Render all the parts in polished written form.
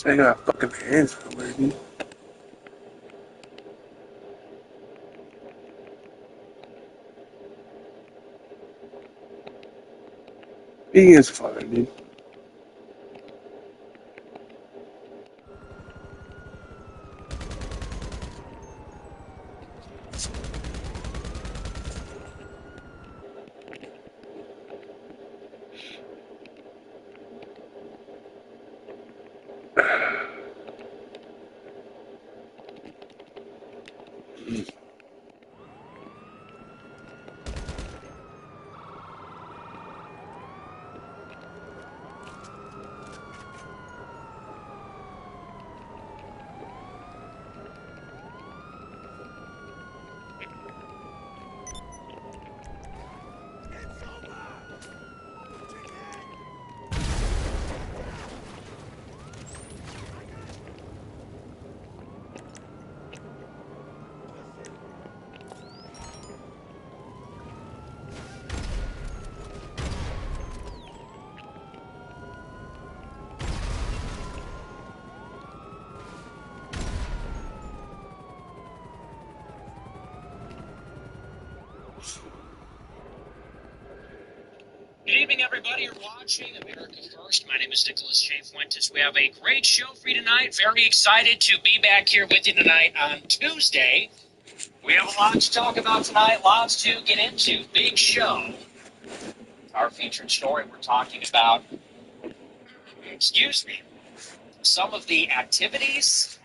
I got fucking hands for me. He is fine, dude. Good evening, everybody. You're watching America First. My name is Nicholas J. Fuentes. We have a great show for you tonight. Very excited to be back here with you tonight on Tuesday. We have a lot to talk about tonight, lots to get into. Big show. Our featured story, we're talking about, some of the activities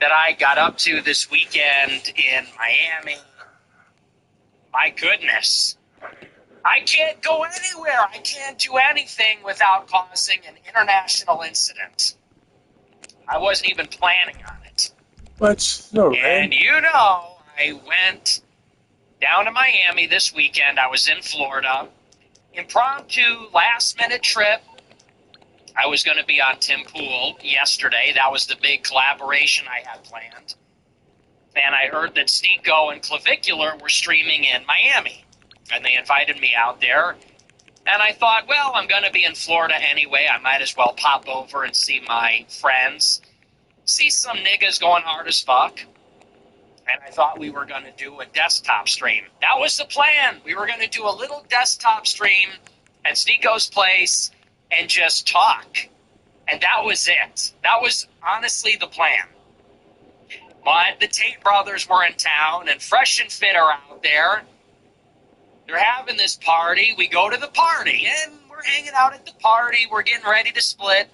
that I got up to this weekend in Miami. My goodness. I can't go anywhere. I can't do anything without causing an international incident. I wasn't even planning on it. But no, And you know, I went down to Miami this weekend. I was in Florida. Impromptu, last-minute trip. I was going to be on Tim Pool yesterday. That was the big collaboration I had planned. And I heard that Sneako and Clavicular were streaming in Miami. And they invited me out there. And I thought, well, I'm going to be in Florida anyway. I might as well pop over and see my friends. See some niggas going hard as fuck. And I thought we were going to do a desktop stream. That was the plan. We were going to do a little desktop stream at Sneako's place and just talk. And that was it. That was honestly the plan. But the Tate brothers were in town, and Fresh and Fit are out there. They're having this party. We go to the party, and we're hanging out at the party. We're getting ready to split.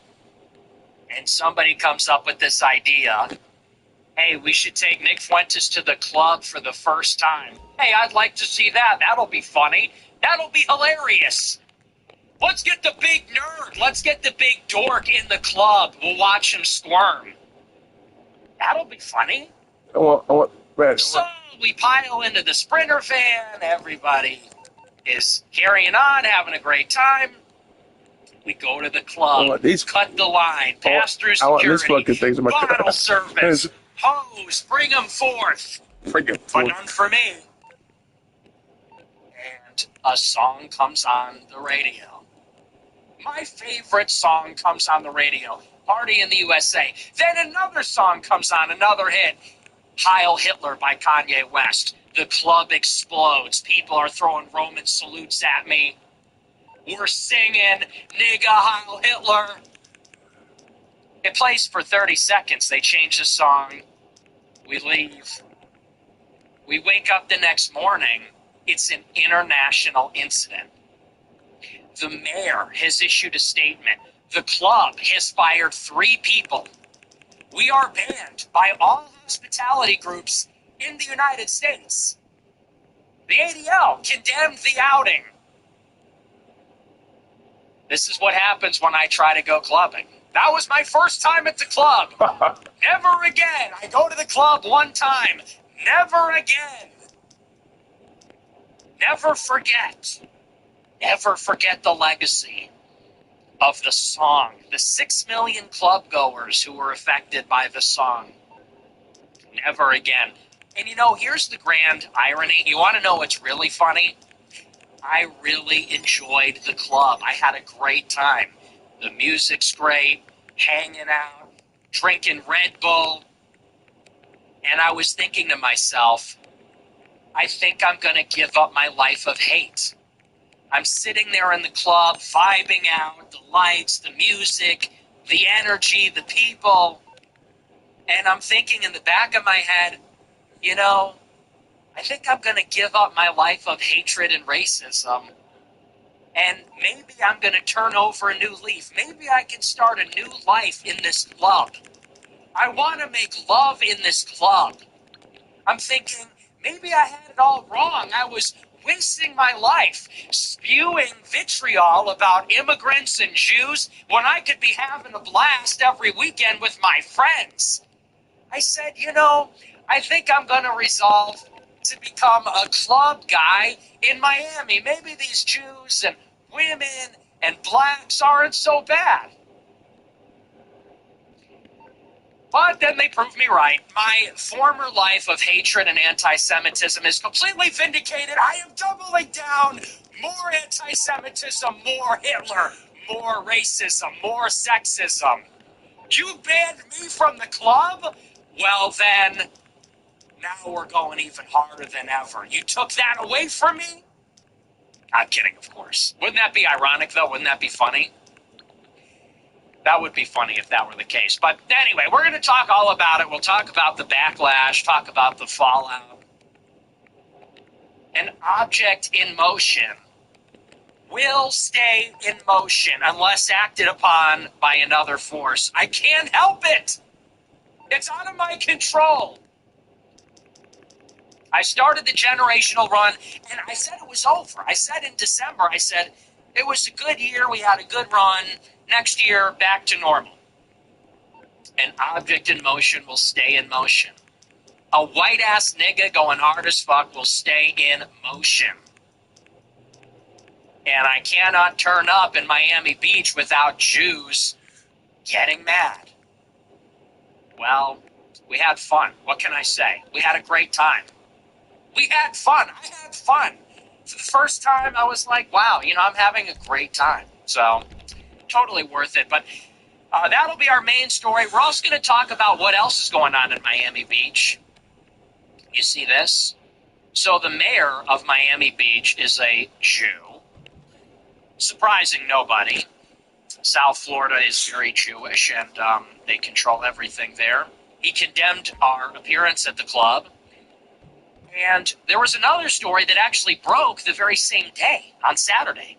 And somebody comes up with this idea. Hey, we should take Nick Fuentes to the club for the first time. Hey, I'd like to see that. That'll be funny. That'll be hilarious. Let's get the big nerd. Let's get the big dork in the club. We'll watch him squirm. That'll be funny. So we pile into the Sprinter van. Everybody is carrying on, having a great time. We go to the club, cut the line, pass through security, bottle service, hose, bring them forth. But none for me. And a song comes on the radio. My favorite song comes on the radio, Party in the USA. Then another song comes on, another hit, Heil Hitler by Kanye West. The club explodes. People are throwing Roman salutes at me. We're singing, nigga, Heil Hitler. It plays for 30 seconds. They change the song. We leave. We wake up the next morning. It's an international incident. The mayor has issued a statement. The club has fired 3 people. We are banned by all hospitality groups in the United States. The ADL condemned the outing. This is what happens when I try to go clubbing. That was my first time at the club. Never again. I go to the club one time. Never again. Never forget. Never forget the legacy of the song. The 6 million club goers who were affected by the song. Never again. And you know, here's the grand irony. You want to know what's really funny? I really enjoyed the club. I had a great time. The music's great, hanging out. drinking Red Bull, and I was thinking to myself, I think I'm going to give up my life of hate. I'm sitting there in the club, vibing out, the lights, the music, the energy, the people, and I'm thinking in the back of my head, you know, I think I'm going to give up my life of hatred and racism, and maybe I'm going to turn over a new leaf. Maybe I can start a new life in this club. I want to make love in this club. I'm thinking, maybe I had it all wrong. I was wasting my life spewing vitriol about immigrants and Jews when I could be having a blast every weekend with my friends. I said, I think I'm going to resolve to become a club guy in Miami. Maybe these Jews and women and blacks aren't so bad. But then they proved me right. My former life of hatred and anti-Semitism is completely vindicated. I am doubling down. More anti-Semitism, more Hitler, more racism, more sexism. You banned me from the club? Well then, now we're going even harder than ever. You took that away from me? I'm kidding, of course. Wouldn't that be ironic, though? Wouldn't that be funny? That would be funny if that were the case. But anyway, we're going to talk all about it. We'll talk about the backlash, talk about the fallout. An object in motion will stay in motion unless acted upon by another force. I can't help it. It's out of my control. I started the generational run, and I said it was over. I said in December, I said, it was a good year. We had a good run. Next year, back to normal. An object in motion will stay in motion. A white-ass nigga going hard as fuck will stay in motion. And I cannot turn up in Miami Beach without Jews getting mad. Well, we had fun. What can I say? We had a great time. We had fun. I had fun. For the first time, I was like, wow, I'm having a great time. So, totally worth it. But that'll be our main story. We're also going to talk about what else is going on in Miami Beach. You see this? So the mayor of Miami Beach is a Jew. Surprising nobody. South Florida is very Jewish, and they control everything there. He condemned our appearance at the club. And there was another story that actually broke the very same day, on Saturday,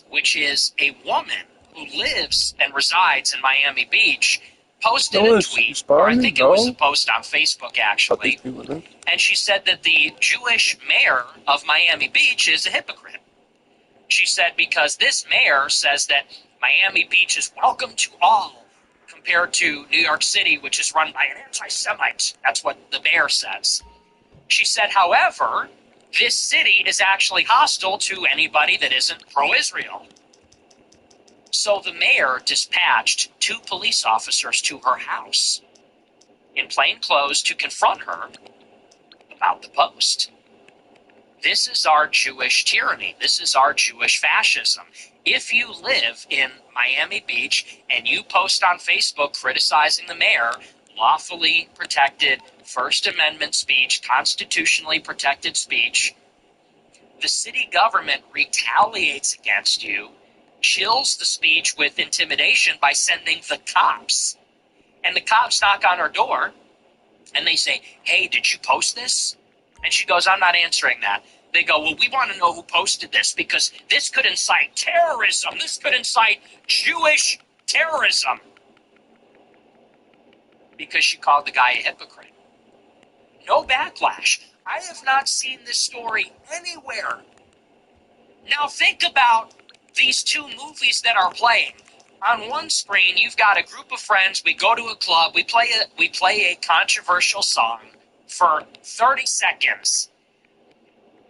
which is a woman who lives and resides in Miami Beach posted a tweet, or I think it was a post on Facebook, actually, and she said that the Jewish mayor of Miami Beach is a hypocrite. She said because this mayor says that Miami Beach is welcome to all, compared to New York City, which is run by an anti-Semite. That's what the mayor says. She said, however, this city is actually hostile to anybody that isn't pro-Israel. So the mayor dispatched 2 police officers to her house in plain clothes to confront her about the post. This is our Jewish tyranny. This is our Jewish fascism. If you live in Miami Beach and you post on Facebook criticizing the mayor, lawfully protected First Amendment speech, constitutionally protected speech, the city government retaliates against you, chills the speech with intimidation by sending the cops. And the cops knock on her door and they say, hey, did you post this? And she goes, I'm not answering that. They go, well, we want to know who posted this because this could incite terrorism. This could incite Jewish terrorism. Because she called the guy a hypocrite. No backlash. I have not seen this story anywhere. Now think about these 2 movies that are playing. On one screen, you've got a group of friends. We go to a club. We play a controversial song for 30 seconds.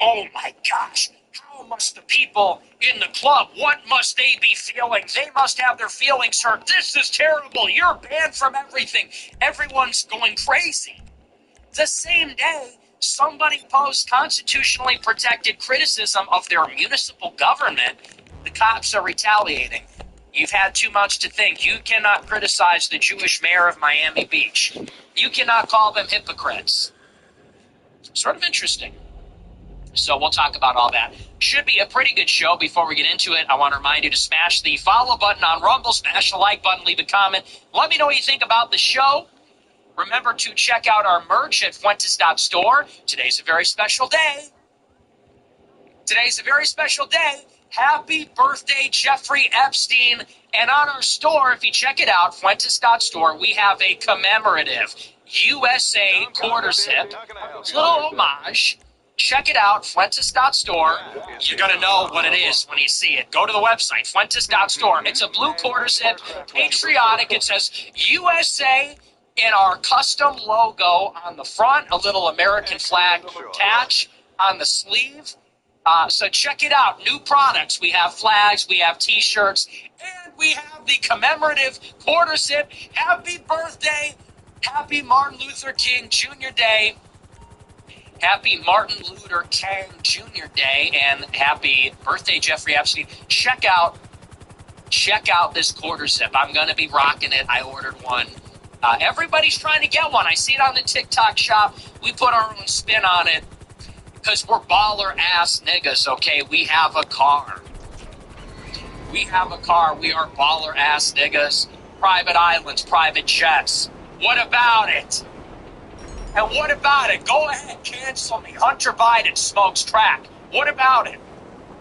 Oh my gosh. How must the people in the club, what must they be feeling? They must have their feelings hurt. This is terrible. You're banned from everything. Everyone's going crazy. The same day, somebody posts constitutionally protected criticism of their municipal government. The cops are retaliating. You've had too much to think. You cannot criticize the Jewish mayor of Miami Beach. You cannot call them hypocrites. Sort of interesting. So we'll talk about all that. Should be a pretty good show. Before we get into it, I want to remind you to smash the follow button on Rumble, smash the like button, leave a comment. Let me know what you think about the show. Remember to check out our merch at Fuentes.store. Today's a very special day. Today's a very special day. Happy birthday, Jeffrey Epstein. And on our store, if you check it out, Fuentes.store, we have a commemorative USA quarter zip. It's a little homage. Check it out, Fuentes.store. You're going to know what it is when you see it. Go to the website, Fuentes.store. It's a blue quarter zip, patriotic. It says USA in our custom logo on the front, a little American flag patch on the sleeve. So check it out. New products. We have flags, we have T-shirts, and we have the commemorative quarter zip. Happy birthday. Happy Martin Luther King Jr. Day. Happy Martin Luther King Jr. Day, and happy birthday, Jeffrey Epstein. Check out this quarter zip. I'm going to be rocking it. I ordered one. Everybody's trying to get one. I see it on the TikTok shop. We put our own spin on it. Because we're baller-ass niggas, okay? We have a car. We have a car. We are baller-ass niggas. Private islands, private jets. What about it? And what about it? Go ahead, cancel me. Hunter Biden smokes crack. What about it?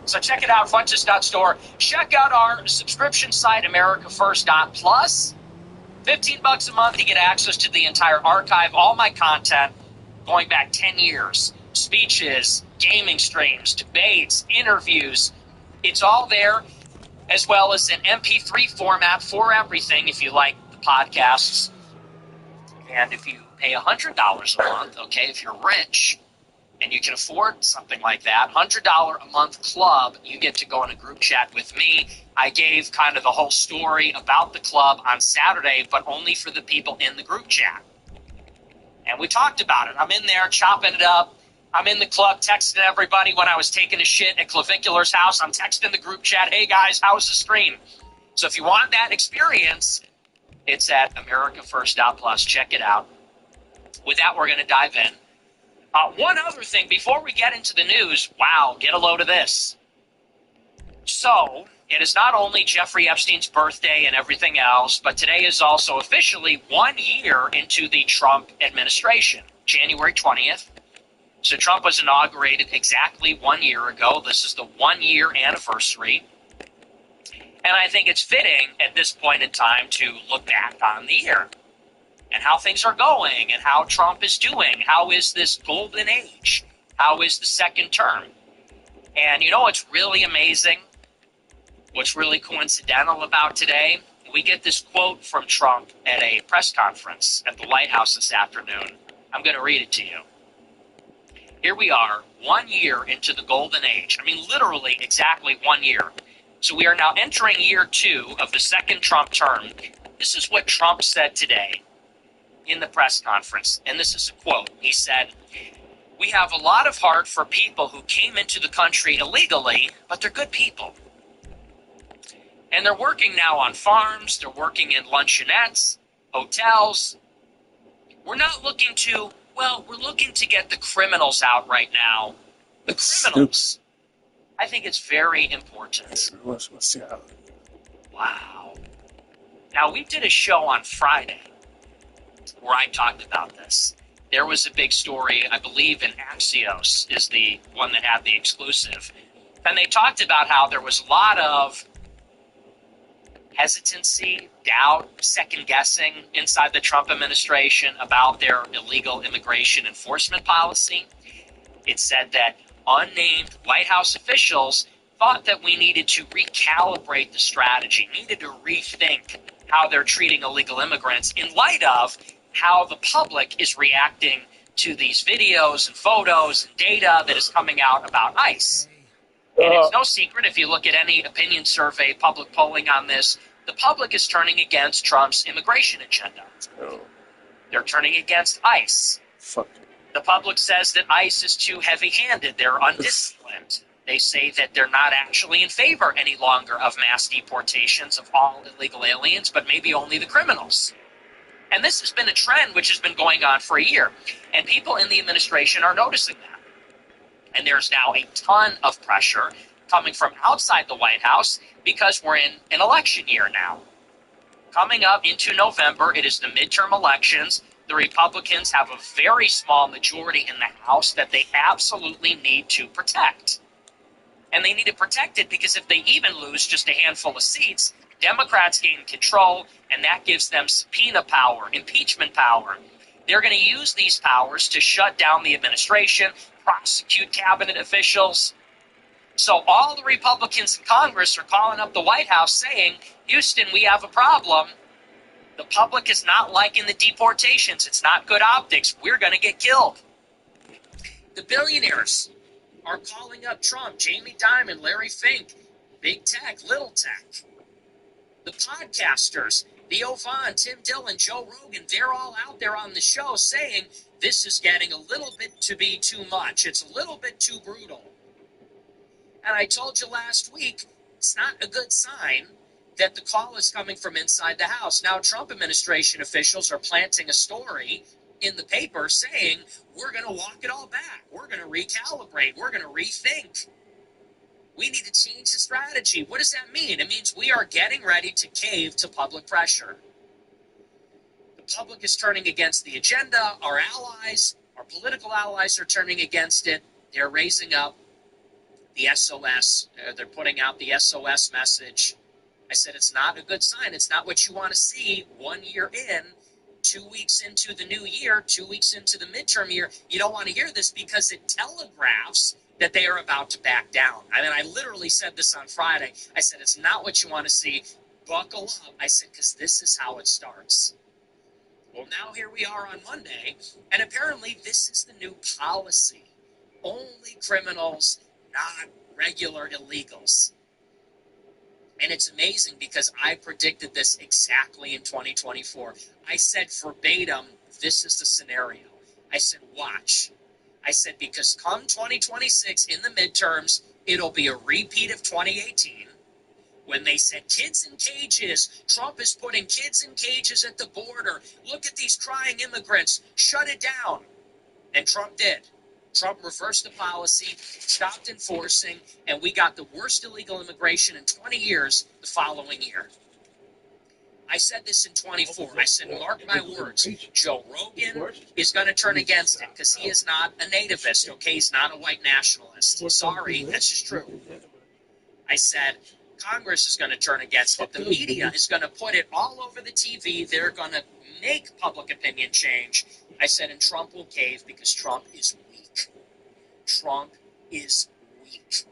So check it out, Fuentes.store. Check out our subscription site, AmericaFirst.plus. $15 a month to get access to the entire archive, all my content, going back 10 years. Speeches, gaming streams, debates, interviews. It's all there, as well as an MP3 format for everything if you like the podcasts. And if you pay $100 a month, okay, if you're rich and you can afford something like that, $100 a month club, you get to go in a group chat with me. I gave kind of the whole story about the club on Saturday, but only for the people in the group chat. And we talked about it. I'm in there chopping it up. I'm in the club texting everybody when I was taking a shit at Clavicular's house. I'm texting the group chat, hey guys, how's the stream? So if you want that experience, it's at AmericaFirst.plus. Check it out. With that, we're going to dive in. One other thing, before we get into the news, wow, get a load of this. So, it is not only Jeffrey Epstein's birthday and everything else, but today is also officially 1 year into the Trump administration, January 20th. So Trump was inaugurated exactly 1 year ago. This is the 1 year anniversary. And I think it's fitting at this point in time to look back on the year and how things are going and how Trump is doing. How is this golden age? How is the second term? And you know what's really amazing? What's really coincidental about today? We get this quote from Trump at a press conference at the White House this afternoon. I'm going to read it to you. Here we are, 1 year into the golden age. I mean, literally exactly 1 year. So we are now entering year 2 of the second Trump term. This is what Trump said today in the press conference, and this is a quote. He said, "We have a lot of heart for people who came into the country illegally, but they're good people. And they're working now on farms, they're working in luncheonettes, hotels. We're not looking to, well, we're looking to get the criminals out right now. The criminals." I think it's very important. Wow. Now, we did a show on Friday where I talked about this. There was a big story, I believe in Axios is the one that had the exclusive. And they talked about how there was a lot of hesitancy, doubt, second-guessing inside the Trump administration about their illegal immigration enforcement policy. It said that unnamed White House officials thought that we needed to recalibrate the strategy, needed to rethink how they're treating illegal immigrants in light of how the public is reacting to these videos and photos and data that is coming out about ICE. And it's no secret, if you look at any opinion survey, public polling on this, the public is turning against Trump's immigration agenda. They're turning against ICE. Fuck. The public says that ICE is too heavy-handed. They're undisciplined. They say that they're not actually in favor any longer of mass deportations of all illegal aliens, but maybe only the criminals. And this has been a trend which has been going on for a year. And people in the administration are noticing that. And there's now a ton of pressure coming from outside the White House because we're in an election year now. Coming up into November, it is the midterm elections. The Republicans have a very small majority in the House that they absolutely need to protect. And they need to protect it because if they even lose just a handful of seats, Democrats gain control, and that gives them subpoena power, impeachment power. They're going to use these powers to shut down the administration, prosecute cabinet officials. So all the Republicans in Congress are calling up the White House saying, Houston, we have a problem. The public is not liking the deportations. It's not good optics. We're going to get killed. The billionaires are calling up Trump, Jamie Dimon, Larry Fink, Big Tech, Little Tech. The podcasters, Theo Vaughn, Tim Dillon, Joe Rogan, they're all out there on the show saying this is getting a little bit to be too much. It's a little bit too brutal. And I told you last week, it's not a good sign that the call is coming from inside the House. Now, Trump administration officials are planting a story in the paper saying, we're going to walk it all back. We're going to recalibrate. We're going to rethink. We need to change the strategy. What does that mean? It means we are getting ready to cave to public pressure. The public is turning against the agenda. Our allies, our political allies are turning against it. They're raising up the SOS. They're putting out the SOS message. I said it's not a good sign. It's not what you want to see 1 year in, 2 weeks into the new year, 2 weeks into the midterm year. You don't want to hear this because it telegraphs that they are about to back down. I mean, I literally said this on Friday. I said, it's not what you want to see. Buckle up. I said, because this is how it starts. Well, now here we are on Monday, and apparently this is the new policy. Only criminals, not regular illegals. And it's amazing because I predicted this exactly in 2024. I said verbatim, this is the scenario. I said, watch. I said, because come 2026 in the midterms, it'll be a repeat of 2018 when they said kids in cages. Trump is putting kids in cages at the border. Look at these crying immigrants. Shut it down. And Trump did. Trump reversed the policy, stopped enforcing, and we got the worst illegal immigration in 20 years the following year. I said this in 24. I said, mark my words, Joe Rogan is going to turn against it because he is not a nativist, okay? He's not a white nationalist. Sorry, that's just true. I said, Congress is going to turn against it. The media is going to put it all over the TV. They're going to make public opinion change. I said, and Trump will cave because Trump is weak. Trump is weak.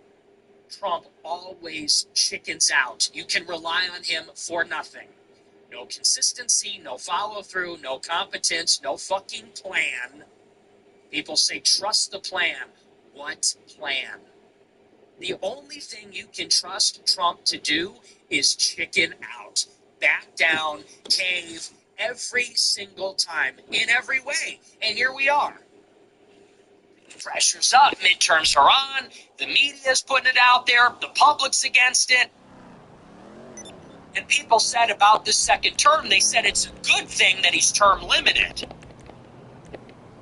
Trump always chickens out. You can rely on him for nothing. No consistency, no follow-through, no competence, no fucking plan. People say, trust the plan. What plan? The only thing you can trust Trump to do is chicken out. Back down, cave, every single time, in every way. And here we are. Pressure's up, midterms are on, the media's putting it out there, the public's against it. And people said about this second term, they said it's a good thing that he's term limited.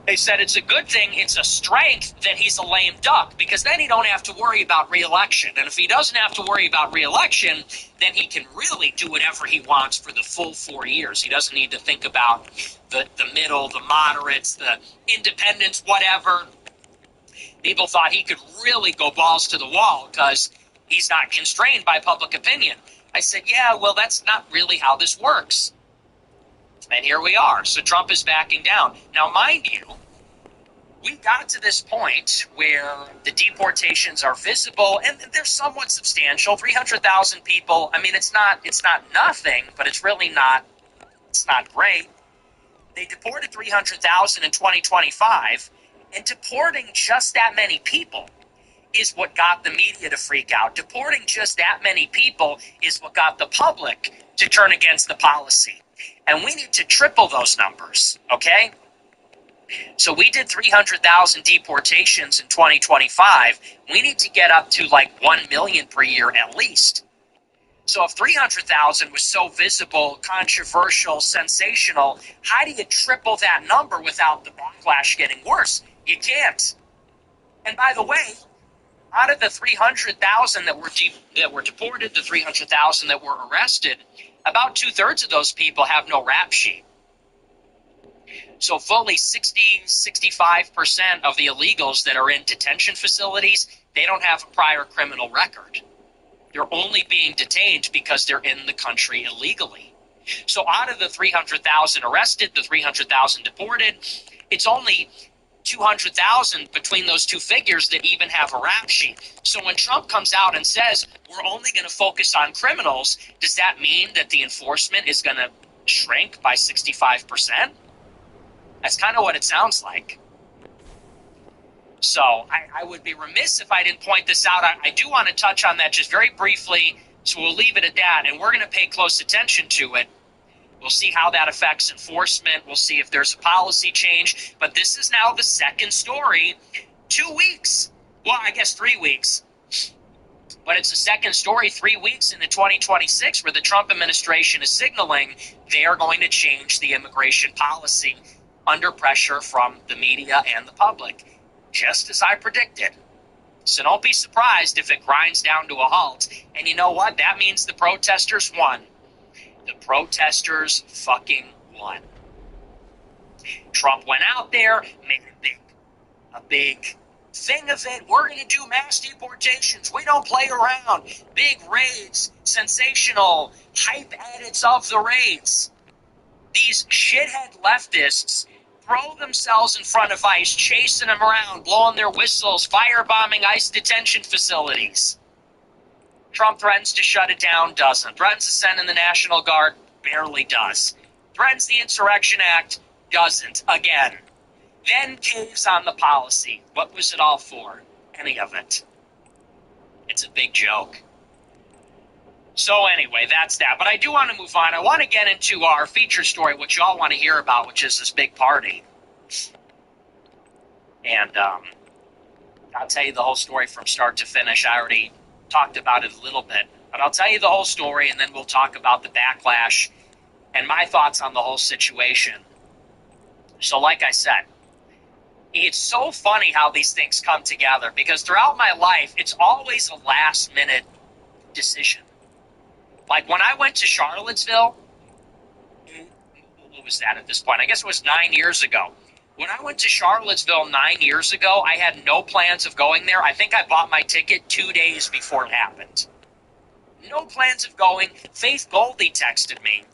They said it's a good thing, it's a strength that he's a lame duck, because then he don't have to worry about re-election. And if he doesn't have to worry about re-election, then he can really do whatever he wants for the full 4 years. He doesn't need to think about the middle, the moderates, the independents, whatever. People thought he could really go balls to the wall because he's not constrained by public opinion. I said, yeah, well, that's not really how this works. And here we are. So Trump is backing down. Now, mind you, we got to this point where the deportations are visible and they're somewhat substantial. 300,000 people. I mean, it's not nothing, but it's really not. It's not great. They deported 300,000 in 2025, and deporting just that many people is what got the media to freak out. Deporting just that many people is what got the public to turn against the policy. And we need to triple those numbers, okay? So we did 300,000 deportations in 2025. We need to get up to like 1 million per year at least. So if 300,000 was so visible, controversial, sensational, how do you triple that number without the backlash getting worse? You can't. And by the way, out of the 300,000 that were deported, the 300,000 that were arrested, about 2/3 of those people have no rap sheet. So fully 65% of the illegals that are in detention facilities, they don't have a prior criminal record. They're only being detained because they're in the country illegally. So out of the 300,000 arrested, the 300,000 deported, it's only 200,000 between those two figures that even have a rap sheet. So when Trump comes out and says, we're only going to focus on criminals, does that mean that the enforcement is going to shrink by 65%? That's kind of what it sounds like. So I would be remiss if I didn't point this out. I do want to touch on that just very briefly, so we'll leave it at that, and we're going to pay close attention to it. We'll see how that affects enforcement. We'll see if there's a policy change. But this is now the second story. 2 weeks. Well, I guess 3 weeks. But it's the second story 3 weeks into 2026 where the Trump administration is signaling they are going to change the immigration policy under pressure from the media and the public, just as I predicted. So don't be surprised if it grinds down to a halt. And you know what? That means the protesters won. The protesters fucking won. Trump went out there, made a big thing of it. We're going to do mass deportations. We don't play around. Big raids, sensational hype edits of the raids. These shithead leftists throw themselves in front of ICE, chasing them around, blowing their whistles, firebombing ICE detention facilities. Trump threatens to shut it down, doesn't. Threatens to send in the National Guard, barely does. Threatens the Insurrection Act, doesn't. Again. Then caves on the policy. What was it all for? Any of it. It's a big joke. So anyway, that's that. But I do want to move on. I want to get into our feature story, which you all want to hear about, which is this big party. And I'll tell you the whole story from start to finish. I already talked about it a little bit. But I'll tell you the whole story, and then we'll talk about the backlash and my thoughts on the whole situation. So like I said, it's so funny how these things come together, because throughout my life, it's always a last-minute decision. Like when I went to Charlottesville, what was that at this point? I guess it was 9 years ago. When I went to Charlottesville 9 years ago, I had no plans of going there. I think I bought my ticket 2 days before it happened. No plans of going. Faith Goldie texted me,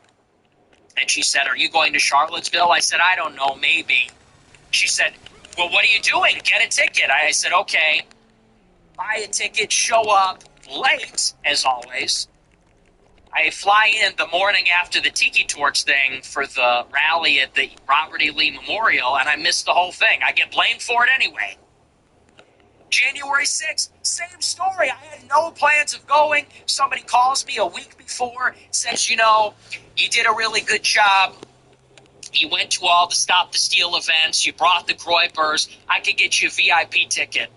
and she said, "Are you going to Charlottesville?" I said, "I don't know, maybe." She said, "Well, what are you doing? Get a ticket." I said, "Okay." Buy a ticket, show up late, as always. I fly in the morning after the Tiki Torch thing for the rally at the Robert E. Lee Memorial, and I missed the whole thing. I get blamed for it anyway. January 6th, same story. I had no plans of going. Somebody calls me a week before, says, you did a really good job. You went to all the Stop the Steal events. You brought the Groypers. I could get you a VIP ticket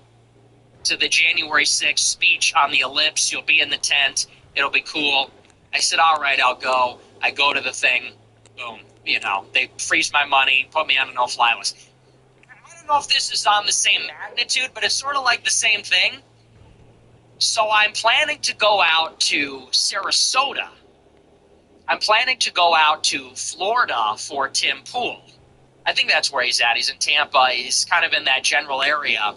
to the January 6th speech on the Ellipse. You'll be in the tent. It'll be cool. I said, all right, I'll go. I go to the thing. Boom. They freeze my money, put me on a no-fly list. I don't know if this is on the same magnitude, but it's sort of like the same thing. So I'm planning to go out to Sarasota. I'm planning to go out to Florida for Tim Pool. I think that's where he's at. He's in Tampa. He's kind of in that general area.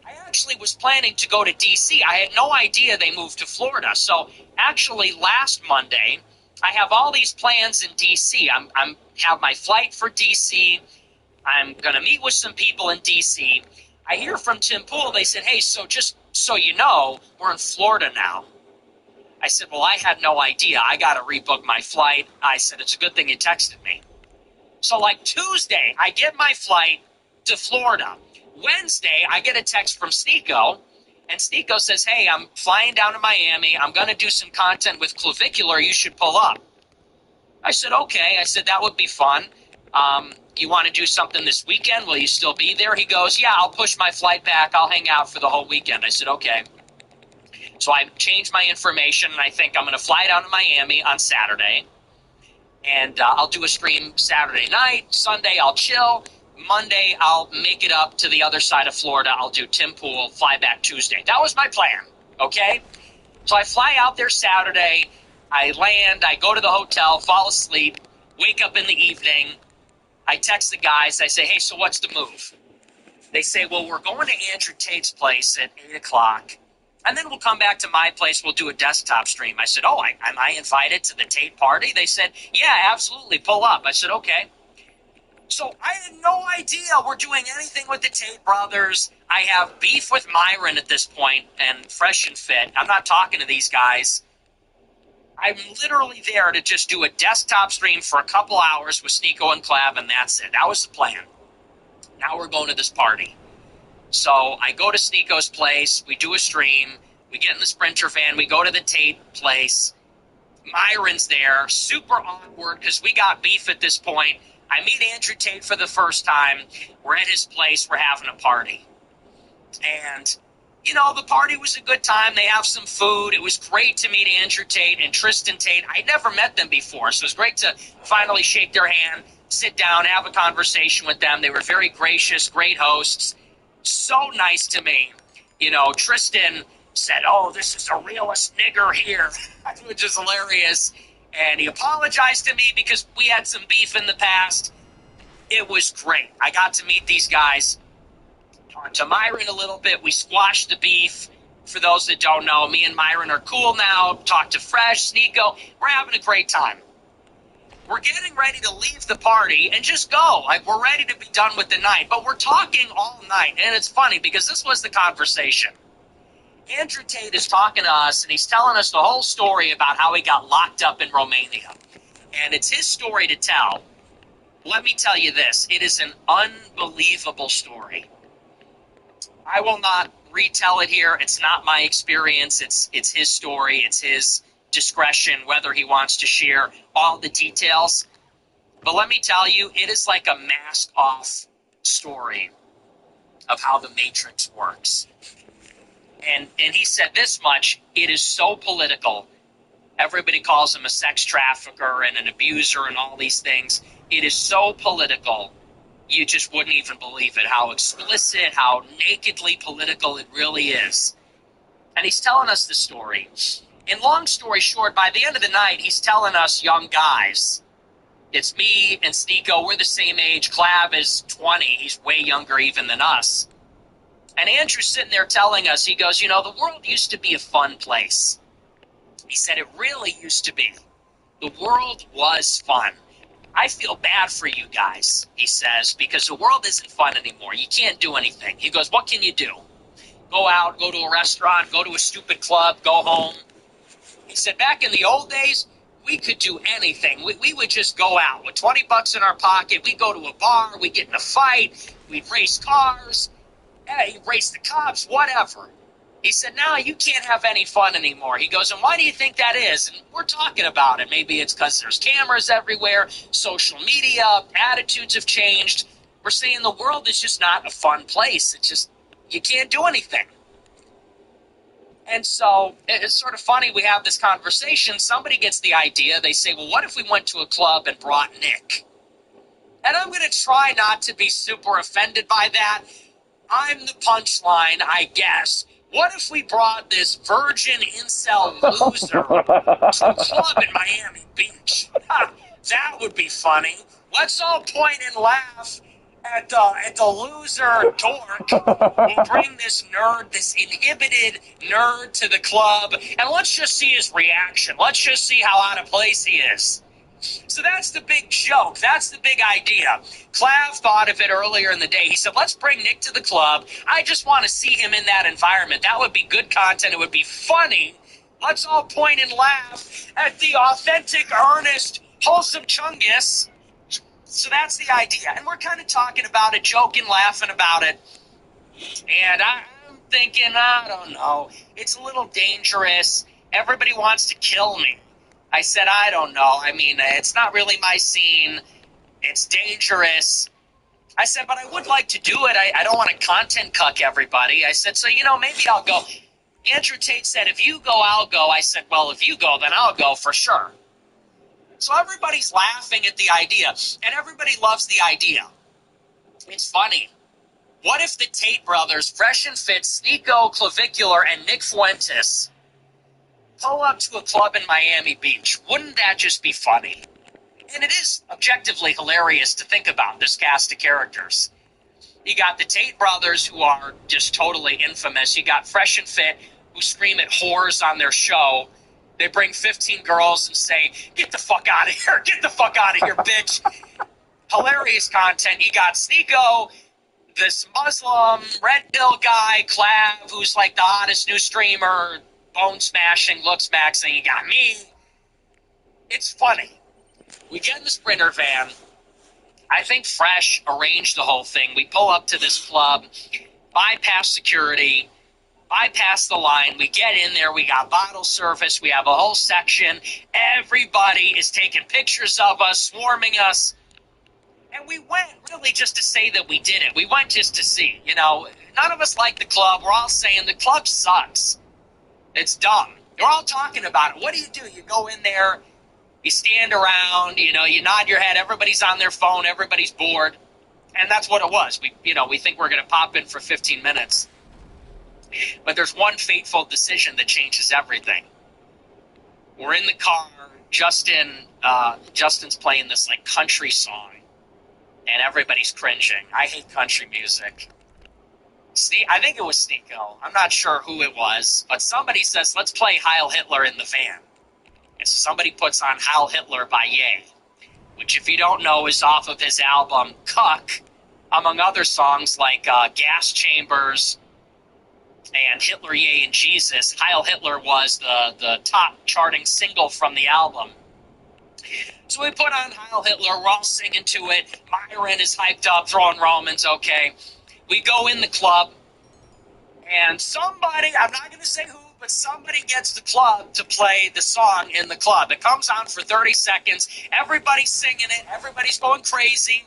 I actually was planning to go to D.C. I had no idea they moved to Florida. So actually last Monday, I have all these plans in D.C. I'm have my flight for D.C. I'm going to meet with some people in D.C. I hear from Tim Pool. They said, hey, so just so you know, we're in Florida now. I said, well, I had no idea. I got to rebook my flight. I said, it's a good thing you texted me. So like Tuesday, I get my flight to Florida. Wednesday, I get a text from Sneeko, and Sneeko says, hey, I'm flying down to Miami. I'm going to do some content with Clavicular. You should pull up. I said, okay. I said, that would be fun. you want to do something this weekend? Will you still be there? He goes, yeah, I'll push my flight back. I'll hang out for the whole weekend. I said, okay. So I changed my information, and I think I'm going to fly down to Miami on Saturday. And I'll do a stream Saturday night. Sunday, I'll chill. Monday, I'll make it up to the other side of Florida. I'll do Tim Pool, fly back Tuesday. That was my plan, okay? So I fly out there Saturday. I land. I go to the hotel, fall asleep, wake up in the evening. I text the guys. I say, hey, so what's the move? They say, well, we're going to Andrew Tate's place at 8 o'clock. And then we'll come back to my place. We'll do a desktop stream. I said, oh, am I invited to the Tate party? They said, yeah, absolutely. Pull up. I said, okay. So I had no idea we're doing anything with the Tate brothers. I have beef with Myron at this point and Fresh and Fit. I'm not talking to these guys. I'm literally there to just do a desktop stream for a couple hours with Sneako and Clav, and that's it. That was the plan. Now we're going to this party. So I go to Sneako's place, we do a stream, we get in the Sprinter van, we go to the Tate place. Myron's there, super awkward because we got beef at this point. I meet Andrew Tate for the first time. We're at his place, we're having a party. And, you know, the party was a good time. They have some food. It was great to meet Andrew Tate and Tristan Tate. I'd never met them before, so it was great to finally shake their hand, sit down, have a conversation with them. They were very gracious, great hosts. So nice to me. You know, Tristan said, oh, this is the realest nigger here, which is hilarious. And he apologized to me because we had some beef in the past. It was great. I got to meet these guys. Talked to Myron a little bit. We squashed the beef. For those that don't know, me and Myron are cool now. Talked to Fresh, Sneako. We're having a great time. We're getting ready to leave the party and just go. Like, we're ready to be done with the night. But we're talking all night. And it's funny because this was the conversation. Andrew Tate is talking to us, and he's telling us the whole story about how he got locked up in Romania. And it's his story to tell. Let me tell you this. It is an unbelievable story. I will not retell it here. It's not my experience. It's his story. It's his discretion whether he wants to share all the details. But let me tell you, it is like a mask-off story of how the Matrix works. And he said this much, it is so political. Everybody calls him a sex trafficker and an abuser and all these things. It is so political, you just wouldn't even believe it, how explicit, how nakedly political it really is. And he's telling us the story. And long story short, by the end of the night, he's telling us young guys, it's me and Sneako, we're the same age. Clav is 20. He's way younger even than us. And Andrew's sitting there telling us, he goes, you know, the world used to be a fun place. He said it really used to be. The world was fun. I feel bad for you guys, he says, because the world isn't fun anymore. You can't do anything. He goes, what can you do? Go out, go to a restaurant, go to a stupid club, go home. He said, back in the old days, we could do anything. We would just go out with $20 in our pocket. We'd go to a bar. We'd get in a fight. We'd race cars. You'd race the cops, whatever. He said, now you can't have any fun anymore. He goes, and why do you think that is? And we're talking about it. Maybe it's because there's cameras everywhere, social media, attitudes have changed. We're saying the world is just not a fun place. It's just, you can't do anything. And so it's sort of funny we have this conversation. Somebody gets the idea. They say, well, what if we went to a club and brought Nick? And I'm going to try not to be super offended by that. I'm the punchline, I guess. What if we brought this virgin incel loser to a club in Miami Beach? That would be funny. Let's all point and laugh at the loser dork. We'll bring this nerd, this inhibited nerd to the club, and let's just see his reaction. Let's just see how out of place he is. So that's the big joke. That's the big idea. Clav thought of it earlier in the day. He said, let's bring Nick to the club. I just want to see him in that environment. That would be good content. It would be funny. Let's all point and laugh at the authentic, earnest, wholesome Chungus. So that's the idea. And we're kind of talking about it, joking, laughing about it. And I'm thinking, I don't know. It's a little dangerous. Everybody wants to kill me. I said, I don't know. I mean, it's not really my scene. It's dangerous. I said, but I would like to do it. I don't want to content cuck everybody. I said, so, maybe I'll go. Andrew Tate said, if you go, I'll go. I said, well, if you go, then I'll go for sure. So everybody's laughing at the idea, and everybody loves the idea. It's funny. What if the Tate brothers, Fresh and Fit, Sneako, Clavicular, and Nick Fuentes pull up to a club in Miami Beach? Wouldn't that just be funny? And it is objectively hilarious to think about, this cast of characters. You got the Tate brothers, who are just totally infamous. You got Fresh and Fit, who scream at whores on their show. They bring 15 girls and say, get the fuck out of here. Get the fuck out of here, bitch. Hilarious content. You got Sneako, this Muslim, red pill guy, Clav, who's like the hottest new streamer, bone smashing, look smashing. You got me. It's funny. We get in the Sprinter van. I think Fresh arranged the whole thing. We pull up to this club, bypass security, bypass the line. We get in there. We got bottle service. We have a whole section. Everybody is taking pictures of us, swarming us. And we went really just to say that we did it. We went just to see. None of us like the club. We're all saying the club sucks. It's dumb. We're all talking about it. What do? You go in there. You stand around, you nod your head. Everybody's on their phone. Everybody's bored. And that's what it was. We think we're going to pop in for 15 minutes. But there's one fateful decision that changes everything. We're in the car. Justin's playing this like country song. And everybody's cringing. I hate country music. I think it was Sneako. I'm not sure who it was. But somebody says, let's play Heil Hitler in the van. And so somebody puts on Heil Hitler by Ye, which, if you don't know, is off of his album Cuck, among other songs like Gas Chambers and Hitler, Ye, and Jesus. Heil Hitler was the top charting single from the album. So we put on Heil Hitler. We're all singing to it. Myron is hyped up, throwing Romans, okay. We go in the club, and somebody, I'm not going to say who, but somebody gets the club to play the song in the club. It comes on for 30 seconds. Everybody's singing it. Everybody's going crazy.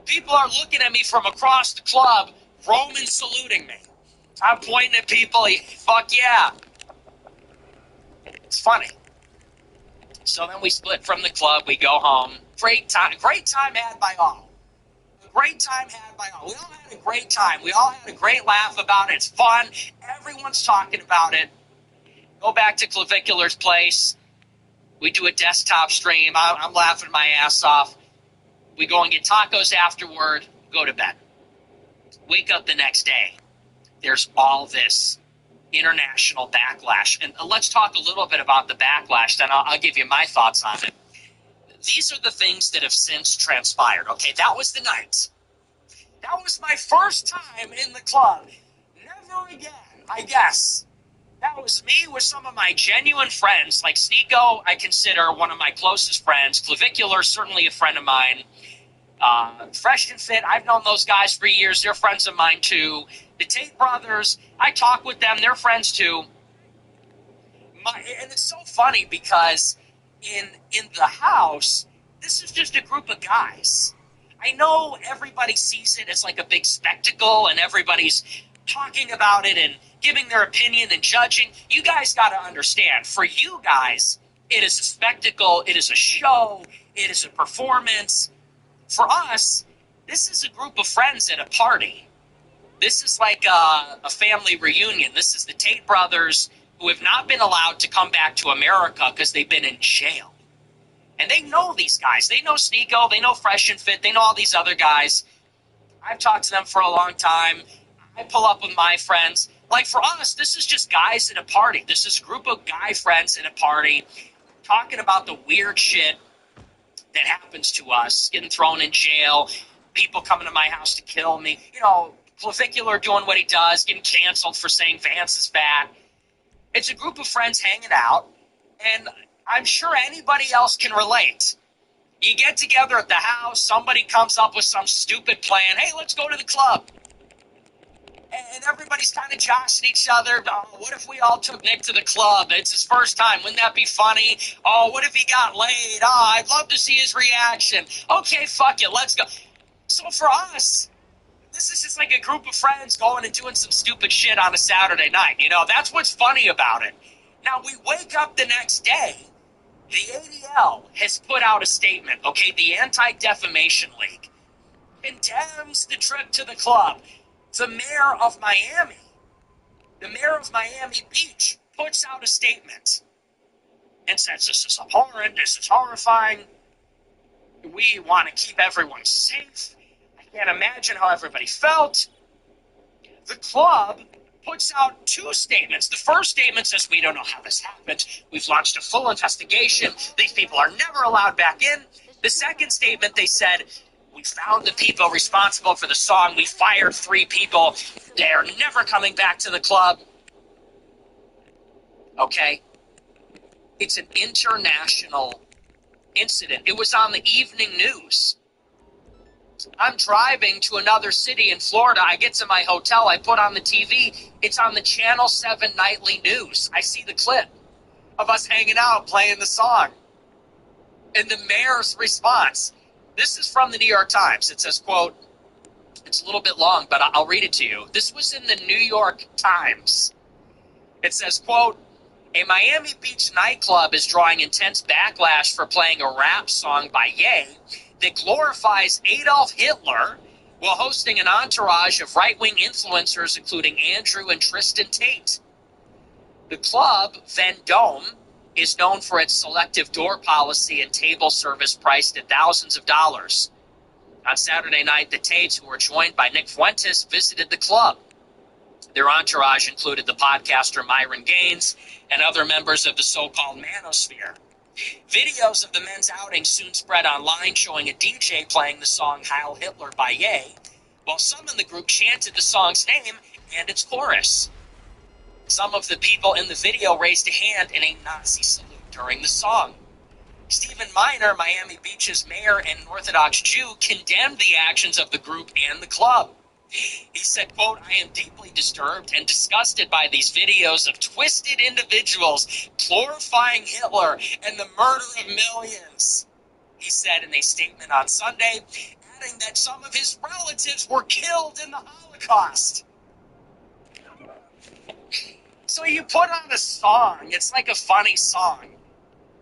People are looking at me from across the club, Roman saluting me. I'm pointing at people. Fuck yeah. It's funny. So then we split from the club. We go home. Great time had by all. Great time had by all. We all had a great time. We all had a great laugh about it. It's fun. Everyone's talking about it. Go back to Clavicular's place. We do a desktop stream. I'm laughing my ass off. We go and get tacos afterward. Go to bed. Wake up the next day. There's all this international backlash. And let's talk a little bit about the backlash, then I'll give you my thoughts on it. These are the things that have since transpired. Okay, that was the night. That was my first time in the club. Never again, I guess. That was me with some of my genuine friends. Like Sneako, I consider one of my closest friends. Clavicular, certainly a friend of mine. Fresh and Fit, I've known those guys for years. They're friends of mine too. The Tate brothers, I talk with them. They're friends too. And it's so funny because in the house, this is just a group of guys. I know everybody sees it as like a big spectacle and everybody's talking about it and giving their opinion and judging. You guys got to understand, for you guys, it is a spectacle, it is a show, it is a performance. For us, this is a group of friends at a party. This is like a family reunion. This is the Tate brothers who have not been allowed to come back to America because they've been in jail. And they know these guys. They know Sneako. They know Fresh and Fit. They know all these other guys. I've talked to them for a long time. I pull up with my friends. Like for us, this is just guys at a party. This is a group of guy friends at a party talking about the weird shit that happens to us, getting thrown in jail, people coming to my house to kill me, Clavicular doing what he does, getting canceled for saying Vance is fat. It's a group of friends hanging out, and I'm sure anybody else can relate. You get together at the house, somebody comes up with some stupid plan. Hey, let's go to the club. and everybody's kind of joshing each other. Oh, what if we all took Nick to the club? It's his first time. Wouldn't that be funny? Oh, what if he got laid? Oh, I'd love to see his reaction. Okay, fuck it, let's go. So for us, this is just like a group of friends going and doing some stupid shit on a Saturday night. You know, that's what's funny about it. Now, we wake up the next day. The ADL has put out a statement, okay? The Anti-Defamation League condemns the trip to the club. The mayor of Miami Beach, puts out a statement and says, this is abhorrent, this is horrifying. We want to keep everyone safe. I can't imagine how everybody felt. The club puts out two statements. The first statement says, we don't know how this happened. We've launched a full investigation. These people are never allowed back in. The second statement, they said, we found the people responsible for the song. We fired 3 people. They're never coming back to the club. Okay? It's an international incident. It was on the evening news. I'm driving to another city in Florida. I get to my hotel. I put on the TV. It's on the Channel 7 nightly news. I see the clip of us hanging out playing the song. And the mayor's response. This is from the New York Times. It says, quote, it's a little bit long, but I'll read it to you. This was in the New York Times. It says, quote, a Miami Beach nightclub is drawing intense backlash for playing a rap song by Ye that glorifies Adolf Hitler while hosting an entourage of right-wing influencers, including Andrew and Tristan Tate. The club, Vendome, is known for its selective door policy and table service priced at thousands of dollars. On Saturday night, the Tates, who were joined by Nick Fuentes, visited the club. Their entourage included the podcaster Myron Gaines and other members of the so-called Manosphere. Videos of the men's outing soon spread online, showing a DJ playing the song Heil Hitler by Ye, while some in the group chanted the song's name and its chorus. Some of the people in the video raised a hand in a Nazi salute during the song. Stephen Miner, Miami Beach's mayor and an Orthodox Jew, condemned the actions of the group and the club. He said, quote, I am deeply disturbed and disgusted by these videos of twisted individuals glorifying Hitler and the murder of millions. He said in a statement on Sunday, adding that some of his relatives were killed in the Holocaust. So you put on a song, it's like a funny song.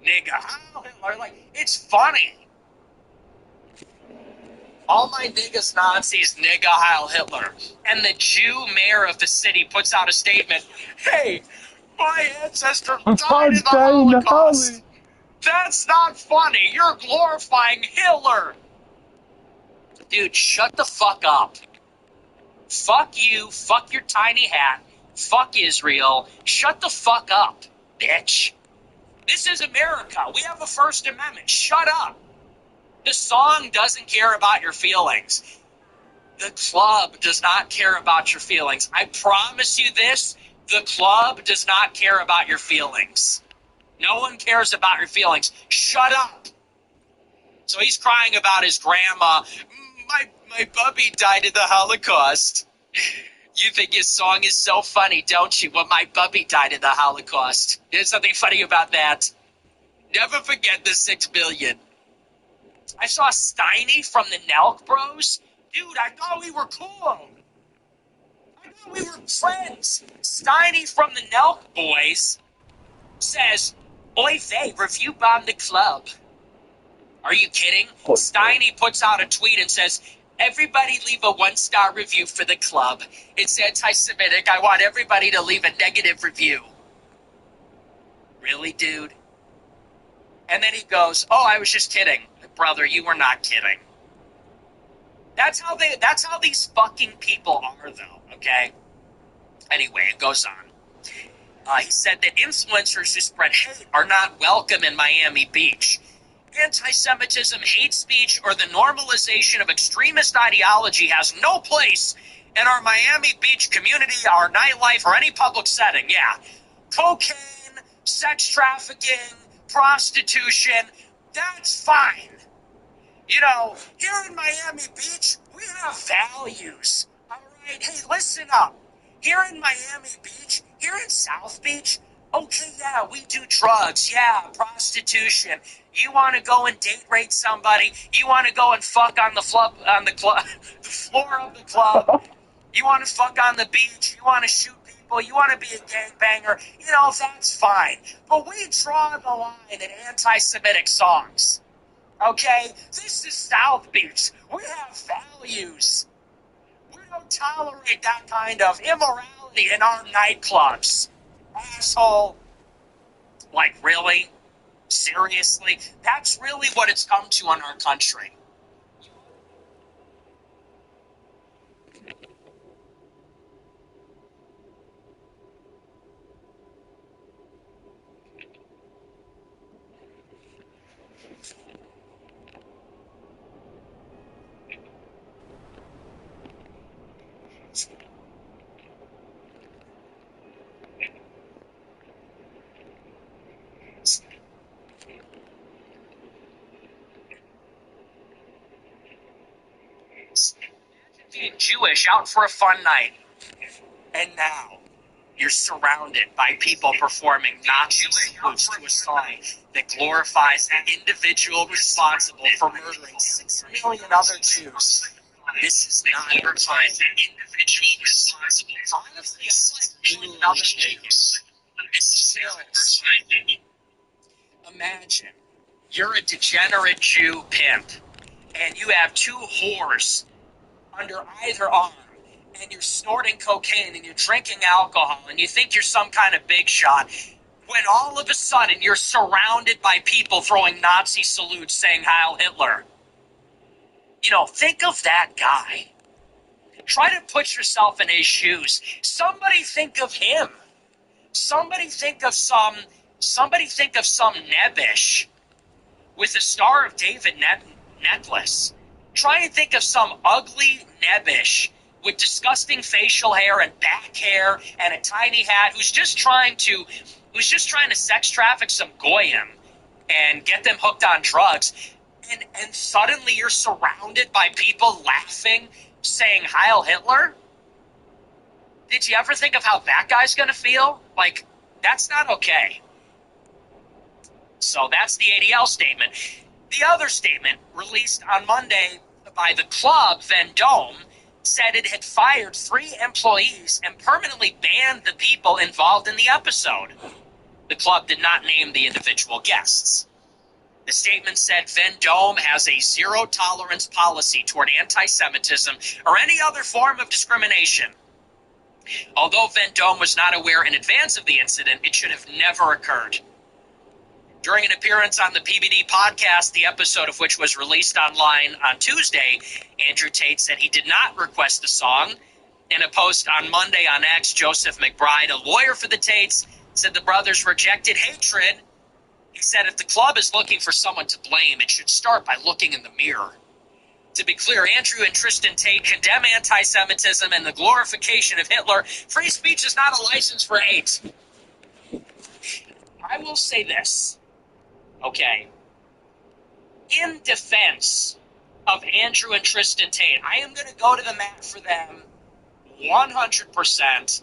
Nigga, Heil Hitler, like, it's funny. All my niggas Nazis, nigga Heil Hitler. And the Jew mayor of the city puts out a statement, hey, my ancestor died in the Holocaust. That's not funny. You're glorifying Hitler. Dude, shut the fuck up. Fuck you, fuck your tiny hat, fuck Israel. Shut the fuck up, bitch. This is America. We have a First Amendment. Shut up. The song doesn't care about your feelings. The club does not care about your feelings. I promise you this, the club does not care about your feelings. No one cares about your feelings. Shut up. So he's crying about his grandma. My bubby died in the Holocaust. You think his song is so funny, don't you? Well, my bubby died in the Holocaust. There's something funny about that. Never forget the 6 billion. I saw Steiny from the Nelk Bros. Dude, I thought we were cool. I thought we were friends. Steiny from the Nelk Boys says, Oy vey, review bomb the club. Are you kidding? Steiny puts out a tweet and says, everybody leave a 1-star review for the club. It's anti-Semitic. I want everybody to leave a negative review. Really, dude? And then he goes, oh, I was just kidding. Brother, you were not kidding. That's how these fucking people are, though, okay? Anyway, it goes on. He said that influencers who spread hate are not welcome in Miami Beach. Anti-Semitism, hate speech, or the normalization of extremist ideology has no place in our Miami Beach community, our nightlife, or any public setting. Yeah. Cocaine, sex trafficking, prostitution, that's fine. You know, here in Miami Beach, we have values. All right, hey, listen up. Here in Miami Beach, here in South Beach, okay, yeah, we do drugs, yeah, prostitution. You want to go and date rape somebody? You want to go and fuck on the floor the floor of the club? You want to fuck on the beach? You want to shoot people? You want to be a gangbanger? You know, that's fine. But we draw the line at anti-Semitic songs. Okay? This is South Beach. We have values. We don't tolerate that kind of immorality in our nightclubs. Asshole. Like, really? Seriously? That's really what it's come to in our country. Being Jewish out for a fun night. And now, you're surrounded by people performing Nazi salutes to a song that glorifies the individual responsible for murdering 6 million other Jews. This is not your time. Individual responsible for honestly, like another Jews. It's still. Imagine you're a degenerate Jew pimp, and you have 2 whores under either arm, and you're snorting cocaine and you're drinking alcohol and you think you're some kind of big shot, when all of a sudden you're surrounded by people throwing Nazi salutes saying Heil Hitler. You know, think of that guy. Try to put yourself in his shoes. Somebody think of him. Somebody think of some nebbish with a Star of David necklace. Try and think of some ugly nebbish with disgusting facial hair and back hair and a tiny hat who's just trying to sex traffic some goyim and get them hooked on drugs. And suddenly you're surrounded by people laughing, saying Heil Hitler? Did you ever think of how that guy's going to feel? Like, that's not okay. So that's the ADL statement. The other statement, released on Monday by the club, Vendome, said it had fired 3 employees and permanently banned the people involved in the episode. The club did not name the individual guests. The statement said Vendome has a zero-tolerance policy toward anti-Semitism or any other form of discrimination. Although Vendome was not aware in advance of the incident, it should have never occurred. During an appearance on the PBD podcast, the episode of which was released online on Tuesday, Andrew Tate said he did not request the song. In a post on Monday on X, Joseph McBride, a lawyer for the Tates, said the brothers rejected hatred. He said if the club is looking for someone to blame, it should start by looking in the mirror. To be clear, Andrew and Tristan Tate condemn anti-Semitism and the glorification of Hitler. Free speech is not a license for hate. I will say this. Okay. In defense of Andrew and Tristan Tate, I am going to go to the mat for them 100%.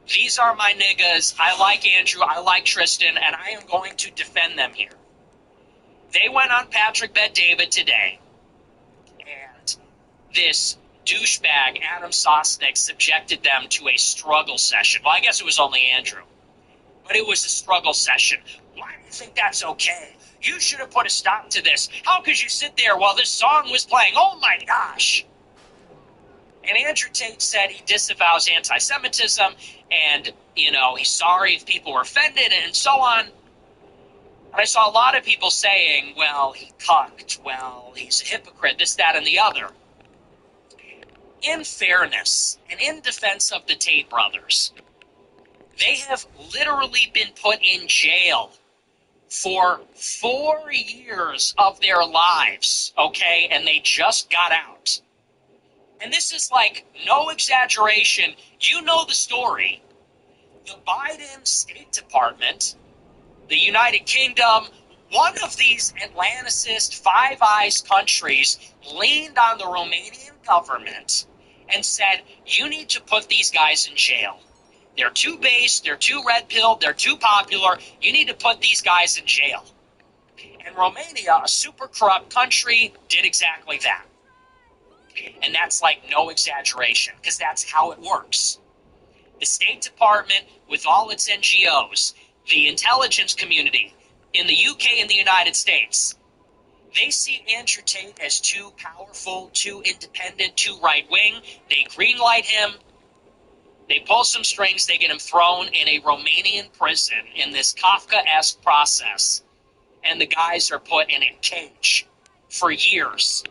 These are my niggas. I like Andrew. I like Tristan. And I am going to defend them here. They went on Patrick Bet-David today. And this douchebag, Adam Sosnick, subjected them to a struggle session. Well, I guess it was only Andrew. But it was a struggle session. Why do you think that's okay? You should have put a stop to this. How could you sit there while this song was playing? Oh my gosh. And Andrew Tate said he disavows anti-Semitism and, you know, he's sorry if people were offended and so on. And I saw a lot of people saying, well, he cucked, well, he's a hypocrite, this, that, and the other. In fairness, and in defense of the Tate brothers, they have literally been put in jail for 4 years of their lives, okay? And they just got out. And this is like no exaggeration. You know the story. The Biden State Department, the United Kingdom, one of these Atlanticist Five Eyes countries leaned on the Romanian government and said, you need to put these guys in jail. They're too based, they're too red-pilled, they're too popular. You need to put these guys in jail. And Romania, a super corrupt country, did exactly that. And that's like no exaggeration, because that's how it works. The State Department, with all its NGOs, the intelligence community in the UK and the United States, they see Andrew Tate as too powerful, too independent, too right-wing. They greenlight him. They pull some strings. They get him thrown in a Romanian prison in this Kafka-esque process. And the guys are put in a cage for years.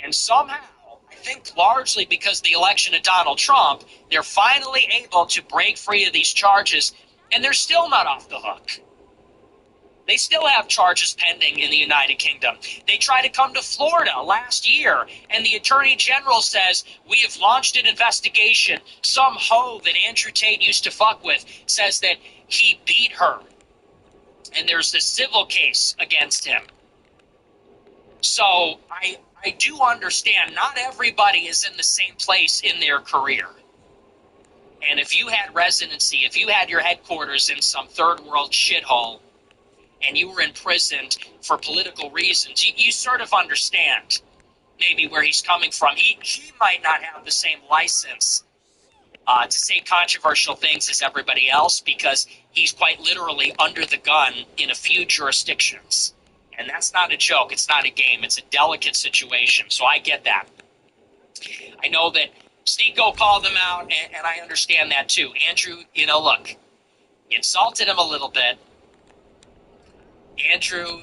And somehow, I think largely because of the election of Donald Trump, they're finally able to break free of these charges, and they're still not off the hook. They still have charges pending in the United Kingdom. They tried to come to Florida last year, and the Attorney General says, we have launched an investigation. Some hoe that Andrew Tate used to fuck with says that he beat her, and there's a civil case against him. So I do understand not everybody is in the same place in their career. And if you had residency, if you had your headquarters in some third world shithole, and you were imprisoned for political reasons, you sort of understand maybe where he's coming from. He might not have the same license to say controversial things as everybody else, because he's quite literally under the gun in a few jurisdictions. And that's not a joke. It's not a game. It's a delicate situation. So I get that. I know that Sneako called him out, and I understand that too. Andrew, look, insulted him a little bit. Andrew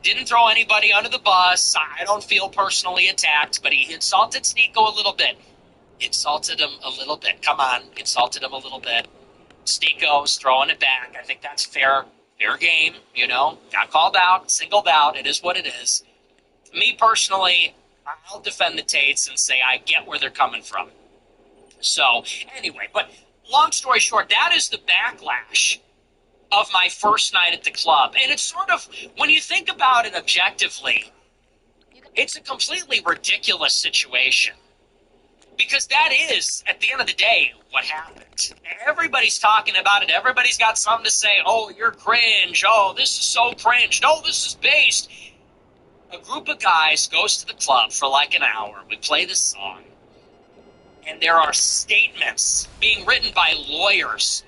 didn't throw anybody under the bus. I don't feel personally attacked, but he insulted Sneako a little bit. Insulted him a little bit. Come on, insulted him a little bit. Sneako's throwing it back. I think that's fair game, Got called out, singled out. It is what it is. Me personally, I'll defend the Tates and say I get where they're coming from. So, anyway, but long story short, that is the backlash of my first night at the club. And it's sort of, when you think about it objectively, it's a completely ridiculous situation. Because that is, at the end of the day, what happened. Everybody's talking about it. Everybody's got something to say. Oh, you're cringe. Oh, this is so cringe. No, this is based. A group of guys goes to the club for like an hour. We play this song. And there are statements being written by lawyers.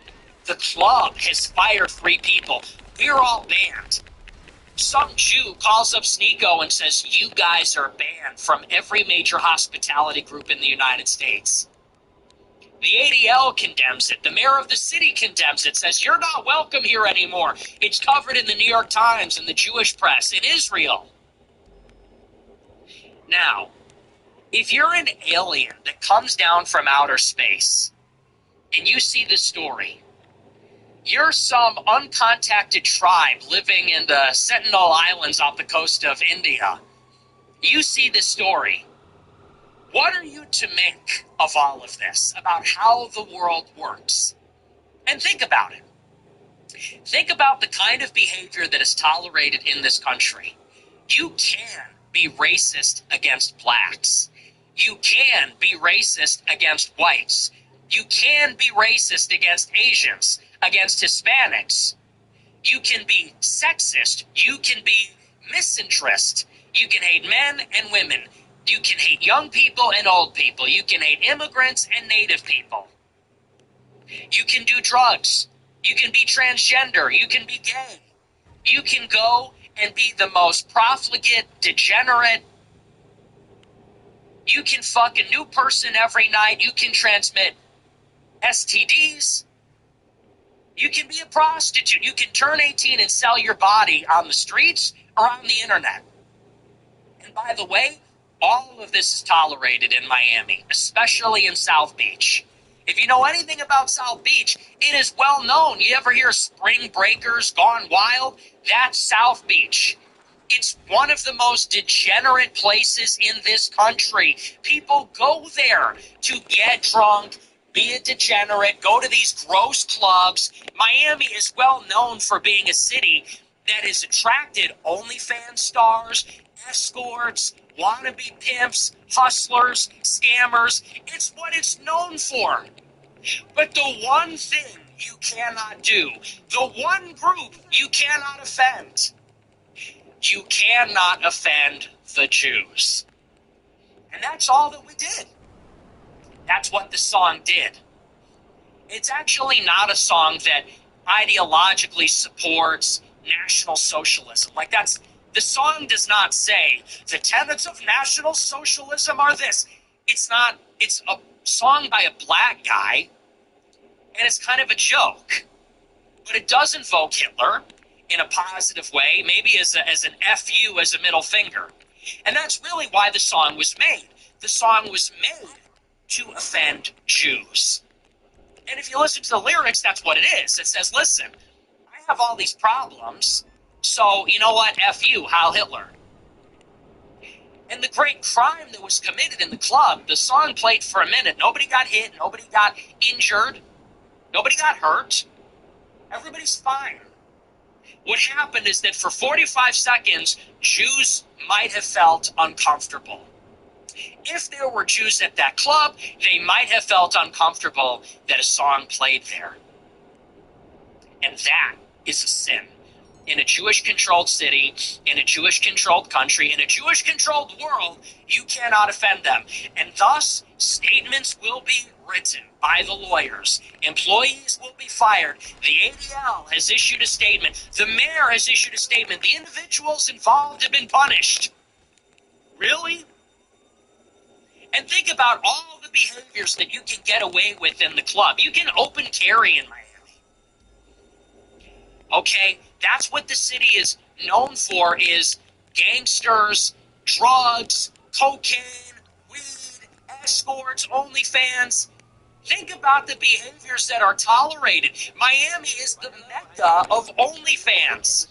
The club has fired 3 people. We're all banned. Some Jew calls up Sneako and says, you guys are banned from every major hospitality group in the United States. The ADL condemns it. The mayor of the city condemns it, says, you're not welcome here anymore. It's covered in the New York Times and the Jewish press in Israel. Now, if you're an alien that comes down from outer space and you see this story, you're some uncontacted tribe living in the Sentinel Islands off the coast of India. You see this story. What are you to make of all of this, about how the world works? And think about it. Think about the kind of behavior that is tolerated in this country. You can be racist against blacks. You can be racist against whites. You can be racist against Asians, against Hispanics. You can be sexist. You can be misinterest. You can hate men and women. You can hate young people and old people. You can hate immigrants and native people. You can do drugs. You can be transgender. You can be gay. You can go and be the most profligate, degenerate. You can fuck a new person every night. You can transmit STDs. You can be a prostitute. You can turn 18 and sell your body on the streets or on the internet. And by the way, all of this is tolerated in Miami, especially in South Beach. If you know anything about South Beach, it is well known. You ever hear Spring Breakers Gone Wild? That's South Beach. It's one of the most degenerate places in this country. People go there to get drunk, be a degenerate, go to these gross clubs. Miami is well known for being a city that has attracted OnlyFans stars, escorts, wannabe pimps, hustlers, scammers. It's what it's known for. But the one thing you cannot do, the one group you cannot offend, you cannot offend the Jews. And that's all that we did. That's what the song did. It's actually not a song that ideologically supports National Socialism. Like the song does not say the tenets of National Socialism are this. It's not, it's a song by a black guy, and it's kind of a joke. But it does invoke Hitler in a positive way, maybe as an FU, as a middle finger. And that's really why the song was made. The song was made to offend Jews. And if you listen to the lyrics, that's what it is. It says, listen, I have all these problems, so you know what? F you, Heil Hitler. And the great crime that was committed in the club, the song played for a minute. Nobody got hit. Nobody got injured. Nobody got hurt. Everybody's fine. What happened is that for 45 seconds, Jews might have felt uncomfortable. If there were Jews at that club, they might have felt uncomfortable that a song played there. And that is a sin. In a Jewish-controlled city, in a Jewish-controlled country, in a Jewish-controlled world, you cannot offend them. And thus, statements will be written by the lawyers. Employees will be fired. The ADL has issued a statement. The mayor has issued a statement. The individuals involved have been punished. Really? And think about all the behaviors that you can get away with in the club. You can open carry in Miami. Okay, that's what the city is known for, is gangsters, drugs, cocaine, weed, escorts, OnlyFans. Think about the behaviors that are tolerated. Miami is the mecca of OnlyFans.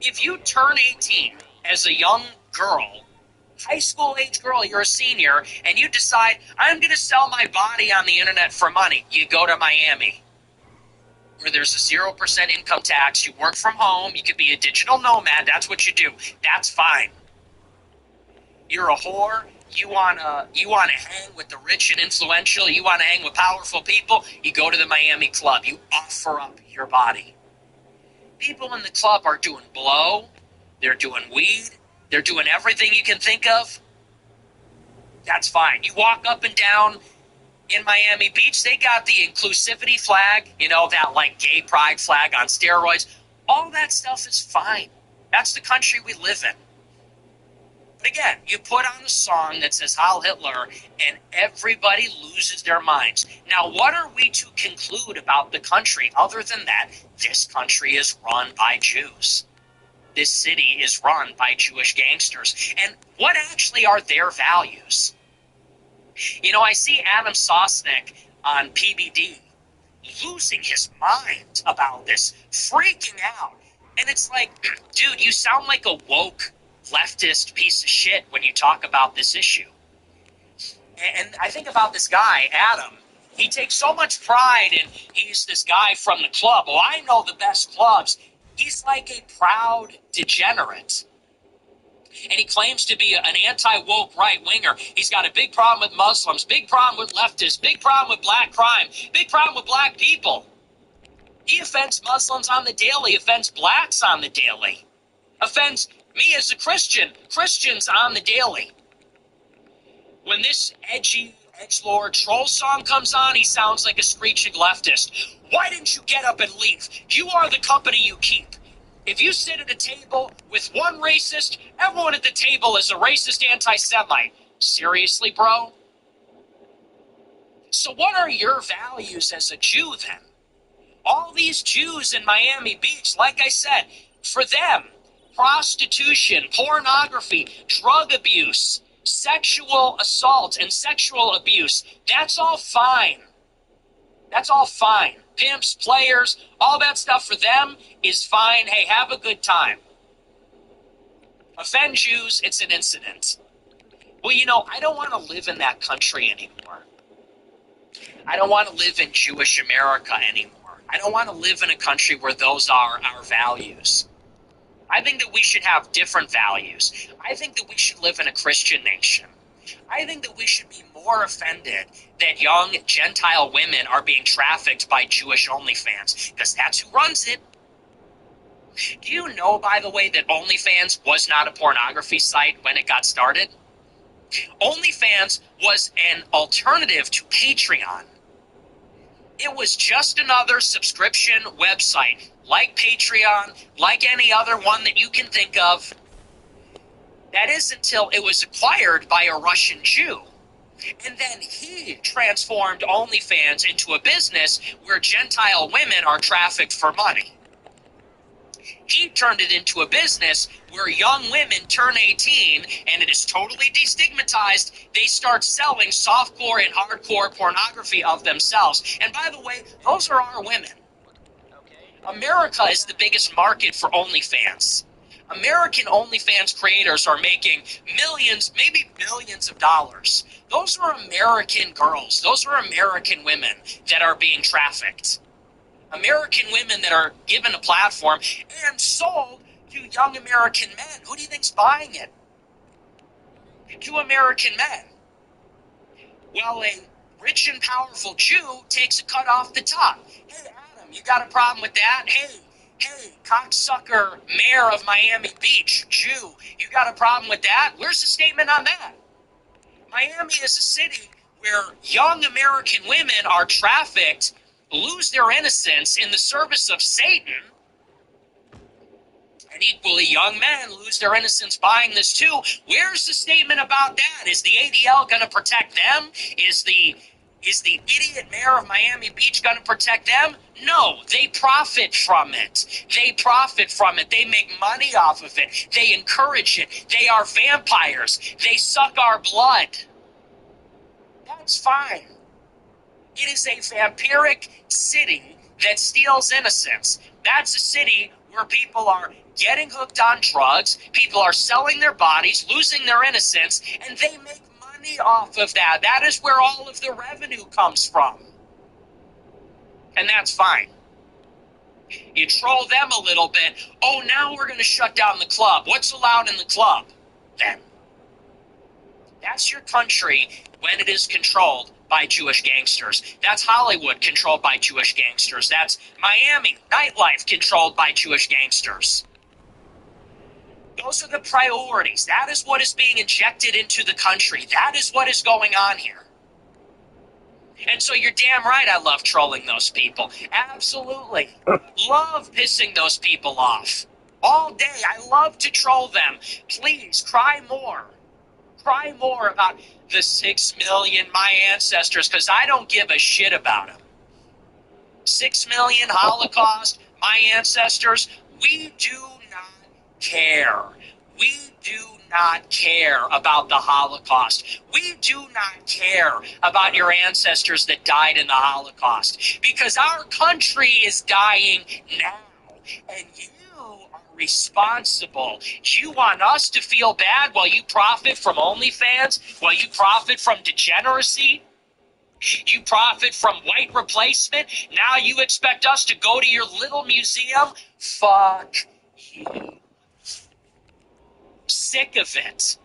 If you turn 18 as a young girl, high school age girl, you're a senior, and you decide, I'm going to sell my body on the internet for money, you go to Miami, where there's a 0% income tax. You work from home. You could be a digital nomad. That's what you do. That's fine. You're a whore. You wanna hang with the rich and influential. You want to hang with powerful people. You go to the Miami club. You offer up your body. People in the club are doing blow. They're doing weed. They're doing everything you can think of. That's fine. You walk up and down in Miami Beach, they got the inclusivity flag, you know, that like gay pride flag on steroids. All that stuff is fine. That's the country we live in. But again, you put on a song that says Heil Hitler and everybody loses their minds. Now, what are we to conclude about the country other than that this country is run by Jews? This city is run by Jewish gangsters. And what actually are their values? You know, I see Adam Sosnick on PBD losing his mind about this, freaking out. And it's like, dude, you sound like a woke leftist piece of shit when you talk about this issue. And I think about this guy, Adam. He takes so much pride in he's this guy from the club. Oh, I know the best clubs. He's like a proud degenerate. And he claims to be an anti-woke right-winger. He's got a big problem with Muslims, big problem with leftists, big problem with black crime, big problem with black people. He offends Muslims on the daily, offends blacks on the daily, offends me as a Christian, Christians on the daily. When this edgy, edgelord troll song comes on, he sounds like a screeching leftist. Why didn't you get up and leave? You are the company you keep. If you sit at a table with one racist, everyone at the table is a racist anti-Semite. Seriously, bro? So what are your values as a Jew then? All these Jews in Miami Beach, like I said, for them, prostitution, pornography, drug abuse, sexual assault, and sexual abuse, that's all fine. That's all fine. Pimps, players, all that stuff for them is fine. Hey, have a good time. Offend Jews, it's an incident. Well, you know, I don't want to live in that country anymore. I don't want to live in Jewish America anymore. I don't want to live in a country where those are our values. I think that we should have different values. I think that we should live in a Christian nation. I think that we should be more offended that young Gentile women are being trafficked by Jewish OnlyFans, because that's who runs it. Do you know, by the way, that OnlyFans was not a pornography site when it got started? OnlyFans was an alternative to Patreon. It was just another subscription website, like Patreon, like any other one that you can think of. That is until it was acquired by a Russian Jew. And then he transformed OnlyFans into a business where Gentile women are trafficked for money. He turned it into a business where young women turn 18 and it is totally destigmatized. They start selling softcore and hardcore pornography of themselves. And by the way, those are our women. America is the biggest market for OnlyFans. American OnlyFans creators are making millions, maybe billions of dollars. Those are American girls. Those are American women that are being trafficked. American women that are given a platform and sold to young American men. Who do you think's buying it? To American men. Well, a rich and powerful Jew takes a cut off the top. Hey, Adam, you got a problem with that? Hey, cocksucker mayor of Miami Beach, Jew, you got a problem with that? Where's the statement on that? Miami is a city where young American women are trafficked, lose their innocence in the service of Satan, and equally young men lose their innocence buying this too. Where's the statement about that? Is the ADL going to protect them? Is the idiot mayor of Miami Beach going to protect them? No, they profit from it. They profit from it. They make money off of it. They encourage it. They are vampires. They suck our blood. That's fine. It is a vampiric city that steals innocence. That's a city where people are getting hooked on drugs, people are selling their bodies, losing their innocence, and they make money off of that. That is where all of the revenue comes from. And that's fine. You troll them a little bit. Oh, now we're going to shut down the club. What's allowed in the club then? That's your country when it is controlled by Jewish gangsters. That's Hollywood controlled by Jewish gangsters. That's Miami nightlife controlled by Jewish gangsters. Those are the priorities. That is what is being injected into the country. That is what is going on here. And so you're damn right I love trolling those people. Absolutely. Love pissing those people off. All day. I love to troll them. Please, cry more. Cry more about the 6 million my ancestors, because I don't give a shit about them. 6 million Holocaust, my ancestors, we do not care. We do not care about the Holocaust. We do not care about your ancestors that died in the Holocaust, because our country is dying now, and you are responsible. You want us to feel bad while you profit from OnlyFans, while you profit from degeneracy? You profit from white replacement? Now you expect us to go to your little museum? Fuck you. Sick of it.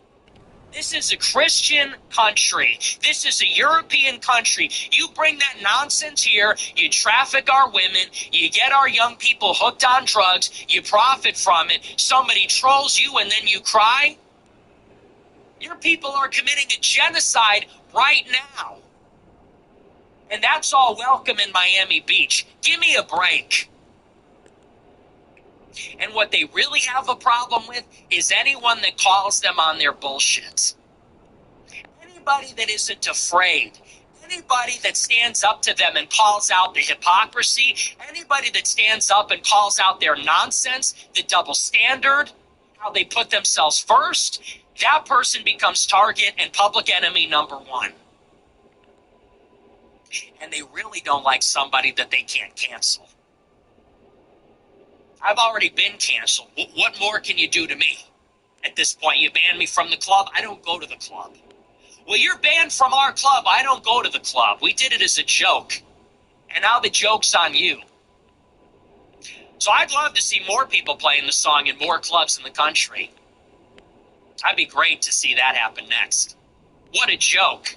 This is a Christian country. This is a European country. You bring that nonsense here, you traffic our women, you get our young people hooked on drugs, you profit from it, somebody trolls you and then you cry? Your people are committing a genocide right now. And that's all welcome in Miami Beach. Give me a break. And what they really have a problem with is anyone that calls them on their bullshit. Anybody that isn't afraid, anybody that stands up to them and calls out the hypocrisy, anybody that stands up and calls out their nonsense, the double standard, how they put themselves first, that person becomes target and public enemy number one. And they really don't like somebody that they can't cancel. I've already been canceled. What more can you do to me? At this point, you banned me from the club. I don't go to the club. Well, you're banned from our club. I don't go to the club. We did it as a joke. And now the joke's on you. So I'd love to see more people playing the song in more clubs in the country. That'd be great to see that happen next. What a joke.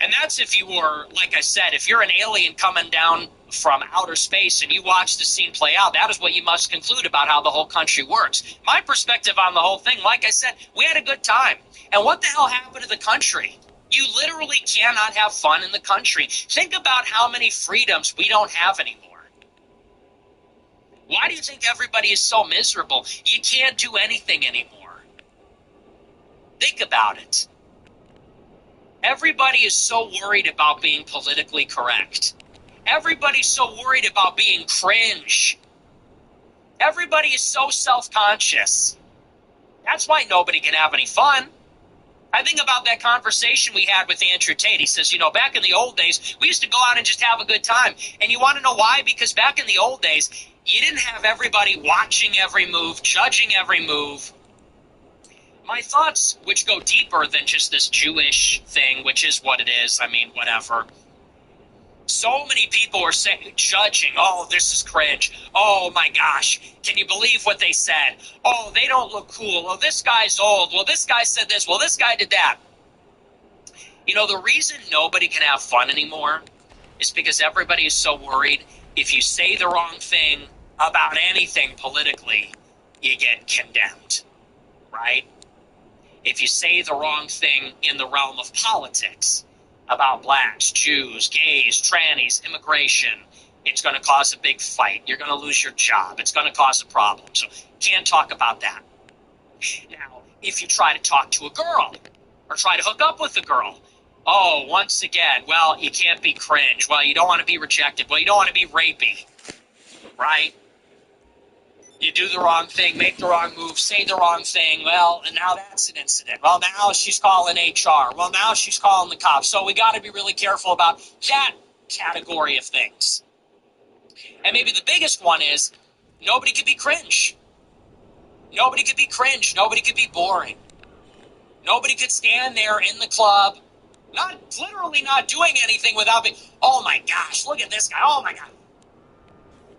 And that's if you were, like I said, if you're an alien coming down from outer space and you watch the scene play out, that is what you must conclude about how the whole country works. My perspective on the whole thing, like I said, we had a good time. And what the hell happened to the country? You literally cannot have fun in the country. Think about how many freedoms we don't have anymore. Why do you think everybody is so miserable? You can't do anything anymore. Think about it. Everybody is so worried about being politically correct. Everybody's so worried about being cringe. Everybody is so self-conscious. That's why nobody can have any fun. I think about that conversation we had with Andrew Tate. He says, back in the old days, we used to go out and just have a good time. And you want to know why? Because back in the old days, you didn't have everybody watching every move, judging every move. My thoughts, which go deeper than just this Jewish thing, which is what it is, whatever. So many people are judging, oh, this is cringe. Oh, my gosh, can you believe what they said? Oh, they don't look cool. Oh, this guy's old. Well, this guy said this. Well, this guy did that. The reason nobody can have fun anymore is because everybody is so worried if you say the wrong thing about anything politically, you get condemned, right? If you say the wrong thing in the realm of politics about blacks, Jews, gays, trannies, immigration, it's going to cause a big fight. You're going to lose your job. It's going to cause a problem. So can't talk about that. Now, if you try to talk to a girl or try to hook up with a girl, oh, once again, well, you can't be cringe. Well, you don't want to be rejected. Well, you don't want to be rapey, right? You do the wrong thing, make the wrong move, say the wrong thing. Well, and now that's an incident. Well, now she's calling HR. Well, now she's calling the cops. So we got to be really careful about that category of things. And maybe the biggest one is nobody could be cringe. Nobody could be cringe. Nobody could be boring. Nobody could stand there in the club, literally not doing anything without being, oh my gosh, look at this guy. Oh my God.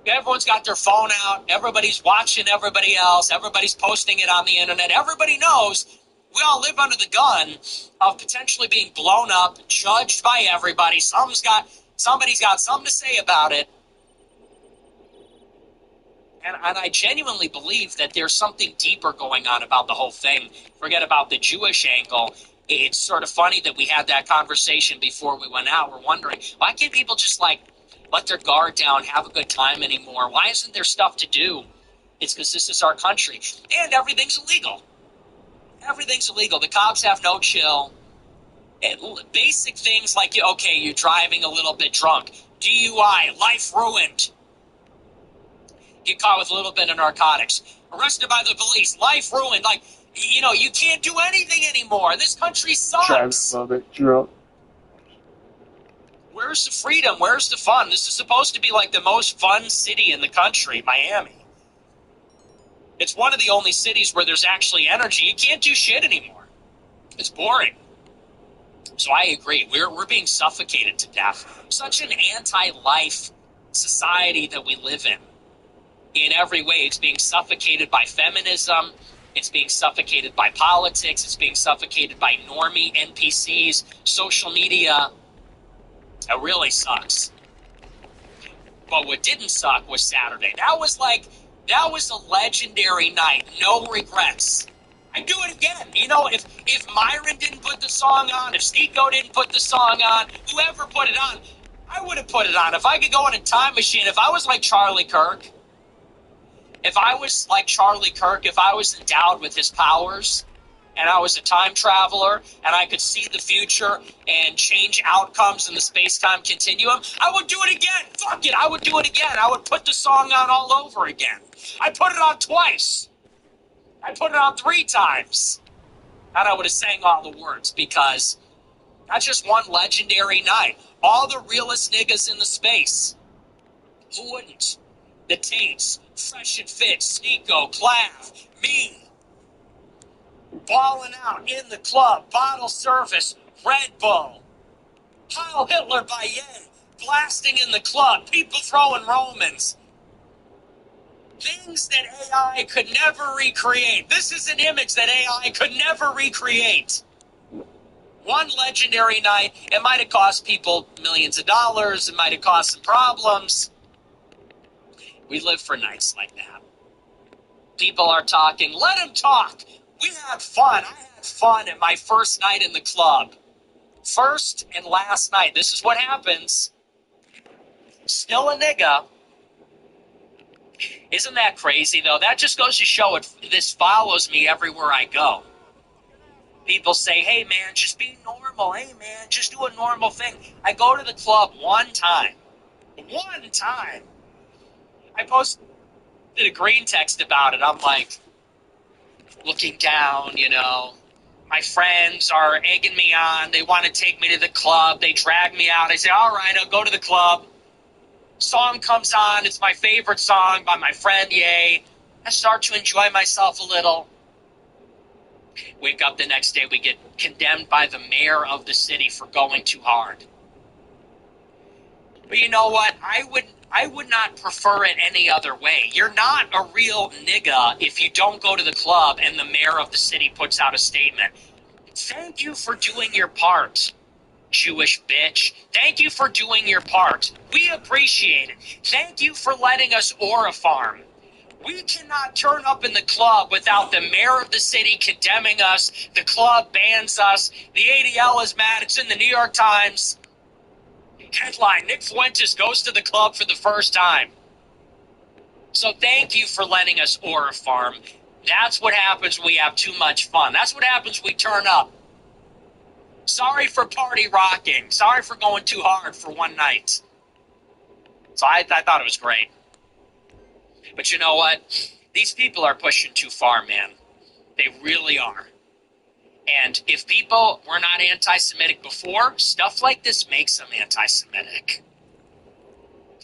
Everyone's got their phone out. Everybody's watching everybody else. Everybody's posting it on the internet. Everybody knows we all live under the gun of potentially being blown up, judged by everybody. Somebody's got something to say about it. And I genuinely believe that there's something deeper going on about the whole thing. Forget about the Jewish angle. It's sort of funny that we had that conversation before we went out. We're wondering, why can't people just let their guard down, have a good time anymore? Why isn't there stuff to do? It's because this is our country. And everything's illegal. Everything's illegal. The cops have no chill. And basic things like, okay, you're driving a little bit drunk. DUI, life ruined. Get caught with a little bit of narcotics. Arrested by the police, life ruined. You can't do anything anymore. This country sucks. Driving a little bit drunk. Where's the freedom? Where's the fun? This is supposed to be the most fun city in the country, Miami. It's one of the only cities where there's actually energy. You can't do shit anymore. It's boring. So I agree. We're being suffocated to death. Such an anti-life society that we live in. In every way, it's being suffocated by feminism. It's being suffocated by politics. It's being suffocated by normie NPCs, social media. It really sucks. But what didn't suck was Saturday. That was a legendary night. No regrets. I'd do it again. If Myron didn't put the song on, if Stico didn't put the song on, whoever put it on, I would have put it on. If I could go in a time machine, if I was like Charlie Kirk, if I was endowed with his powers, and I was a time traveler, and I could see the future and change outcomes in the space-time continuum, I would do it again. Fuck it, I would do it again. I would put the song on all over again. I put it on twice. I put it on 3 times. And I would have sang all the words, because that's just one legendary night. All the realest niggas in the space. Who wouldn't? The Tates, Fresh and Fit, Sneeko, Clav, me. Balling out in the club, bottle service, Red Bull. Heil Hitler by Ye, blasting in the club, people throwing Romans. Things that AI could never recreate. This is an image that AI could never recreate. One legendary night, it might have cost people millions of dollars. It might have caused some problems. We live for nights like that. People are talking. Let them talk. We had fun. I had fun at my first night in the club. First and last night. This is what happens. Still a nigga. Isn't that crazy, though? That just goes to show it. This follows me everywhere I go. People say, hey, man, just be normal. Hey, man, just do a normal thing. I go to the club one time. One time. I posted a green text about it. I'm like, looking down, you know. My friends are egging me on. They want to take me to the club. They drag me out. I say, all right, I'll go to the club. Song comes on. It's my favorite song by my friend, Ye. I start to enjoy myself a little. Wake up the next day, we get condemned by the mayor of the city for going too hard. But you know what? I would not prefer it any other way. You're not a real nigga if you don't go to the club and the mayor of the city puts out a statement. Thank you for doing your part, Jewish bitch. Thank you for doing your part. We appreciate it. Thank you for letting us aura farm. We cannot turn up in the club without the mayor of the city condemning us. The club bans us. The ADL is mad. It's in the New York Times. Headline, Nick Fuentes goes to the club for the first time. So thank you for letting us aura farm. That's what happens when we have too much fun. That's what happens when we turn up. Sorry for party rocking. Sorry for going too hard for one night. So I thought it was great. But you know what? These people are pushing too far, man. They really are. And if people were not anti-Semitic before, stuff like this makes them anti-Semitic.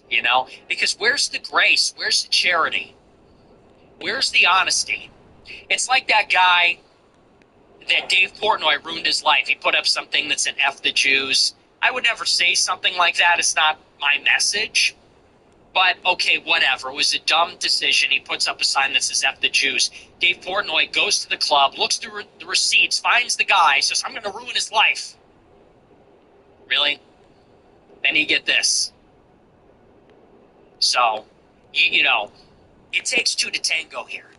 You know? Because where's the grace? Where's the charity? Where's the honesty? It's like that guy that Dave Portnoy ruined his life. He put up something that said F the Jews. I would never say something like that. It's not my message. But, okay, whatever. It was a dumb decision. He puts up a sign that says F the Jews. Dave Portnoy goes to the club, looks through the receipts, finds the guy, says, I'm going to ruin his life. Really? Then you get this. So, you know, it takes two to tango here.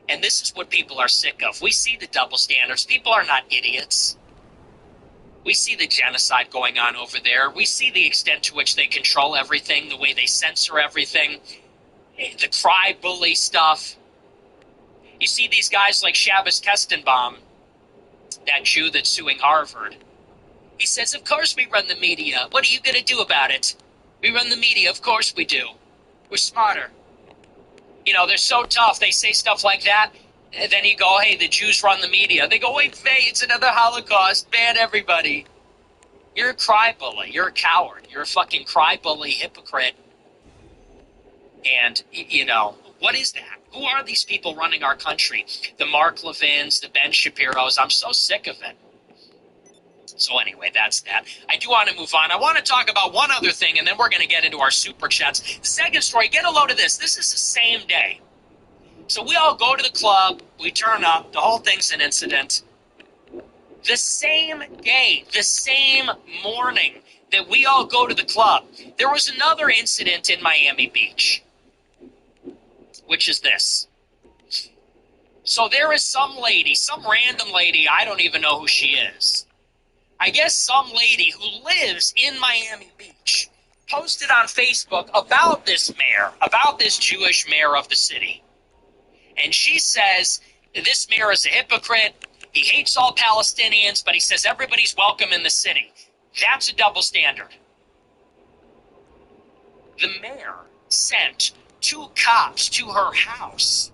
And this is what people are sick of. We see the double standards. People are not idiots. We see the genocide going on over there. We see the extent to which they control everything, the way they censor everything, the cry bully stuff. You see these guys like Shabbos Kestenbaum, that Jew that's suing Harvard. He says, of course we run the media. What are you going to do about it? We run the media. Of course we do. We're smarter. You know, they're so tough. They say stuff like that. And then you go, hey, the Jews run the media. They go, wait, Faye, it's another Holocaust. Ban everybody. You're a cry bully. You're a coward. You're a fucking cry bully hypocrite. And, you know, what is that? Who are these people running our country? The Mark Levins, the Ben Shapiros. I'm so sick of it. So anyway, that's that. I do want to move on. I want to talk about one other thing, and then we're going to get into our super chats. The second story, get a load of this. This is the same day. So we all go to the club, we turn up, the whole thing's an incident. The same day, the same morning that we all go to the club, there was another incident in Miami Beach, which is this. So there is some lady, some random lady, I don't even know who she is. I guess some lady who lives in Miami Beach posted on Facebook about this mayor, about this Jewish mayor of the city. And she says, this mayor is a hypocrite. He hates all Palestinians, but he says everybody's welcome in the city. That's a double standard. The mayor sent 2 cops to her house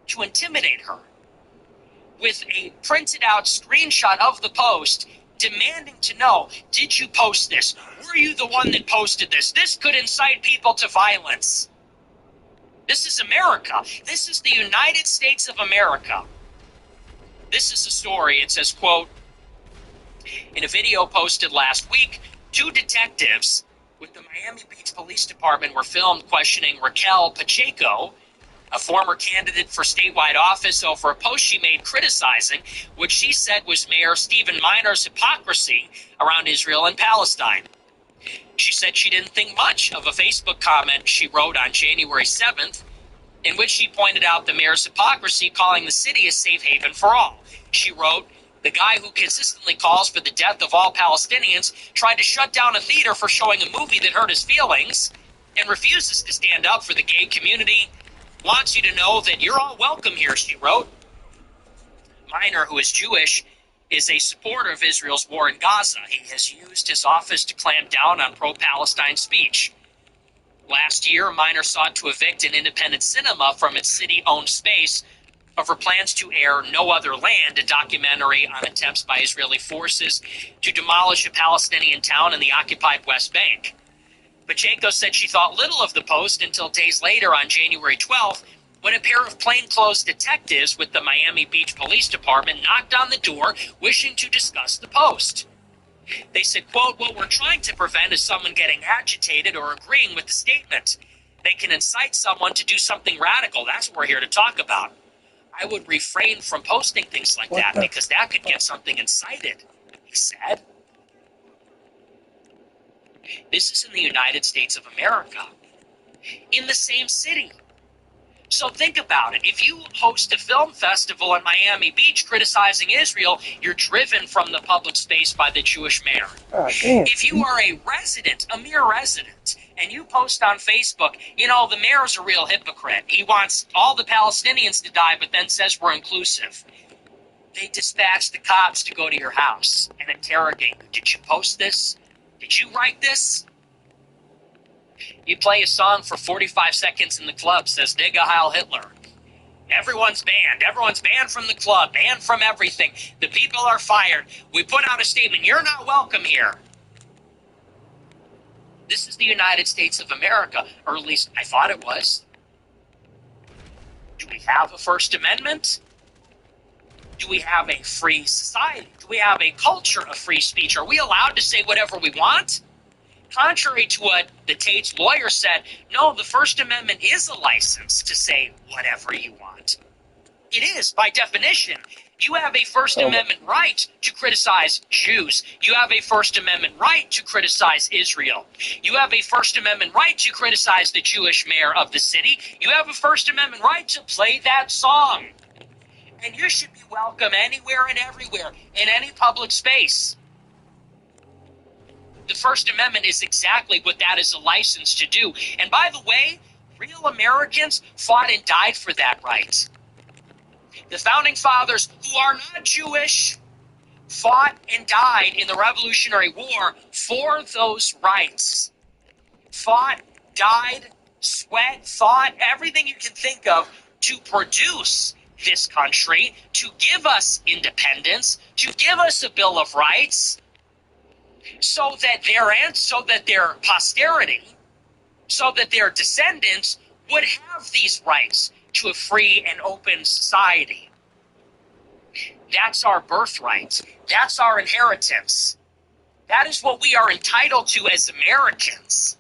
to intimidate her with a printed out screenshot of the post demanding to know, did you post this? Were you the one that posted this? This could incite people to violence. This is America. This is the United States of America. This is a story. It says, quote, in a video posted last week, 2 detectives with the Miami Beach Police Department were filmed questioning Raquel Pacheco, a former candidate for statewide office, over a post she made criticizing what she said was Mayor Stephen Miner's hypocrisy around Israel and Palestine. She said she didn't think much of a Facebook comment she wrote on January 7th, in which she pointed out the mayor's hypocrisy, calling the city a safe haven for all. She wrote, "The guy who consistently calls for the death of all Palestinians tried to shut down a theater for showing a movie that hurt his feelings and refuses to stand up for the gay community. Wants you to know that you're all welcome here," she wrote. Miner, who is Jewish, is a supporter of Israel's war in Gaza. He has used his office to clamp down on pro-Palestine speech. Last year, Miner sought to evict an independent cinema from its city-owned space over plans to air No Other Land, a documentary on attempts by Israeli forces to demolish a Palestinian town in the occupied West Bank. Pacheco said she thought little of the post until days later on January 12th, when a pair of plainclothes detectives with the Miami Beach Police Department knocked on the door wishing to discuss the post. They said, quote, "What we're trying to prevent is someone getting agitated or agreeing with the statement. They can incite someone to do something radical. That's what we're here to talk about. I would refrain from posting things like that because that could get something incited," he said. This is in the United States of America, in the same city. So think about it. If you host a film festival in Miami Beach criticizing Israel, you're driven from the public space by the Jewish mayor. If you are a resident, a mere resident, and you post on Facebook, the mayor's a real hypocrite. He wants all the Palestinians to die, but then says we're inclusive. They dispatch the cops to go to your house and interrogate you. Did you post this? Did you write this? You play a song for 45 seconds in the club, says Digga Heil Hitler. Everyone's banned. Everyone's banned from the club, banned from everything. The people are fired. We put out a statement. You're not welcome here. This is the United States of America, or at least I thought it was. Do we have a First Amendment? Do we have a free society? Do we have a culture of free speech? Are we allowed to say whatever we want? Contrary to what the Tate's lawyer said, no, the First Amendment is a license to say whatever you want. It is, by definition. You have a First Amendment right to criticize Jews. You have a First Amendment right to criticize Israel. You have a First Amendment right to criticize the Jewish mayor of the city. You have a First Amendment right to play that song. And you should be welcome anywhere and everywhere, in any public space. The First Amendment is exactly what that is a license to do. And by the way, real Americans fought and died for that right. The Founding Fathers, who are not Jewish, fought and died in the Revolutionary War for those rights. Fought, died, sweat, thought, everything you can think of to produce this country, to give us independence, to give us a Bill of Rights, so that their posterity, so that their descendants would have these rights to a free and open society. That's our birthright. That's our inheritance. That is what we are entitled to as Americans.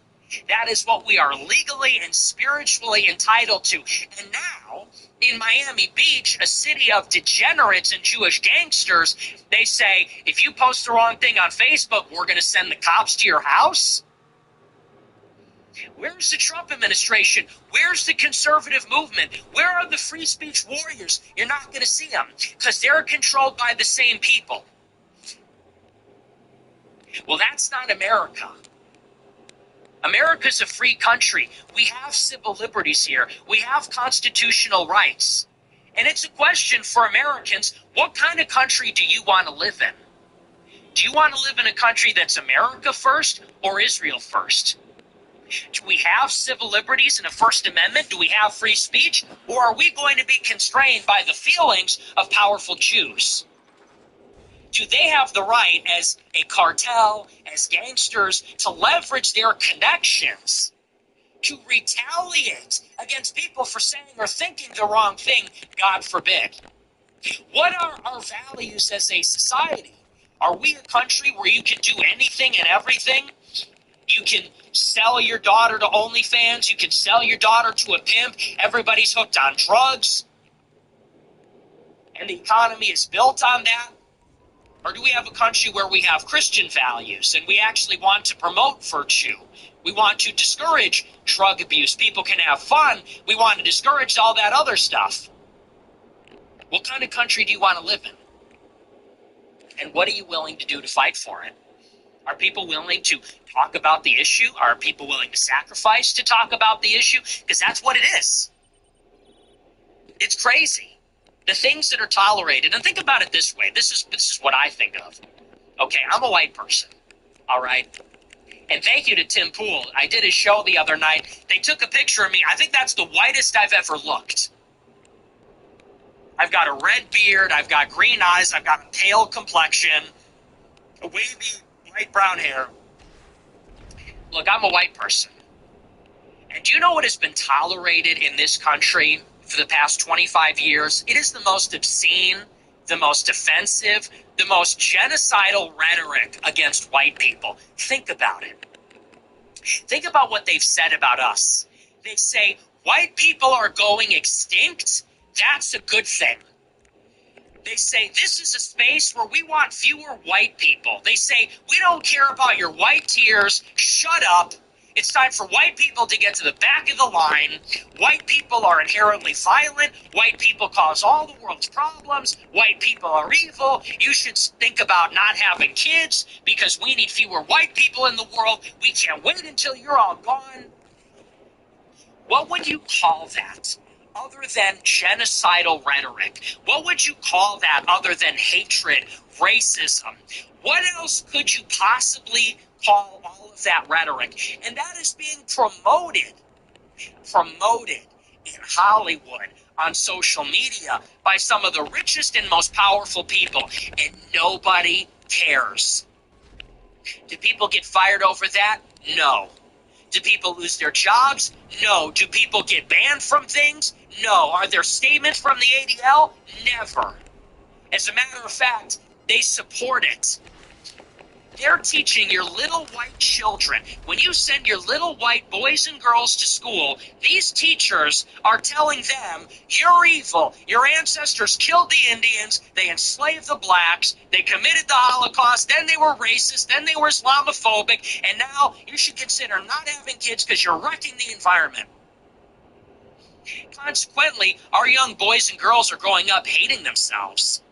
That is what we are legally and spiritually entitled to. And now, in Miami Beach, a city of degenerates and Jewish gangsters, they say, if you post the wrong thing on Facebook, we're going to send the cops to your house? Where's the Trump administration? Where's the conservative movement? Where are the free speech warriors? You're not going to see them because they're controlled by the same people. Well, that's not America. America's a free country. We have civil liberties here. We have constitutional rights. And it's a question for Americans, what kind of country do you want to live in? Do you want to live in a country that's America first or Israel first? Do we have civil liberties and a First Amendment? Do we have free speech? Or are we going to be constrained by the feelings of powerful Jews? Do they have the right as a cartel, as gangsters, to leverage their connections to retaliate against people for saying or thinking the wrong thing, God forbid? What are our values as a society? Are we a country where you can do anything and everything? You can sell your daughter to OnlyFans. You can sell your daughter to a pimp. Everybody's hooked on drugs. And the economy is built on that? Or do we have a country where we have Christian values and we actually want to promote virtue? We want to discourage drug abuse. People can have fun. We want to discourage all that other stuff. What kind of country do you want to live in? And what are you willing to do to fight for it? Are people willing to talk about the issue? Are people willing to sacrifice to talk about the issue? Because that's what it is. It's crazy. The things that are tolerated, and think about it this way. This is what I think of. Okay, I'm a white person, all right? And thank you to Tim Pool. I did his show the other night. They took a picture of me. I think that's the whitest I've ever looked. I've got a red beard. I've got green eyes. I've got a pale complexion, a wavy light brown hair. Look, I'm a white person. And do you know what has been tolerated in this country for the past 25 years? It is the most obscene, the most offensive, the most genocidal rhetoric against white people. Think about it. Think about what they've said about us. They say, white people are going extinct. That's a good thing. They say, this is a space where we want fewer white people. They say, we don't care about your white tears. Shut up. It's time for white people to get to the back of the line. White people are inherently violent. White people cause all the world's problems. White people are evil. You should think about not having kids because we need fewer white people in the world. We can't wait until you're all gone. What would you call that other than genocidal rhetoric? What would you call that other than hatred, racism? What else could you possibly call all of that rhetoric? And that is being promoted in Hollywood, on social media, by some of the richest and most powerful people, and nobody cares. Do people get fired over that? No. Do people lose their jobs? No. Do people get banned from things? No. Are there statements from the ADL? Never. As a matter of fact, they support it. They're teaching your little white children. When you send your little white boys and girls to school, these teachers are telling them, you're evil. Your ancestors killed the Indians. They enslaved the blacks. They committed the Holocaust. Then they were racist. Then they were Islamophobic. And now you should consider not having kids because you're wrecking the environment. Consequently, our young boys and girls are growing up hating themselves.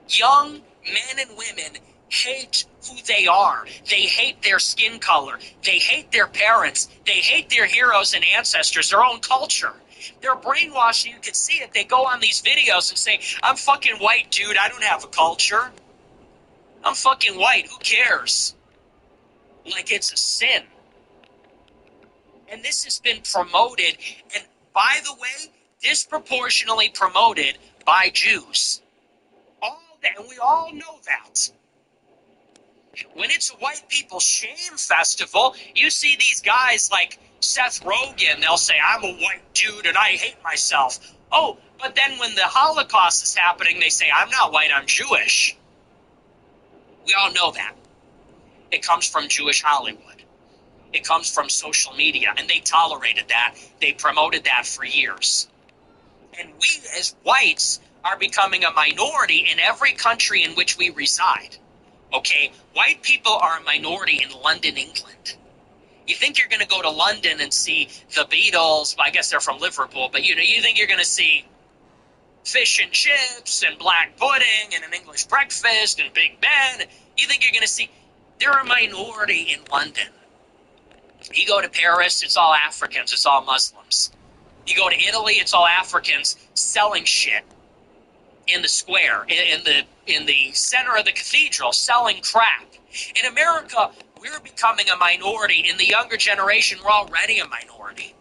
Young men and women hate who they are. They hate their skin color. They hate their parents. They hate their heroes and ancestors, their own culture. They're brainwashed, and you can see it. They go on these videos and say, I'm fucking white, dude. I don't have a culture. I'm fucking white. Who cares? Like it's a sin. And this has been promoted, and by the way, disproportionately promoted by Jews. All that, and we all know that. When it's a white people shame festival, you see these guys like Seth Rogen, they'll say, I'm a white dude and I hate myself. Oh, but then when the Holocaust is happening, they say, I'm not white, I'm Jewish. We all know that. It comes from Jewish Hollywood. It comes from social media, and they tolerated that. They promoted that for years. And we as whites are becoming a minority in every country in which we reside. Okay, white people are a minority in London, England. You think you're going to go to London and see the Beatles? Well, I guess they're from Liverpool, but you think you're going to see fish and chips and black pudding and an English breakfast and Big Ben? You think you're going to see? They're a minority in London. You go to Paris, it's all Africans, it's all Muslims. You go to Italy, it's all Africans selling shit in the square, in the center of the cathedral, selling crap. In America, we're becoming a minority. In the younger generation, we're already a minority.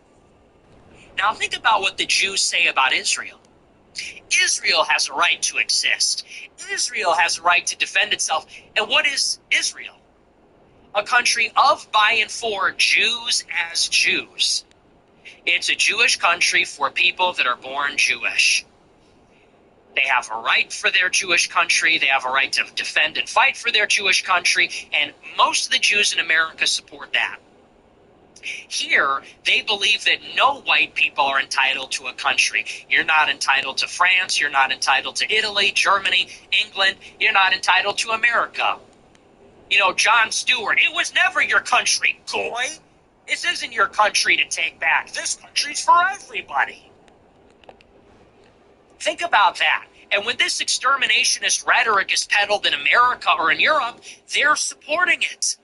Now think about what the Jews say about Israel. Israel has a right to exist. Israel has a right to defend itself. And what is Israel? A country of, by, and for Jews as Jews. It's a Jewish country for people that are born Jewish. They have a right for their Jewish country. They have a right to defend and fight for their Jewish country. And most of the Jews in America support that. Here, they believe that no white people are entitled to a country. You're not entitled to France. You're not entitled to Italy, Germany, England. You're not entitled to America. You know, Jon Stewart, it was never your country, Goy. This isn't your country to take back. This country's for everybody. Think about that. And when this exterminationist rhetoric is peddled in America or in Europe, they're supporting it.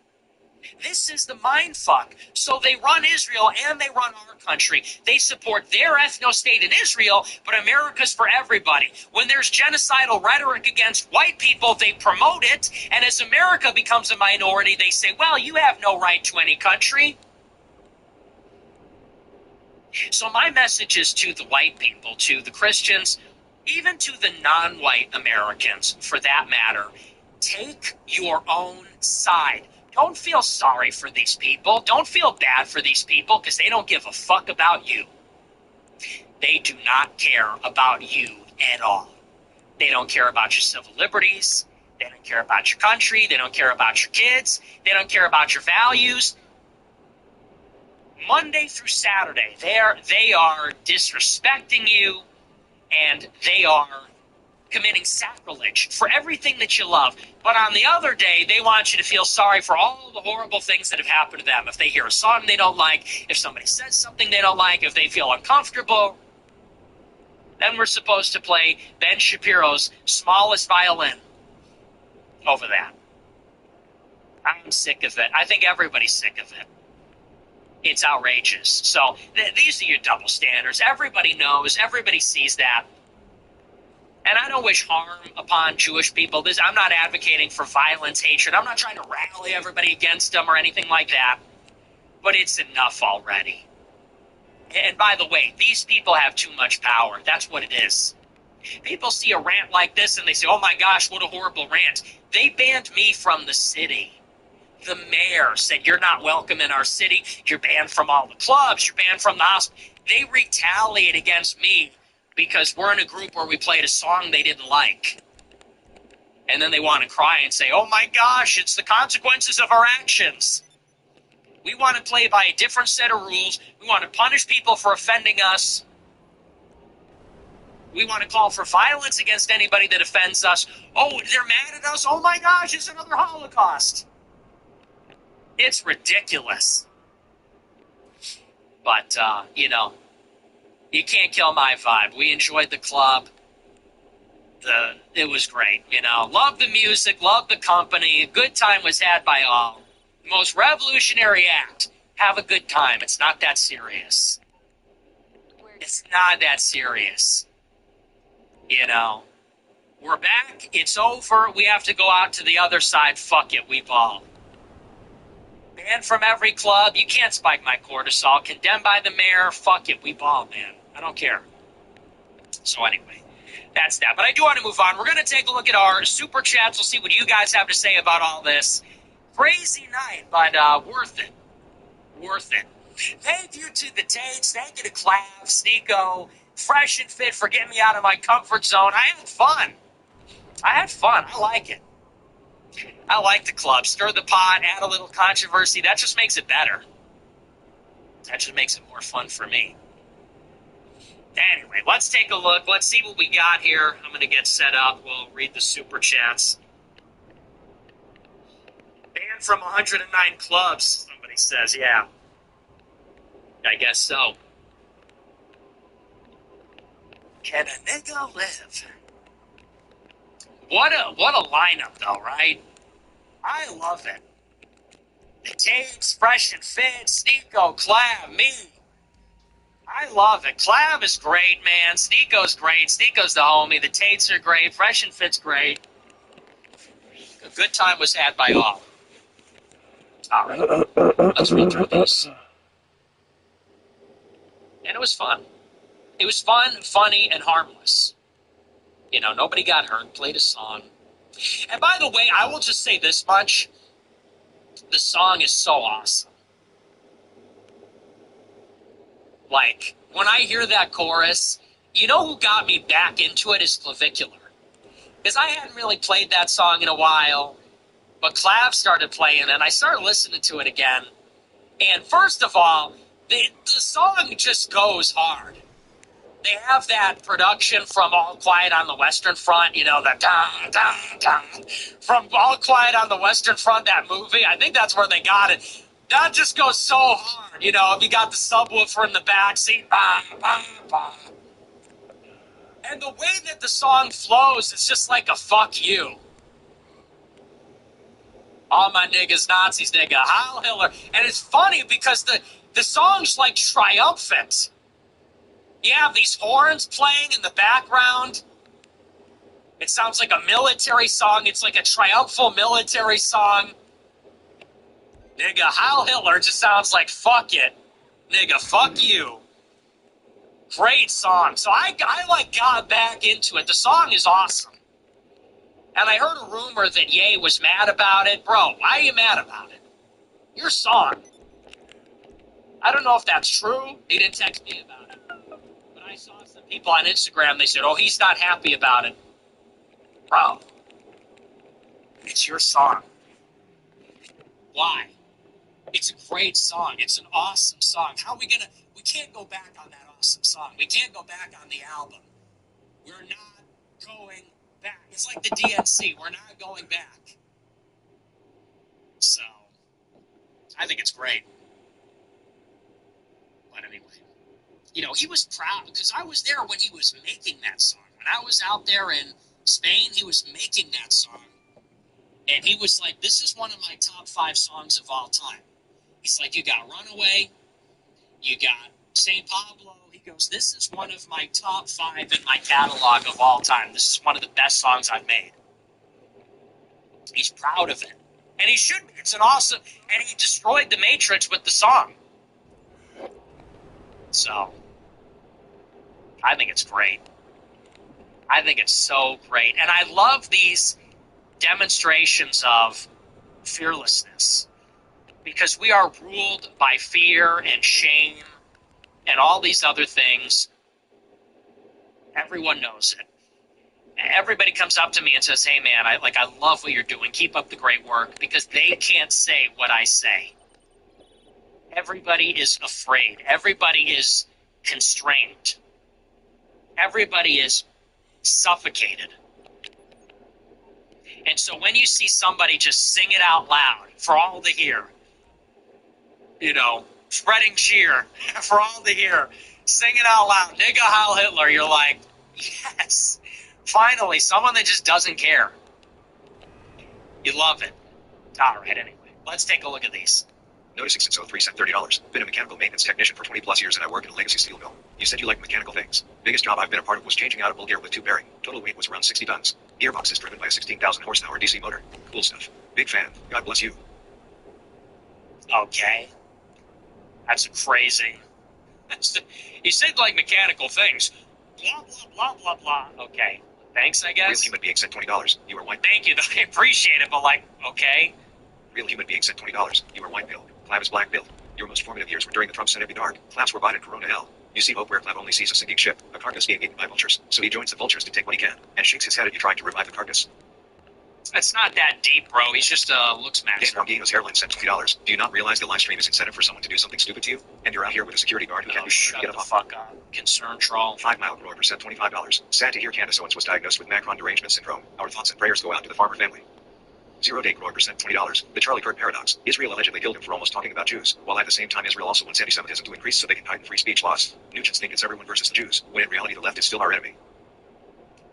This is the mind fuck. So they run Israel and they run our country. They support their ethno-state in Israel, but America's for everybody. When there's genocidal rhetoric against white people, they promote it. And as America becomes a minority, they say, well, you have no right to any country. So my message is to the white people, to the Christians, even to the non-white Americans, for that matter, take your own side. Don't feel sorry for these people. Don't feel bad for these people because they don't give a fuck about you. They do not care about you at all. They don't care about your civil liberties. They don't care about your country. They don't care about your kids. They don't care about your values. Monday through Saturday, they are disrespecting you, and they are committing sacrilege for everything that you love. But on the other day, they want you to feel sorry for all the horrible things that have happened to them. If they hear a song they don't like, if somebody says something they don't like, if they feel uncomfortable, then we're supposed to play Ben Shapiro's Smallest Violin over that. I'm sick of it. I think everybody's sick of it. It's outrageous. So these are your double standards. Everybody knows. Everybody sees that. And I don't wish harm upon Jewish people. I'm not advocating for violence, hatred. I'm not trying to rally everybody against them or anything like that. But it's enough already. And by the way, these people have too much power. That's what it is. People see a rant like this and they say, oh my gosh, what a horrible rant. They banned me from the city. The mayor said, you're not welcome in our city. You're banned from all the clubs. You're banned from the hospital. They retaliate against me because we're in a group where we played a song they didn't like. And then they want to cry and say, oh my gosh, it's the consequences of our actions. We want to play by a different set of rules. We want to punish people for offending us. We want to call for violence against anybody that offends us. Oh, they're mad at us. Oh my gosh, it's another Holocaust. It's ridiculous. But, you can't kill my vibe. We enjoyed the club. It was great, Love the music, love the company. A good time was had by all. Most revolutionary act. Have a good time. It's not that serious. It's not that serious. We're back. It's over. We have to go out to the other side. Fuck it. We ball. Banned from every club. You can't spike my cortisol. Condemned by the mayor. Fuck it. We ball, man. I don't care. So anyway, that's that. But I do want to move on. We're going to take a look at our super chats. We'll see what you guys have to say about all this. Crazy night, but worth it. Worth it. Thank you to the Tates. Thank you to Clav, Sneeko, Fresh and Fit for getting me out of my comfort zone. I had fun. I like it. I like the club. Stir the pot, add a little controversy. That just makes it better. That just makes it more fun for me. Anyway, let's take a look. Let's see what we got here. I'm going to get set up. We'll read the super chats. Banned from 109 clubs, somebody says. Yeah. I guess so. Can a nigga live? What a lineup, though, right? I love it. The Tates, Fresh and Fit, Sneeko, Clav, me. I love it. Clav is great, man. Sneeko's great. Sneeko's the homie. The Tates are great. Fresh and Fit's great. A good time was had by all. All right. Let's read through this. And it was fun. It was fun, funny, and harmless. Nobody got hurt, played a song. And by the way, I will just say this much. The song is so awesome. Like, when I hear that chorus, you know who got me back into it is Clavicular. Because I hadn't really played that song in a while, but Clav started playing, and I started listening to it again. And first of all, the song just goes hard. They have that production from All Quiet on the Western Front, you know, the dun, dun, dun. From All Quiet on the Western Front, that movie. I think that's where they got it. That just goes so hard, you know, if you got the subwoofer in the back seat. Bang, bang, bang. And the way that the song flows, it's just like a fuck you. All my niggas Nazis, nigga, Heil Hitler. And it's funny because the song's like triumphant. You have these horns playing in the background. It sounds like a military song. It's like a triumphal military song. Nigga, Heil Hitler just sounds like fuck it. Nigga, fuck you. Great song. So I like got back into it. The song is awesome. And I heard a rumor that Ye was mad about it. Bro, why are you mad about it? Your song. I don't know if that's true. He didn't text me about it. But I saw some people on Instagram, they said, oh, he's not happy about it. Bro, it's your song. Why? It's a great song. It's an awesome song. How are we gonna... We can't go back on that awesome song. We can't go back on the album. We're not going back. It's like the DNC. We're not going back. So, I think it's great. But anyway, you know, he was proud because I was there when he was making that song. When I was out there in Spain, he was making that song. And he was like, this is one of my top 5 songs of all time. He's like, you got Runaway, you got St. Pablo. He goes, this is one of my top 5 in my catalog of all time. This is one of the best songs I've made. He's proud of it. And he should be. It's an awesome... And he destroyed the Matrix with the song. So, I think it's great. I think it's so great. And I love these demonstrations of fearlessness. Because we are ruled by fear and shame and all these other things. Everyone knows it. Everybody comes up to me and says, hey man, I love what you're doing. Keep up the great work, because they can't say what I say. Everybody is afraid. Everybody is constrained. Everybody is suffocated. And so when you see somebody just sing it out loud for all to hear, you know, spreading cheer for all to hear, sing it out loud, nigga Heil Hitler, you're like, yes, finally, someone that just doesn't care. You love it. All right, anyway, let's take a look at these. Noticing since 03 sent $30. Been a mechanical maintenance technician for 20 plus years and I work in a legacy steel mill. You said you like mechanical things. Biggest job I've been a part of was changing out a bull gear with 2 bearing. Total weight was around 60 tons. Gearbox is driven by a 16,000 horsepower DC motor. Cool stuff. Big fan. God bless you. Okay. That's crazy. You said like mechanical things. Blah, blah, blah, blah, blah. Okay. Thanks, I guess. Real human being sent $20. You are white. Thank you. I appreciate it, but like, okay. Real human being sent $20. You are white pill. Clav is black pill. Your most formative years were during the Trump Senate dark. Clavs were bought in Corona hell. You see hope where Clav only sees a sinking ship, a carcass being eaten by vultures. So he joins the vultures to take what he can, and shakes his head at you trying to revive the carcass. It's not that deep, bro. He's just a looks master. Dan Rongino's hairline sent $20. Do you not realize the live stream is incentive for someone to do something stupid to you? And you're out here with a security guard who can't do shit. Shut the fuck up. Concern troll. 5 Mile Grover sent $25. Sad to hear Candace Owens was diagnosed with Macron derangement syndrome. Our thoughts and prayers go out to the Farmer family. 0 Day Grover sent $20. The Charlie Kirk paradox. Israel allegedly killed him for almost talking about Jews, while at the same time Israel also wants anti-Semitism to increase so they can tighten free speech laws. Nugents think it's everyone versus the Jews, when in reality the left is still our enemy.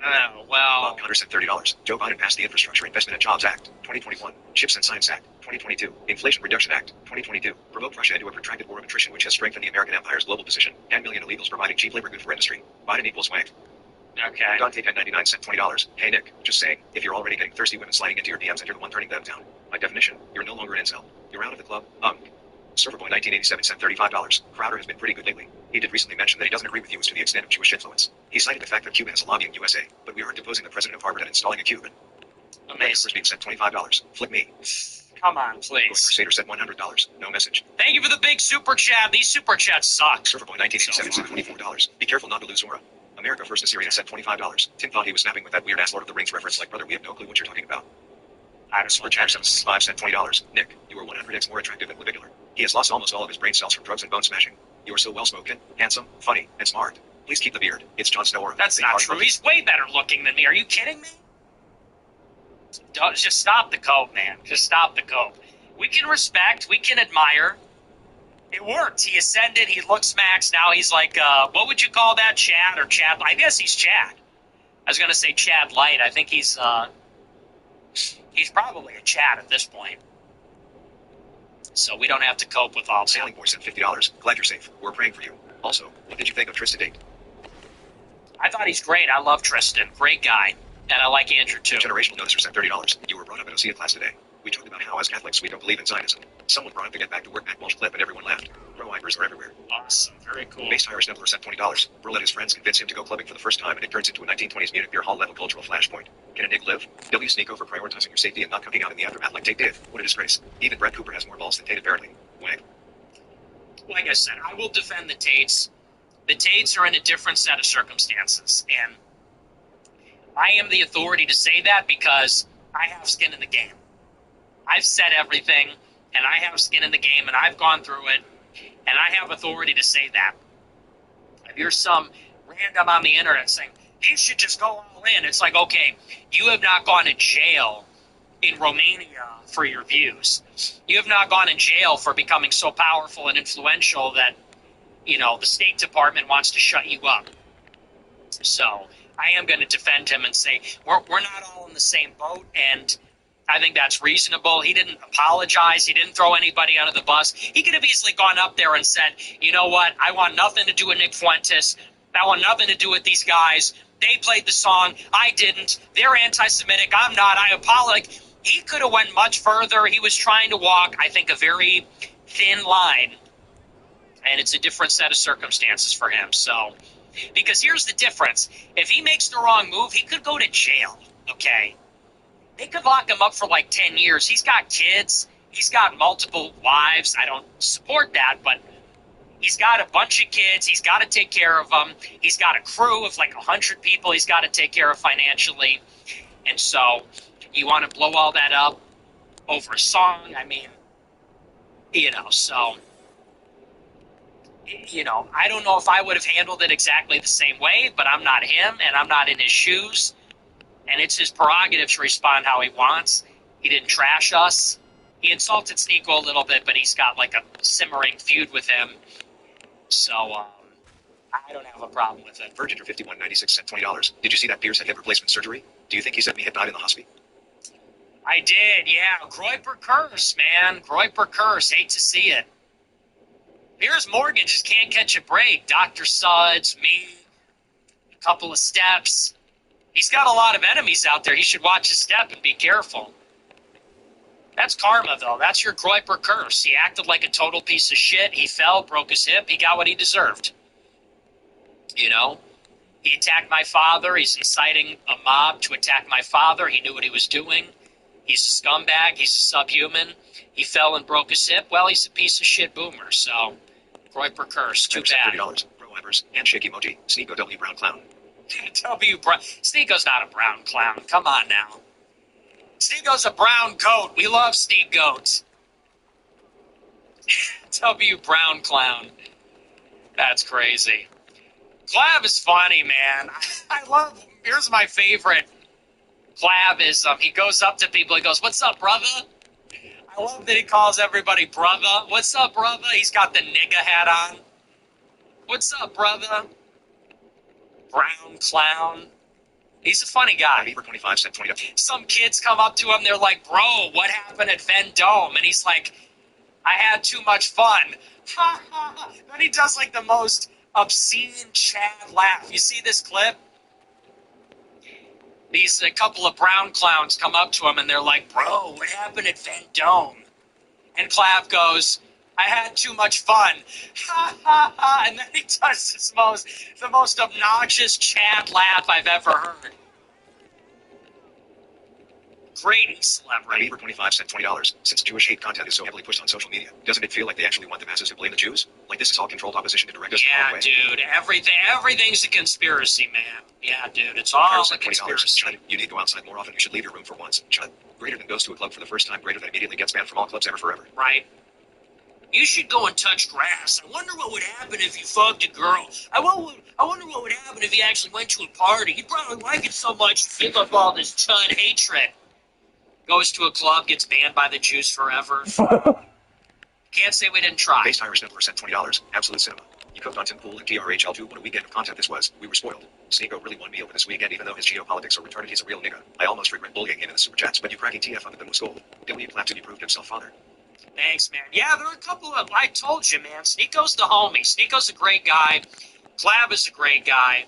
Oh, well. Bob Conner sent $30. Joe Biden passed the Infrastructure Investment and Jobs Act, 2021. Chips and Science Act, 2022. Inflation Reduction Act, 2022. Provoked Russia into a protracted war of attrition which has strengthened the American empire's global position. 10 million illegals providing cheap labor good for industry. Biden equals wank. Okay. Dante 1099 sent $20. Hey Nick, just saying, if you're already getting thirsty women sliding into your DMs and you're the one turning them down. By definition, you're no longer an incel. You're out of the club. Serverboy 1987 sent $35. Crowder has been pretty good lately. He did recently mention that he doesn't agree with you as to the extent of Jewish influence. He cited the fact that Cuba has a lobby in USA, but we aren't deposing the president of Harvard and installing a Cuban. Amazing. First sent $25. Flick me. Come on, please. Crusader sent $100. No message. Thank you for the big super chat. These super chats suck. Serverboy 1987 sent $24. Be careful not to lose Zora. America First Assyrian sent $25. Tim thought he was snapping with that weird ass Lord of the Rings reference like, brother, we have no clue what you're talking about. I don't Super know. Chat 75 sent $20. Nick, you are 100x more attractive than Clavicular. He has lost almost all of his brain cells from drugs and bone smashing. You are so well spoken, handsome, funny, and smart. Please keep the beard. It's Jon Snow or That's not true. He's way better looking than me. Are you kidding me? Just stop the coat, man. Just stop the coat. We can respect. We can admire. It worked. He ascended. He looks max. Now he's like, what would you call that? Chad or Chad? I guess he's Chad. I was going to say Chad Light. I think he's probably a Chad at this point. So we don't have to cope with all that. Sailing Boy sent $50. Glad you're safe. We're praying for you. Also, what did you think of Tristan Date? I thought he's great. I love Tristan. Great guy. And I like Andrew, too. Generational Noticer sent $30. You were brought up in OSEA class today. We talked about how, as Catholics, we don't believe in Zionism. Someone brought up the Get Back to Work Matt Walsh clip, and everyone laughed. Pro-Ibers are everywhere. Awesome. Very cool. Base Irish Nibbler sent $20. Bro let his friends convince him to go clubbing for the first time, and it turns into a 1920s Munich beer hall level cultural flashpoint. Can a Nick live? W. Sneeko for prioritizing your safety and not coming out in the aftermath like Tate did. What a disgrace. Even Brett Cooper has more balls than Tate apparently. Wag. Like I said, I will defend the Tates. The Tates are in a different set of circumstances, and I am the authority to say that because I have skin in the game. I've said everything, and I have skin in the game, and I've gone through it, and I have authority to say that. If you're some random on the internet saying, he should just go all in, it's like, okay, you have not gone to jail in Romania for your views. You have not gone in jail for becoming so powerful and influential that, you know, the State Department wants to shut you up. So I am going to defend him and say we're not all in the same boat, and I think that's reasonable. He didn't apologize. He didn't throw anybody under the bus. He could have easily gone up there and said, you know what, I want nothing to do with Nick Fuentes. I want nothing to do with these guys. They played the song. I didn't. They're anti-Semitic. I'm not. I apologize. He could have went much further. He was trying to walk, I think, a very thin line, and it's a different set of circumstances for him. So, because here's the difference. If he makes the wrong move, he could go to jail, okay? They could lock him up for like 10 years. He's got kids. He's got multiple wives. I don't support that, but he's got a bunch of kids. He's got to take care of them. He's got a crew of like 100 people he's got to take care of financially. And so you want to blow all that up over a song? I mean, you know, so, you know, I don't know if I would have handled it exactly the same way, but I'm not him, and I'm not in his shoes. And it's his prerogative to respond how he wants. He didn't trash us. He insulted Sneeko a little bit, but he's got like a simmering feud with him. So, I don't have a problem with it. Virgin for 51.96 sent $20. Did you see that Pierce had hip replacement surgery? Do you think he said me hip died in the hospital? I did, yeah. Groiper curse, man. Groiper curse. Hate to see it. Piers Morgan just can't catch a break. Dr. Suds, me, a couple of steps. He's got a lot of enemies out there. He should watch his step and be careful. That's karma, though. That's your Groiper curse. He acted like a total piece of shit. He fell, broke his hip. He got what he deserved. You know? He attacked my father. He's inciting a mob to attack my father. He knew what he was doing. He's a scumbag. He's a subhuman. He fell and broke his hip. Well, he's a piece of shit boomer. So, Groiper curse. Too bad. $30. Pro-Ibers. Handshake emoji. Sneeko W. Brown Clown. W. Brown. Sneeko's not a brown clown. Come on now. Sneeko's a brown coat. We love Sneak goats. W. Brown clown. That's crazy. Clav is funny, man. I love him. Here's my favorite. Clav is, he goes up to people. He goes, "What's up, brother?" I love that he calls everybody brother. "What's up, brother?" He's got the nigga hat on. "What's up, brother?" Brown clown. He's a funny guy. Beaver 25 sent $20. Some kids come up to him. They're like, "Bro, what happened at Vendome?" And he's like, "I had too much fun." Ha ha ha. Then he does like the most obscene Chad laugh. You see this clip? These a couple of brown clowns come up to him and they're like, "Bro, what happened at Vendome?" And Clav goes, "I had too much fun." Ha ha ha. And then he does the most obnoxious Chad laugh I've ever heard. Great celebrity. Beaver25 sent $20. Since Jewish hate content is so heavily pushed on social media, doesn't it feel like they actually want the masses to blame the Jews? Like this is all controlled opposition to direct us the wrong Yeah, way? dude. Everything's a conspiracy, man. Yeah, dude. It's all Carol a sent $20. conspiracy. Chud, you need to go outside more often. You should leave your room for once. Chud. Greater than goes to a club for the first time. Greater than immediately gets banned from all clubs ever forever. Right? You should go and touch grass. I wonder what would happen if you fucked a girl. I wonder what would happen if you actually went to a party. You'd probably like it so much, give up all this chud hatred. Goes to a club, gets banned by the Jews forever. Can't say we didn't try. Based Irish Nibbler sent $20. Absolute cinema. You cooked on Tim Pool and TRHL2. What a weekend of content this was. We were spoiled. Sneeko really won me over this weekend, even though his geopolitics are retarded. He's a real nigga. I almost regret bullying him in the super chats, but you cracking TF up at the moose gold. W. Clapton, you proved himself father. Thanks, man. Yeah, there are a couple of... I told you, man. Sneeko's the homie. Sneeko's a great guy. Clab is a great guy.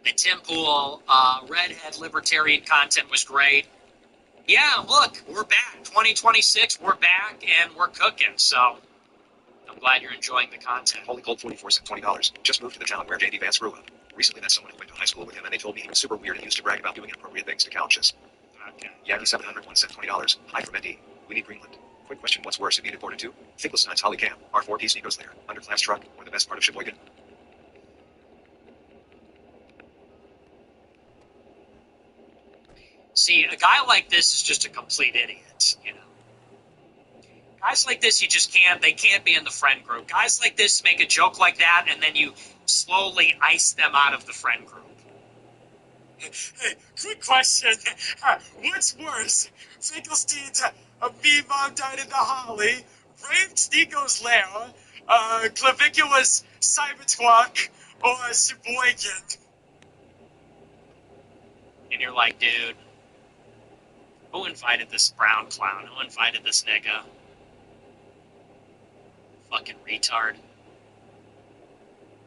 And Tim Pool, Redhead Libertarian content was great. Yeah, look, we're back. 2026, we're back, and we're cooking, so I'm glad you're enjoying the content. Holy Cold 44 sent $20. Just moved to the town where J.D. Vance grew up. Recently met someone who went to high school with him, and they told me he was super weird and used to brag about doing inappropriate things to couches. Okay. Yankee 701 sent $20. Hi from ND. We need Greenland. Quick question, what's worse, if you deported to? Thinkless Nights Holly Camp, R4P Sneako's there, underclass truck, or the best part of Sheboygan? See, a guy like this is just a complete idiot, you know. Guys like this, they can't be in the friend group. Guys like this make a joke like that, and then you slowly ice them out of the friend group. Hey, quick question. What's worse? Finkelstein's me mom died in the Holly, raped Sneeko's lair, Clavicula's Cybertruck, or Sheboygan? And you're like, dude, who invited this brown clown? Who invited this nigga? Fucking retard.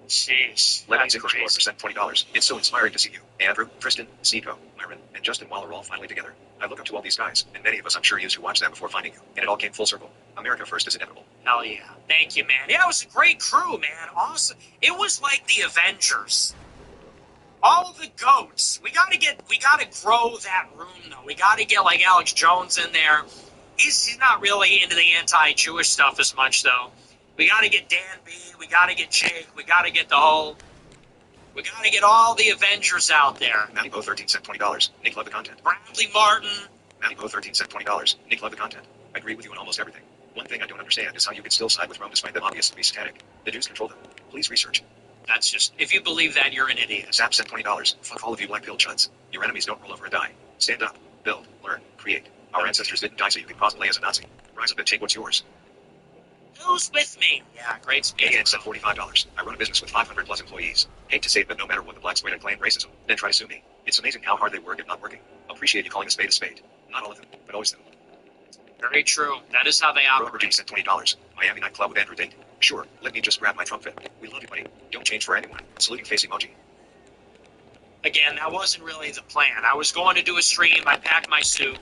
Sheesh. Lebanese That's English Lord crazy. sent $20. It's so inspiring to see you. Andrew, Tristan, Sneeko, Myron, and Justin Waller all finally together. I look up to all these guys, and many of us I'm sure used to watch them before finding you. And it all came full circle. America first is inevitable. Hell yeah. Thank you, man. Yeah, it was a great crew, man. Awesome. It was like the Avengers. All of the goats. We gotta grow that room, though. We gotta get, like, Alex Jones in there. He's not really into the anti-Jewish stuff as much, though. We gotta get Dan B. We gotta get Jake. We gotta get all the Avengers out there. Matty Poe 13 sent $20. Nick loved the content. Bradley Martin. Matty Poe 13 sent $20. Nick loved the content. I agree with you on almost everything. One thing I don't understand is how you can still side with Rome despite them obviously be satanic. The Jews control them. Please research. That's just, if you believe that, you're an idiot. Zap sent $20. Fuck all of you black pill chuds. Your enemies don't roll over and die. Stand up. Build. Learn. Create. Our ancestors didn't die so you can cosplay as a Nazi. Rise up and take what's yours. Who's with me? Yeah, great speech. AN sent $45. I run a business with 500 plus employees. Hate to say it, but no matter what the blacks wait and claim racism, then try to sue me. It's amazing how hard they work at not working. Appreciate you calling a spade a spade. Not all of them, but always them. Very true. That is how they Robert G operate. sent $20. Miami nightclub with Andrew Tate. Sure, let me just grab my Trump fit. We love you, buddy. Don't change for anyone. Saluting face emoji. Again, that wasn't really the plan. I was going to do a stream. I packed my suit.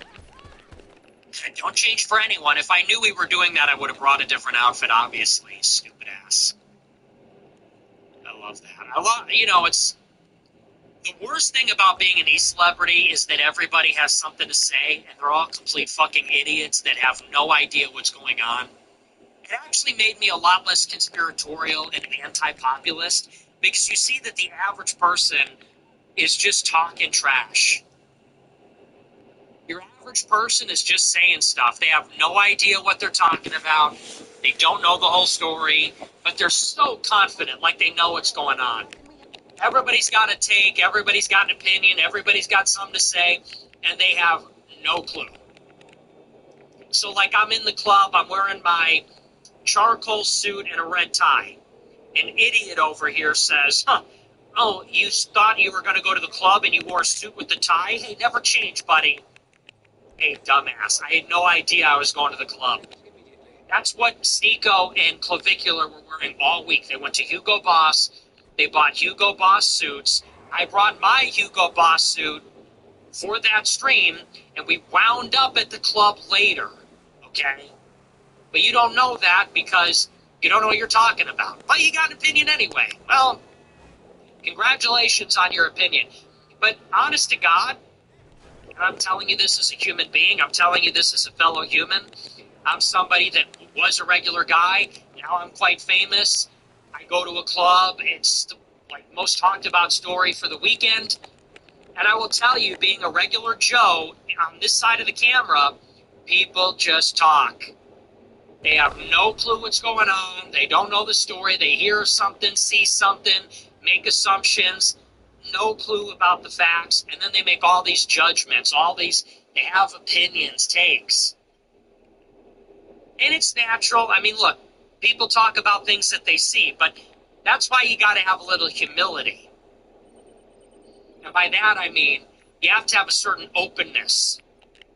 Don't change for anyone. If I knew we were doing that, I would have brought a different outfit, obviously. Stupid ass. I love that. It's... The worst thing about being an e-celebrity is that everybody has something to say, and they're all complete fucking idiots that have no idea what's going on. It actually made me a lot less conspiratorial and anti-populist, because you see that the average person is just talking trash. Your average person is just saying stuff. They have no idea what they're talking about. They don't know the whole story, but they're so confident, like they know what's going on. Everybody's got a take, everybody's got an opinion, everybody's got something to say, and they have no clue. So, like, I'm in the club, I'm wearing my charcoal suit and a red tie. An idiot over here says, oh, you thought you were going to go to the club and you wore a suit with the tie? Hey, never change, buddy. Hey, dumbass, I had no idea I was going to the club. That's what Sneeko and Clavicular were wearing all week. They went to Hugo Boss. They bought Hugo Boss suits. I brought my Hugo Boss suit for that stream, and we wound up at the club later, okay? But you don't know that because you don't know what you're talking about. But you got an opinion anyway. Well, congratulations on your opinion. But honest to God, And I'm telling you this as a human being. I'm telling you this as a fellow human. I'm somebody that was a regular guy. Now I'm quite famous. I go to a club. It's the most talked about story for the weekend. And I will tell you, being a regular Joe on this side of the camera, people just talk. They have no clue what's going on. They don't know the story. They hear something, see something, make assumptions, no clue about the facts, and then they make all these judgments, they have opinions, takes. And it's natural. I mean, look, people talk about things that they see, but that's why you got to have a little humility. And by that I mean you have to have a certain openness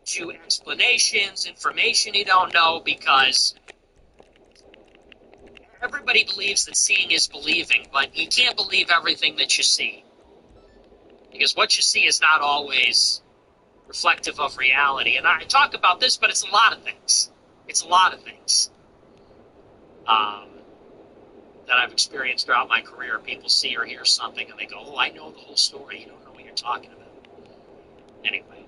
to explanations, information you don't know, because everybody believes that seeing is believing, but you can't believe everything that you see. Because what you see is not always reflective of reality. And I talk about this, but it's a lot of things. It's a lot of things that I've experienced throughout my career. People see or hear something and they go, oh, I know the whole story. You don't know what you're talking about. Anyway.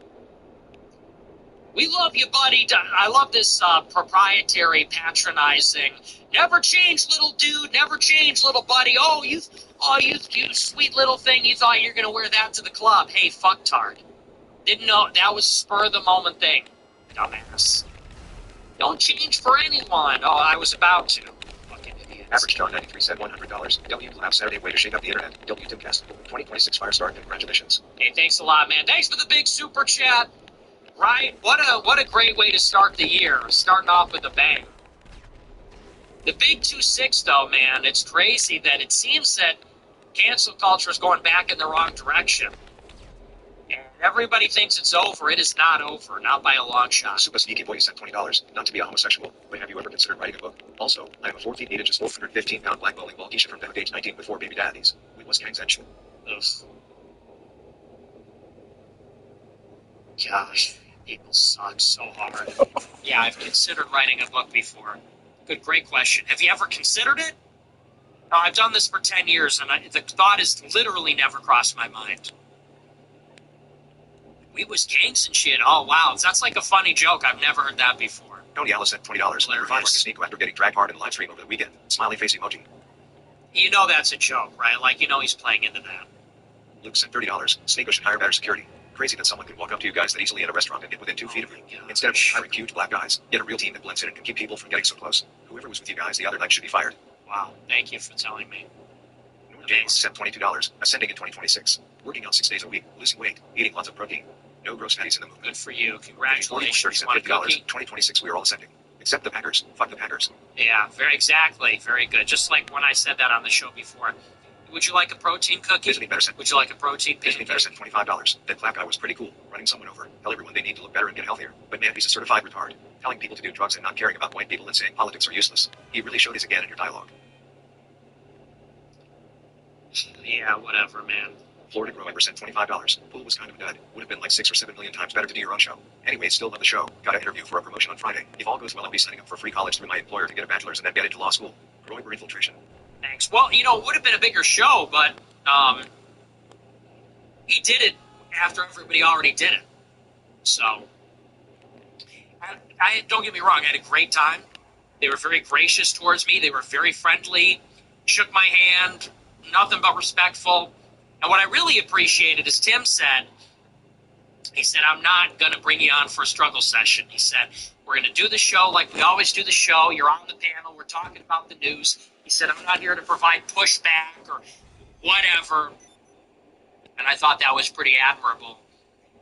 We love you, buddy. I love this proprietary, patronizing, never change, little dude, never change, little buddy. Oh, you sweet little thing. You thought you were going to wear that to the club. Hey, fucktard. Didn't know. That was spur-of-the-moment thing. Dumbass. Don't change for anyone. Oh, I was about to. Fucking idiots. Average John 93 said $100. W Lab Saturday way to shake up the internet. W Timcast 2026 Firestar. Congratulations. Hey, thanks a lot, man. Thanks for the big super chat. Right? What a great way to start the year. Starting off with a bang. The big 2-6, though, man, it's crazy that it seems that cancel culture is going back in the wrong direction. And everybody thinks it's over. It is not over, not by a long shot. Super Sneaky Boy sent $20. Not to be a homosexual, but have you ever considered writing a book? Also, I am a 4 feet 8 inches 415-pound black bowling ball geisha from age 19 with 4 baby daddies. We was gangs at you. Ugh. Gosh, people suck so hard. Yeah, I've considered writing a book before. Great question. Have you ever considered it? No, I've done this for 10 years, and the thought has literally never crossed my mind. We was gangs and shit. Oh, wow. That's like a funny joke. I've never heard that before. Tony Alice sent $20. Revive to Sneako after getting dragged hard in the live stream over the weekend. Smiley face emoji. You know that's a joke, right? Like, you know he's playing into that. Luke sent $30. Sneako should hire better security. Crazy that someone could walk up to you guys that easily at a restaurant and get within 2 feet of you. Instead of hiring cute black guys, get a real team that blends in and can keep people from getting so close. Whoever was with you guys the other night should be fired. Wow, thank you for telling me. James sent $22. Ascending in 2026. Working out 6 days a week, losing weight, eating lots of protein. No gross fatties in the movement. Good for you. Congratulations. $40 $50. 2026, we are all ascending. Except the Packers. Fuck the Packers. Yeah, exactly. Very good. Just like when I said that on the show before. Would you like a protein cookie? Would you like a protein pancake? Better sent $25. That clap guy was pretty cool, running someone over. Tell everyone they need to look better and get healthier. But man, he's a certified retard. Telling people to do drugs and not caring about white people and saying politics are useless. He really showed his again in your dialogue. Yeah, whatever, man. Florida Grow Ever sent $25. Pool was kind of a dud. Would have been like 6 or 7 million times better to do your own show. Anyway, still love the show. Got an interview for a promotion on Friday. If all goes well, I'll be signing up for free college through my employer to get a bachelor's and then get into law school. Grow Ever infiltration. Thanks. Well, it would have been a bigger show, but he did it after everybody already did it. So, I don't get me wrong, I had a great time. They were very gracious towards me. They were very friendly, shook my hand, nothing but respectful. And what I really appreciated is Tim said, he said, I'm not going to bring you on for a struggle session. He said, we're going to do the show like we always do the show. You're on the panel. We're talking about the news. He said, I'm not here to provide pushback or whatever. And I thought that was pretty admirable.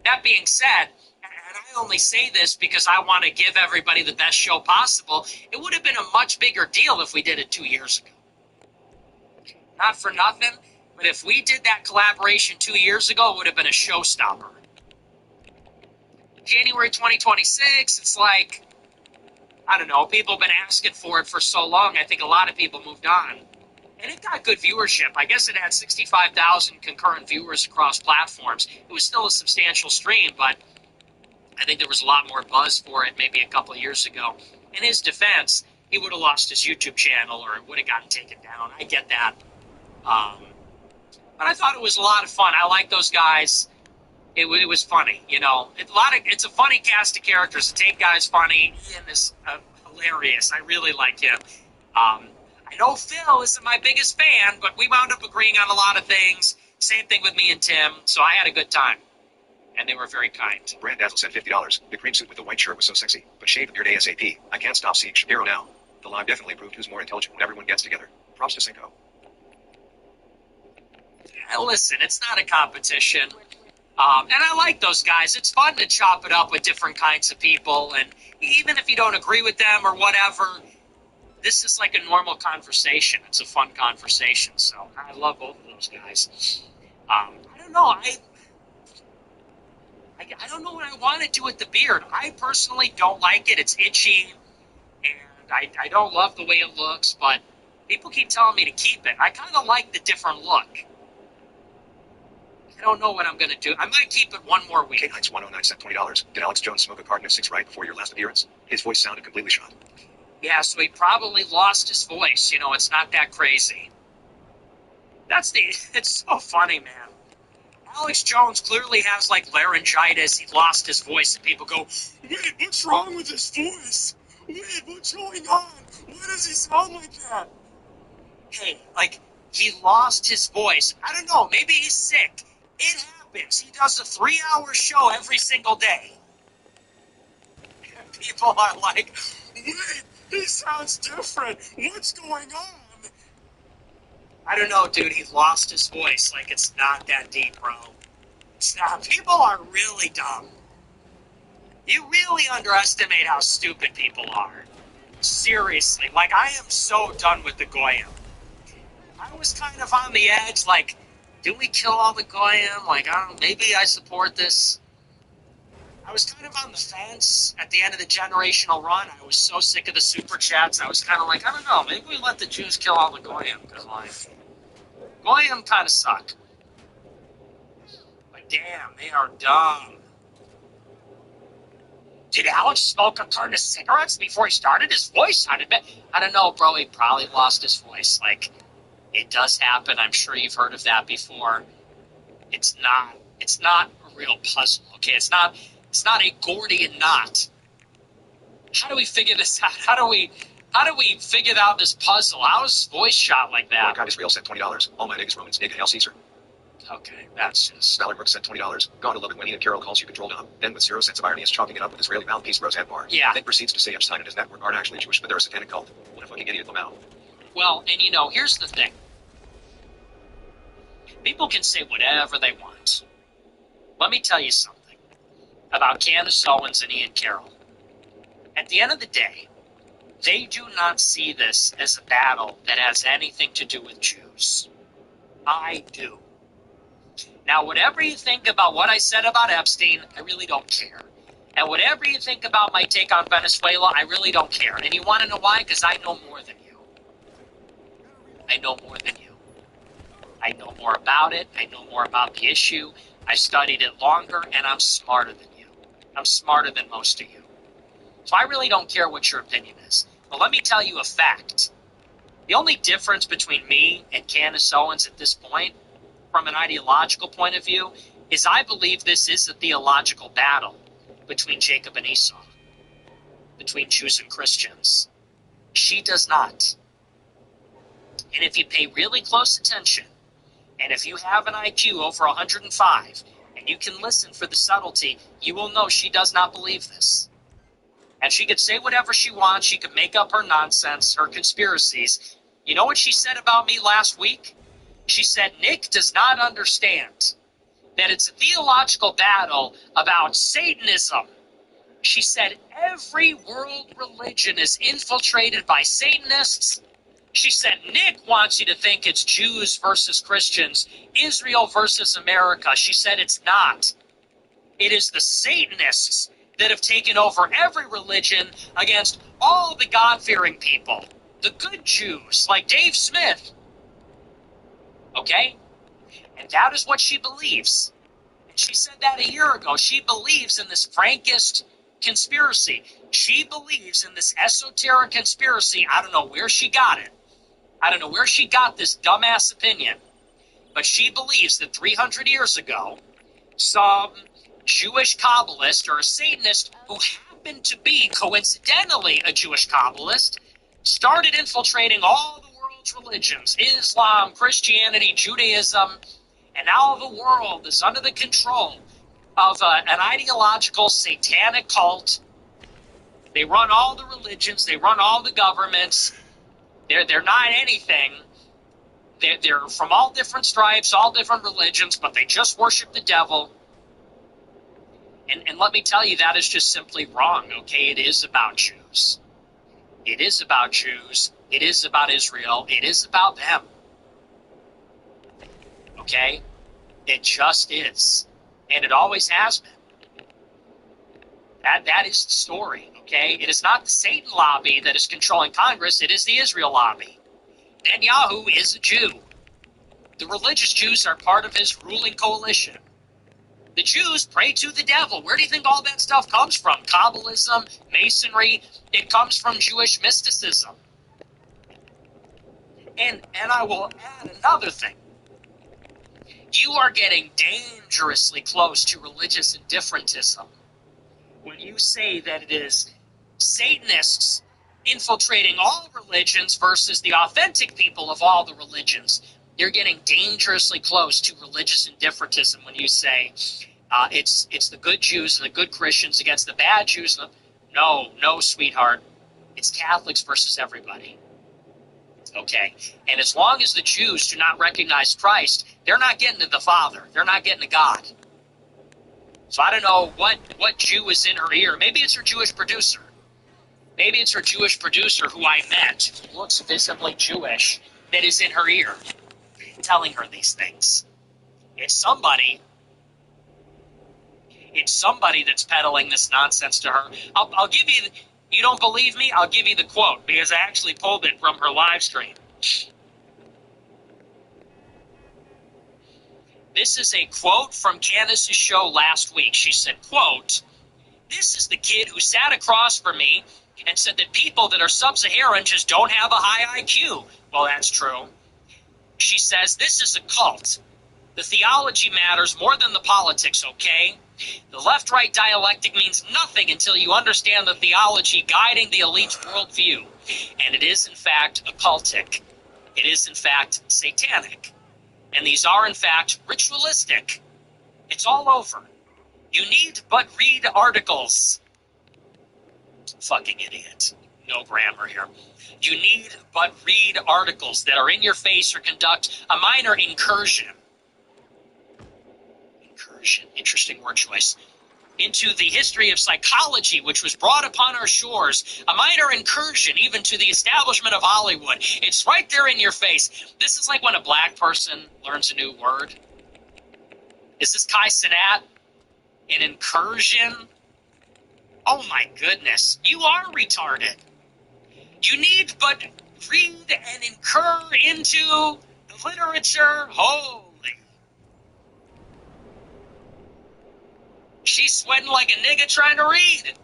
That being said, and I only say this because I want to give everybody the best show possible, it would have been a much bigger deal if we did it 2 years ago. Not for nothing, but if we did that collaboration 2 years ago, it would have been a showstopper. January 2026, it's like, I don't know, people have been asking for it for so long, I think a lot of people moved on. And it got good viewership. I guess it had 65,000 concurrent viewers across platforms. It was still a substantial stream, but I think there was a lot more buzz for it maybe a couple of years ago. In his defense, he would have lost his YouTube channel or it would have gotten taken down. I get that. But I thought it was a lot of fun. I like those guys. It was funny, you know. It's a funny cast of characters. The Tate guy's funny. Ian is hilarious. I really like him. I know Phil isn't my biggest fan, but we wound up agreeing on a lot of things. Same thing with me and Tim, so I had a good time. And they were very kind. Brand Dazzle said $50. The cream suit with the white shirt was so sexy, but shave the beard ASAP. I can't stop seeing Shapiro now. The live definitely proved who's more intelligent when everyone gets together. Props to Cinco. Listen, it's not a competition. And I like those guys. It's fun to chop it up with different kinds of people. And even if you don't agree with them or whatever, this is like a normal conversation. It's a fun conversation. So I love both of those guys. I don't know. I don't know what I want to do with the beard. I personally don't like it. It's itchy. And I don't love the way it looks. But people keep telling me to keep it. I kind of like the different look. I don't know what I'm going to do. I might keep it one more week. K-Heights 109 said $20. Did Alex Jones smoke a carton of 6 right before your last appearance? His voice sounded completely shot. Yeah, so he probably lost his voice. You know, it's not that crazy. It's so funny, man. Alex Jones clearly has, like, laryngitis. He lost his voice, and people go, wait, what's wrong with his voice? Wait, what's going on? Why does he sound like that? Hey, like, he lost his voice. I don't know, maybe he's sick. It happens. He does a 3-hour show every single day. And people are like, wait, he sounds different. What's going on? I don't know, dude. He lost his voice. Like, it's not that deep, bro. It's not. People are really dumb. You really underestimate how stupid people are. Seriously. Like, I am so done with the Goyim. I was kind of on the edge, like, do we kill all the Goyim? Like, I don't know, maybe I support this. I was kind of on the fence at the end of the generational run. I was so sick of the super chats. I was kind of like, I don't know, maybe we let the Jews kill all the Goyim, because, like, Goyim kind of suck. But damn, they are dumb. Did Alex smoke a carton of cigarettes before he started? His voice sounded bad. I don't know, bro. He probably lost his voice. Like, it does happen. I'm sure you've heard of that before. It's not a real puzzle, okay? It's not a Gordian knot. How do we figure this out? How do we figure out this puzzle? How is his voice shot like that? God Israel said $20. All my niggas Romans, nigga, Hail Caesar. Okay, that's just... Ballard Brooks said $20. God, I love it when Ian Carroll calls you control dumb. Then with 0 sense of irony is chalking it up with Israeli mouthpiece bros head bar. Yeah. Then proceeds to say Epstein and his network aren't actually Jewish, but they're a satanic cult. What a fucking idiot, Lamau. Well, and you know, here's the thing. People can say whatever they want. Let me tell you something about Candace Owens and Ian Carroll. At the end of the day, they do not see this as a battle that has anything to do with Jews. I do. Now, whatever you think about what I said about Epstein, I really don't care. And whatever you think about my take on Venezuela, I really don't care. And you want to know why? Because I know more than you. I know more than you. I know more about it. I know more about the issue. I studied it longer, and I'm smarter than you. I'm smarter than most of you. So I really don't care what your opinion is. But let me tell you a fact. The only difference between me and Candace Owens at this point, from an ideological point of view, is I believe this is a theological battle between Jacob and Esau, between Jews and Christians. She does not. And if you pay really close attention, and if you have an IQ over 105, and you can listen for the subtlety, you will know she does not believe this. And she could say whatever she wants. She could make up her nonsense, her conspiracies. You know what she said about me last week? She said, Nick does not understand that it's a theological battle about Satanism. She said, every world religion is infiltrated by Satanists. She said, Nick wants you to think it's Jews versus Christians, Israel versus America. She said it's not. It is the Satanists that have taken over every religion against all the God-fearing people. The good Jews, like Dave Smith. Okay? And that is what she believes. And she said that a year ago. She believes in this Frankist conspiracy. She believes in this esoteric conspiracy. I don't know where she got it. I don't know where she got this dumbass opinion. But she believes that 300 years ago, some Jewish Kabbalist or a Satanist who happened to be coincidentally a Jewish Kabbalist started infiltrating all the world's religions, Islam, Christianity, Judaism, and now the world is under the control of an ideological satanic cult. They run all the religions, they run all the governments. They're not anything. They're from all different stripes, all different religions, but they just worship the devil. And let me tell you, that is just simply wrong, okay? It is about Jews. It is about Jews. It is about Israel. It is about them. Okay? It just is. And it always has been. That is the story, okay? It is not the Satan lobby that is controlling Congress. It is the Israel lobby. Netanyahu is a Jew. The religious Jews are part of his ruling coalition. The Jews pray to the devil. Where do you think all that stuff comes from? Kabbalism, Masonry. It comes from Jewish mysticism. And I will add another thing. You are getting dangerously close to religious indifferentism when you say that it is Satanists infiltrating all religions versus the authentic people of all the religions. You're getting dangerously close to religious indifferentism when you say it's the good Jews and the good Christians against the bad Jews. No, sweetheart. It's Catholics versus everybody. Okay? And as long as the Jews do not recognize Christ, they're not getting to the Father. They're not getting to God. So I don't know what Jew is in her ear. Maybe it's her Jewish producer. Maybe it's her Jewish producer who I met, who looks visibly Jewish, that is in her ear, telling her these things. It's somebody that's peddling this nonsense to her. I'll give you, you don't believe me? I'll give you the quote, because I actually pulled it from her live stream. This is a quote from Candace's show last week. She said, quote, "This is the kid who sat across from me and said that people that are sub-Saharan just don't have a high IQ. Well, that's true. She says, this is a cult. The theology matters more than the politics, okay? The left-right dialectic means nothing until you understand the theology guiding the elite's worldview. And it is, in fact, occultic. It is, in fact, satanic. And these are, in fact, ritualistic. It's all over. You need but read articles." Fucking idiot. No grammar here. "You need but read articles that are in your face or conduct a minor incursion." Incursion. Interesting word choice. "Into the history of psychology, which was brought upon our shores. A minor incursion even to the establishment of Hollywood." It's right there in your face. This is like when a black person learns a new word. Is this Kai Cenat? An incursion? Oh my goodness. You are retarded. You need but read and incur into the literature. Holy. She's sweating like a nigga trying to read.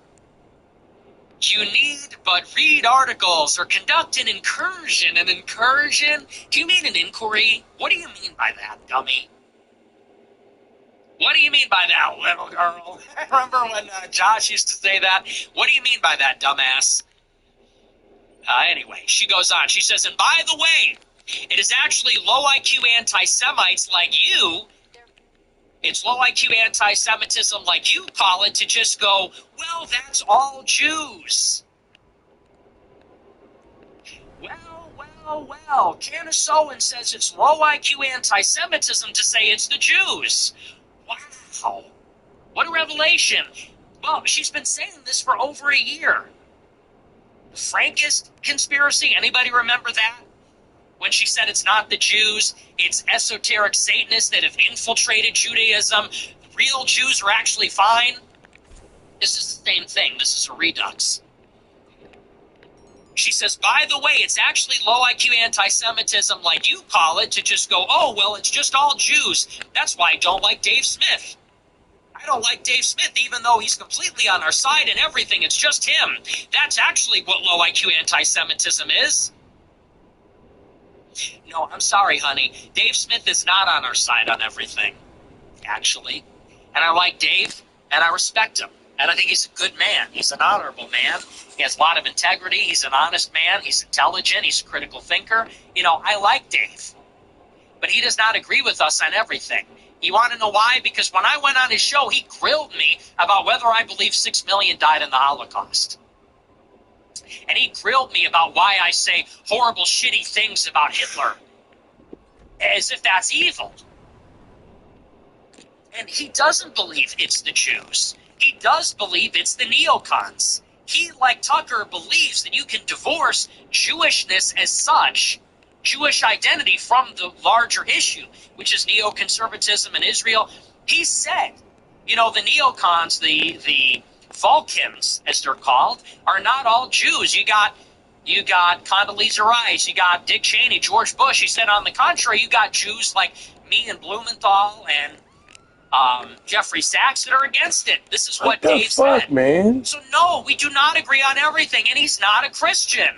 "You need but read articles or conduct an incursion." An incursion? Do you mean an inquiry? What do you mean by that, dummy? What do you mean by that, little girl? Remember when Josh used to say that? What do you mean by that, dumbass? Anyway, she goes on. She says, "And by the way, it is actually low IQ anti-Semites like you. It's low IQ anti-Semitism like you call it to just go, well, that's all Jews." Well. Candace Owen says it's low IQ anti-Semitism to say it's the Jews. Wow. What a revelation. Well, she's been saying this for over a year. The Frankist conspiracy, anybody remember that? When she said it's not the Jews, it's esoteric Satanists that have infiltrated Judaism. Real Jews are actually fine. This is the same thing. This is a redux. She says, by the way, it's actually low IQ anti-Semitism like you call it to just go, oh, well, it's just all Jews. That's why I don't like Dave Smith. I don't like Dave Smith, even though he's completely on our side and everything. It's just him. That's actually what low IQ anti-Semitism is. No, I'm sorry, honey. Dave Smith is not on our side on everything, actually. And I like Dave, and I respect him. And I think he's a good man. He's an honorable man. He has a lot of integrity. He's an honest man. He's intelligent. He's a critical thinker. You know, I like Dave. But he does not agree with us on everything. You want to know why? Because when I went on his show, he grilled me about whether I believe 6 million died in the Holocaust. And he grilled me about why I say horrible, shitty things about Hitler, as if that's evil. And he doesn't believe it's the Jews. He does believe it's the neocons. He, like Tucker, believes that you can divorce Jewishness as such, Jewish identity, from the larger issue, which is neoconservatism in Israel. He said, you know, the neocons, the Vulcans, as they're called, are not all Jews. You got Condoleezza Rice, you got Dick Cheney, George Bush. He said, on the contrary, you got Jews like me and Blumenthal and Jeffrey Sachs that are against it. This is what Dave said. Man? So no, we do not agree on everything, and he's not a Christian.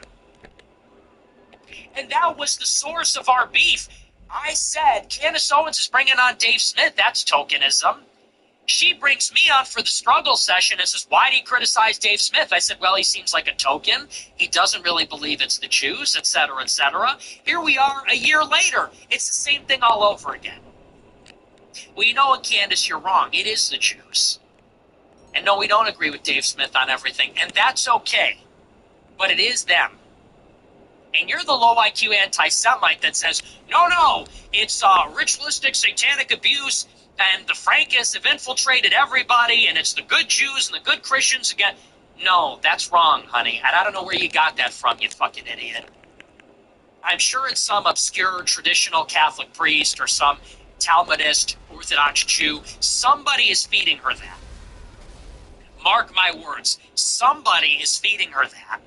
And that was the source of our beef. I said, Candace Owens is bringing on Dave Smith. That's tokenism. She brings me on for the struggle session and says, why do you criticize Dave Smith? I said, well, he seems like a token. He doesn't really believe it's the Jews, etc., etc. Here we are a year later. It's the same thing all over again. Well, you know what, Candace, you're wrong. It is the Jews. And no, we don't agree with Dave Smith on everything, and that's okay. But it is them. And you're the low IQ anti-Semite that says, no, it's ritualistic satanic abuse, and the Frankists have infiltrated everybody, and it's the good Jews and the good Christians again. No, that's wrong, honey. And I don't know where you got that from, you fucking idiot. I'm sure it's some obscure traditional Catholic priest or some Talmudist Orthodox Jew. Somebody is feeding her that. Mark my words. Somebody is feeding her that.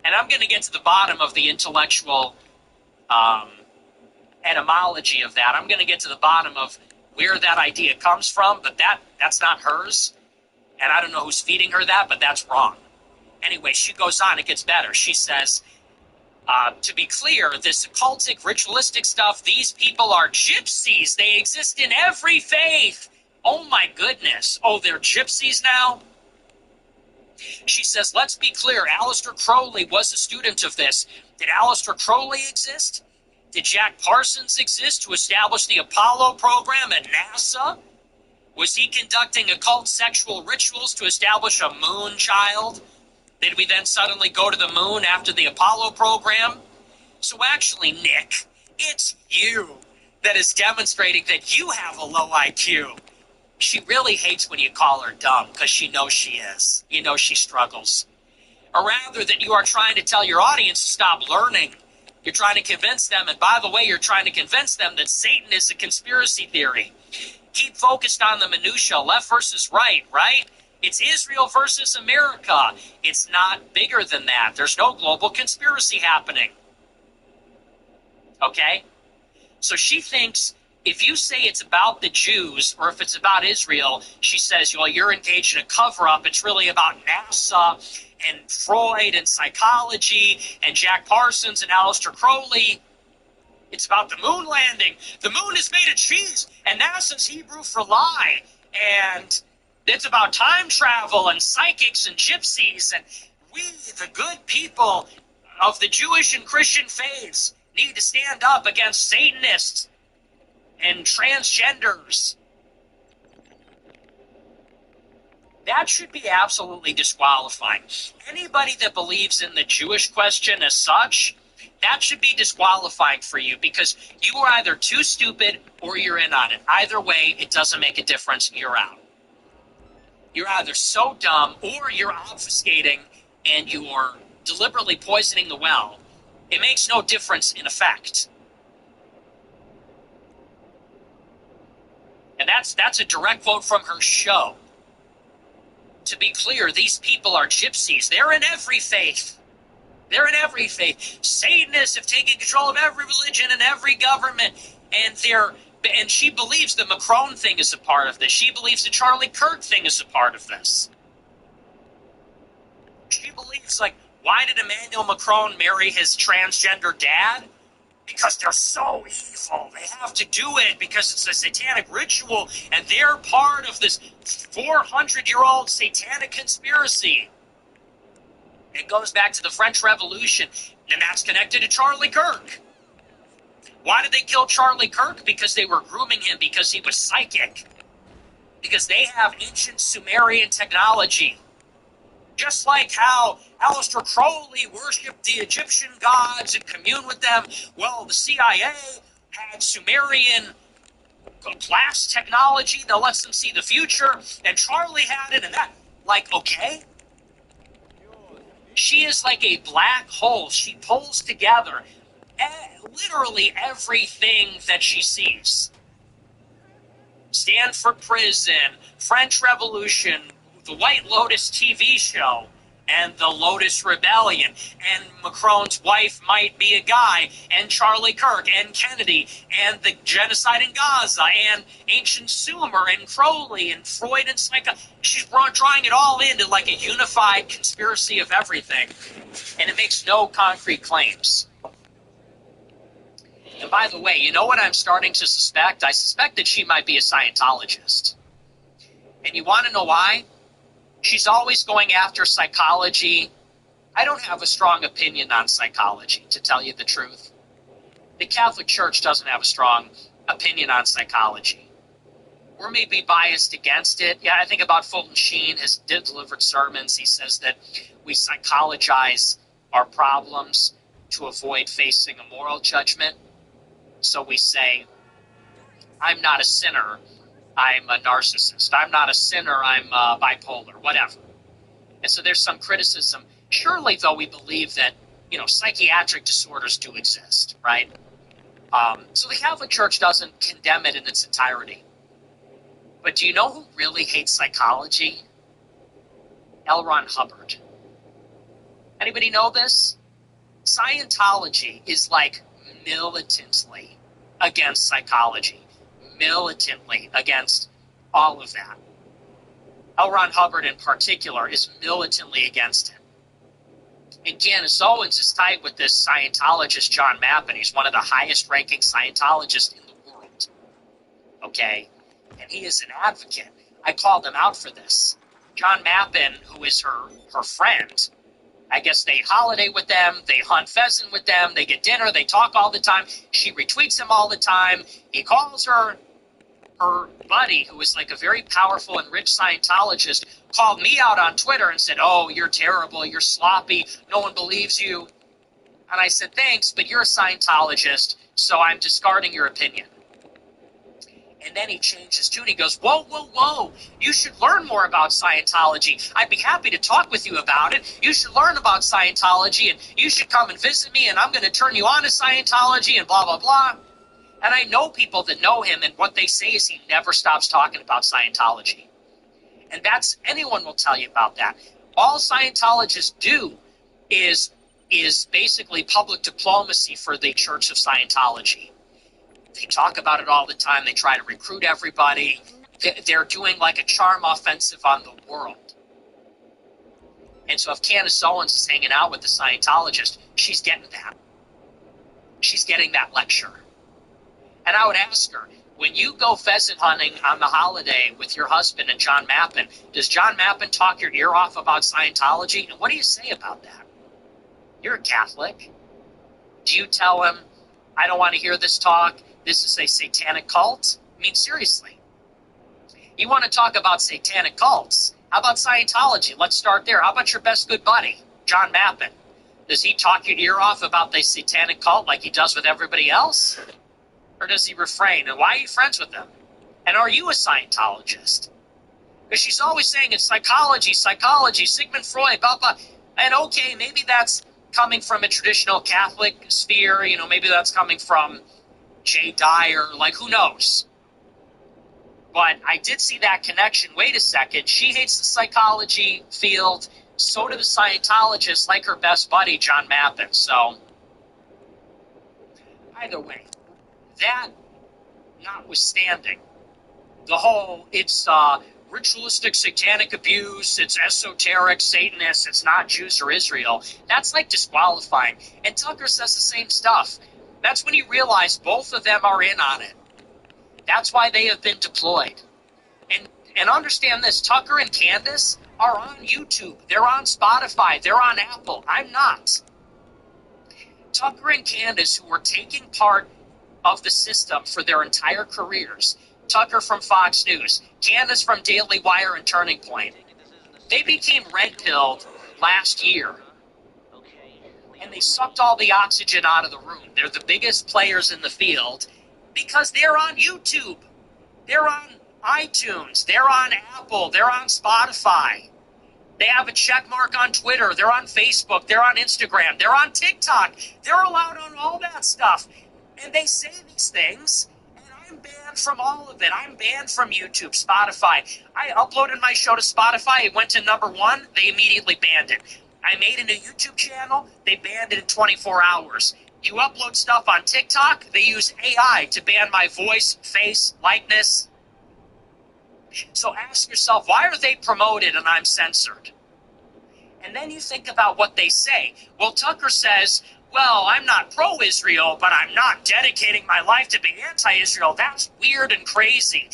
And I'm going to get to the bottom of the intellectual etymology of that. I'm going to get to the bottom of where that idea comes from, but that's not hers. And I don't know who's feeding her that, but that's wrong. Anyway, she goes on. It gets better. She says, to be clear, this occultic, ritualistic stuff, these people are gypsies. They exist in every faith. Oh, my goodness. Oh, they're gypsies now? She says, let's be clear, Aleister Crowley was a student of this. Did Aleister Crowley exist? Did Jack Parsons exist to establish the Apollo program at NASA? Was he conducting occult sexual rituals to establish a moon child? Did we then suddenly go to the moon after the Apollo program? So actually, Nick, it's you that is demonstrating that you have a low IQ. She really hates when you call her dumb because she knows she is. You know she struggles. Or rather that you are trying to tell your audience to stop learning. You're trying to convince them, and by the way, you're trying to convince them that Satan is a conspiracy theory. Keep focused on the minutia, left versus right? It's Israel versus America. It's not bigger than that. There's no global conspiracy happening. Okay? So she thinks if you say it's about the Jews or if it's about Israel, she says, well, you're engaged in a cover-up. It's really about NASA and Freud and psychology and Jack Parsons and Aleister Crowley. It's about the moon landing. The moon is made of cheese, and NASA's Hebrew for lie. And it's about time travel and psychics and gypsies. And we, the good people of the Jewish and Christian faiths, need to stand up against Satanists and transgenders. That should be absolutely disqualifying. Anybody that believes in the Jewish question as such, that should be disqualifying for you because you are either too stupid or you're in on it. Either way, it doesn't make a difference. You're out. You're either so dumb or you're obfuscating and you're deliberately poisoning the well. It makes no difference in effect. And that's a direct quote from her show. To be clear, these people are gypsies. They're in every faith. They're in every faith. Satanists have taken control of every religion and every government. And she believes the Macron thing is a part of this. She believes the Charlie Kirk thing is a part of this. She believes, like, why did Emmanuel Macron marry his transgender dad? because they're so evil. They have to do it because it's a satanic ritual, and they're part of this 400-year-old satanic conspiracy. It goes back to the French Revolution, and that's connected to Charlie Kirk. Why did they kill Charlie Kirk? Because they were grooming him because he was psychic. Because they have ancient Sumerian technology. Just like how Aleister Crowley worshipped the Egyptian gods and communed with them, well, the CIA had Sumerian glass technology that lets them see the future, and Charlie had it, and that, like, okay? She is like a black hole. She pulls together literally everything that she sees. Stanford Prison, French Revolution, the White Lotus TV show, and the Lotus Rebellion, and Macron's wife might be a guy, and Charlie Kirk, and Kennedy, and the genocide in Gaza, and ancient Sumer, and Crowley, and Freud, and she's drawing it all into like a unified conspiracy of everything, and it makes no concrete claims. And by the way, you know what I'm starting to suspect? I suspect that she might be a Scientologist. And you want to know why? She's always going after psychology. I don't have a strong opinion on psychology, to tell you the truth. The Catholic Church doesn't have a strong opinion on psychology. We're maybe biased against it. Yeah, I think about Fulton Sheen has delivered sermons. He says that we psychologize our problems to avoid facing a moral judgment. So we say, I'm not a sinner, I'm a narcissist. I'm not a sinner, I'm bipolar, whatever. And so there's some criticism. Surely, though, we believe that, psychiatric disorders do exist, right? So the Catholic Church doesn't condemn it in its entirety. But do you know who really hates psychology? L. Ron Hubbard. Anybody know this? Scientology is like militantly against psychology. Militantly against all of that. L. Ron Hubbard in particular is militantly against it. And Candace Owens is tight with this Scientologist John Mappin. He's one of the highest ranking Scientologists in the world. Okay? And he is an advocate. I called him out for this. John Mappin, who is her friend, I guess they holiday with them, they hunt pheasant with them, they get dinner, they talk all the time. She retweets him all the time. He calls her buddy, who is like a very powerful and rich Scientologist, called me out on Twitter and said, oh, you're terrible, you're sloppy, no one believes you. And I said, thanks, but you're a Scientologist, so I'm discarding your opinion. And then he changed his tune. He goes, whoa, whoa, whoa, you should learn more about Scientology. I'd be happy to talk with you about it. You should learn about Scientology, and you should come and visit me, and I'm going to turn you on to Scientology, and blah, blah, blah. And I know people that know him, and what they say is he never stops talking about Scientology. And anyone will tell you about that. All Scientologists do is basically public diplomacy for the Church of Scientology. They talk about it all the time. They try to recruit everybody. They're doing like a charm offensive on the world. And so if Candace Owens is hanging out with the Scientologist, she's getting that. She's getting that lecture. And I would ask her, when you go pheasant hunting on the holiday with your husband and John Mappin, does John Mappin talk your ear off about Scientology? And what do you say about that? You're a Catholic. Do you tell him, I don't want to hear this talk, this is a satanic cult? I mean, seriously. You want to talk about satanic cults? How about Scientology? Let's start there. How about your best good buddy, John Mappin? Does he talk your ear off about the satanic cult like he does with everybody else? Or does he refrain? And why are you friends with him? And are you a Scientologist? Because she's always saying it's psychology, Sigmund Freud, blah, blah. And okay, maybe that's coming from a traditional Catholic sphere. Maybe that's coming from Jay Dyer. Like, who knows? But I did see that connection. Wait a second. She hates the psychology field. So do the Scientologists, like her best buddy, John Mappin. So, either way, that notwithstanding, the whole, it's ritualistic satanic abuse, it's esoteric Satanists, it's not Jews or Israel, that's like disqualifying. And Tucker says the same stuff. That's when you realize both of them are in on it. That's why they have been deployed. And understand this, Tucker and Candace are on YouTube. They're on Spotify. They're on Apple. I'm not. Tucker and Candace, who were taking part of the system for their entire careers, Tucker from Fox News, Candace from Daily Wire and Turning Point, they became red-pilled last year. And they sucked all the oxygen out of the room. They're the biggest players in the field because they're on YouTube. They're on iTunes. They're on Apple. They're on Spotify. They have a check mark on Twitter. They're on Facebook. They're on Instagram. They're on TikTok. They're allowed on all that stuff. And they say these things, and I'm banned from all of it. I'm banned from YouTube, Spotify. I uploaded my show to Spotify. It went to #1. They immediately banned it. I made a new YouTube channel. They banned it in 24 hours. You upload stuff on TikTok, they use AI to ban my voice, face, likeness. So ask yourself, why are they promoted and I'm censored? And then you think about what they say. Well, Tucker says, well, I'm not pro-Israel, but I'm not dedicating my life to being anti-Israel. That's weird and crazy.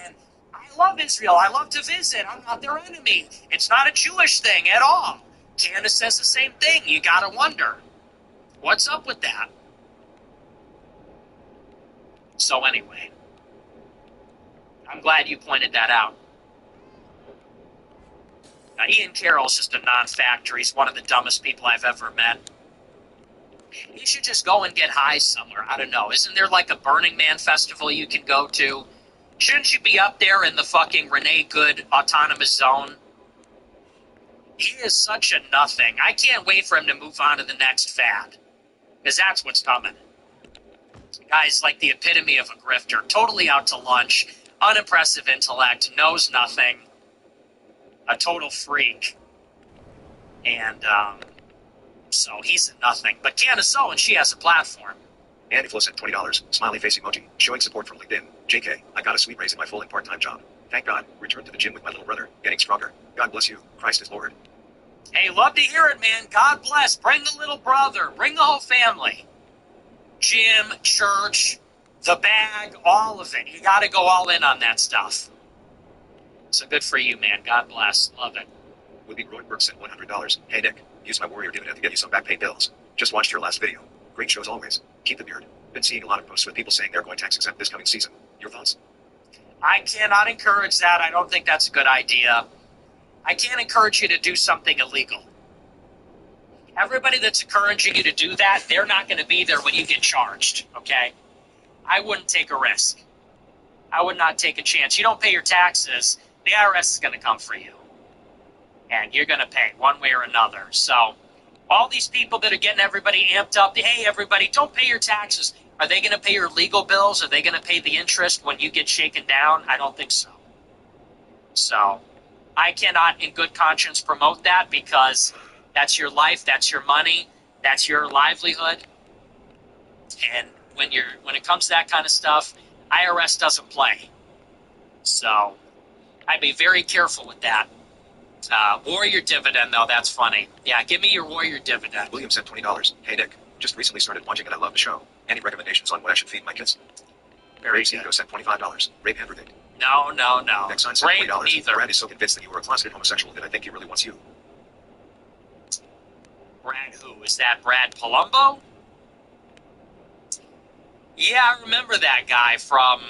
And I love Israel. I love to visit. I'm not their enemy. It's not a Jewish thing at all. Candace says the same thing. You gotta wonder, what's up with that? So anyway, I'm glad you pointed that out. Now, Ian Carroll's just a non-factor. He's one of the dumbest people I've ever met. He should just go and get high somewhere. I don't know. Isn't there like a Burning Man festival you can go to? Shouldn't you be up there in the fucking Renee Good autonomous zone? He is such a nothing. I can't wait for him to move on to the next fad. Because that's what's coming. Guy's like the epitome of a grifter. Totally out to lunch. Unimpressive intellect. Knows nothing. A total freak. And, so he's a nothing. But Candace Owen, she has a platform. Andy Flo sent $20. Smiley face emoji. Showing support from LinkedIn. JK, I got a sweet raise in my full and part-time job. Thank God. Returned to the gym with my little brother. Getting stronger. God bless you. Christ is Lord. Hey, love to hear it, man. God bless. Bring the little brother. Bring the whole family. Gym, church, the bag, all of it. You got to go all in on that stuff. So good for you, man. God bless. Love it. Would-be Royberg sent $100. Hey, Nick. Use my warrior dividend to get you some back pay bills. Just watched your last video. Great shows always. Keep the beard. Been seeing a lot of posts with people saying they're going tax exempt this coming season. Your thoughts? I cannot encourage that. I don't think that's a good idea. I can't encourage you to do something illegal. Everybody that's encouraging you to do that, they're not going to be there when you get charged, okay? I wouldn't take a risk. I would not take a chance. You don't pay your taxes, the IRS is going to come for you. And you're going to pay one way or another. So all these people that are getting everybody amped up, hey, everybody, don't pay your taxes. Are they going to pay your legal bills? Are they going to pay the interest when you get shaken down? I don't think so. So I cannot in good conscience promote that because that's your life, that's your money, that's your livelihood. And when it comes to that kind of stuff, IRS doesn't play. So I'd be very careful with that. Warrior dividend, though, that's funny. Yeah, give me your warrior dividend. William sent $20. Hey, Nick. Just recently started watching and I love the show. Any recommendations on what I should feed my kids? Very Rape good. Ego sent $25. Rape Henry. No. Next sign sent Rape $20. neither. Brad is so convinced that you were a closeted homosexual that I think he really wants you. Brad who? Is that Brad Palumbo? Yeah, I remember that guy from,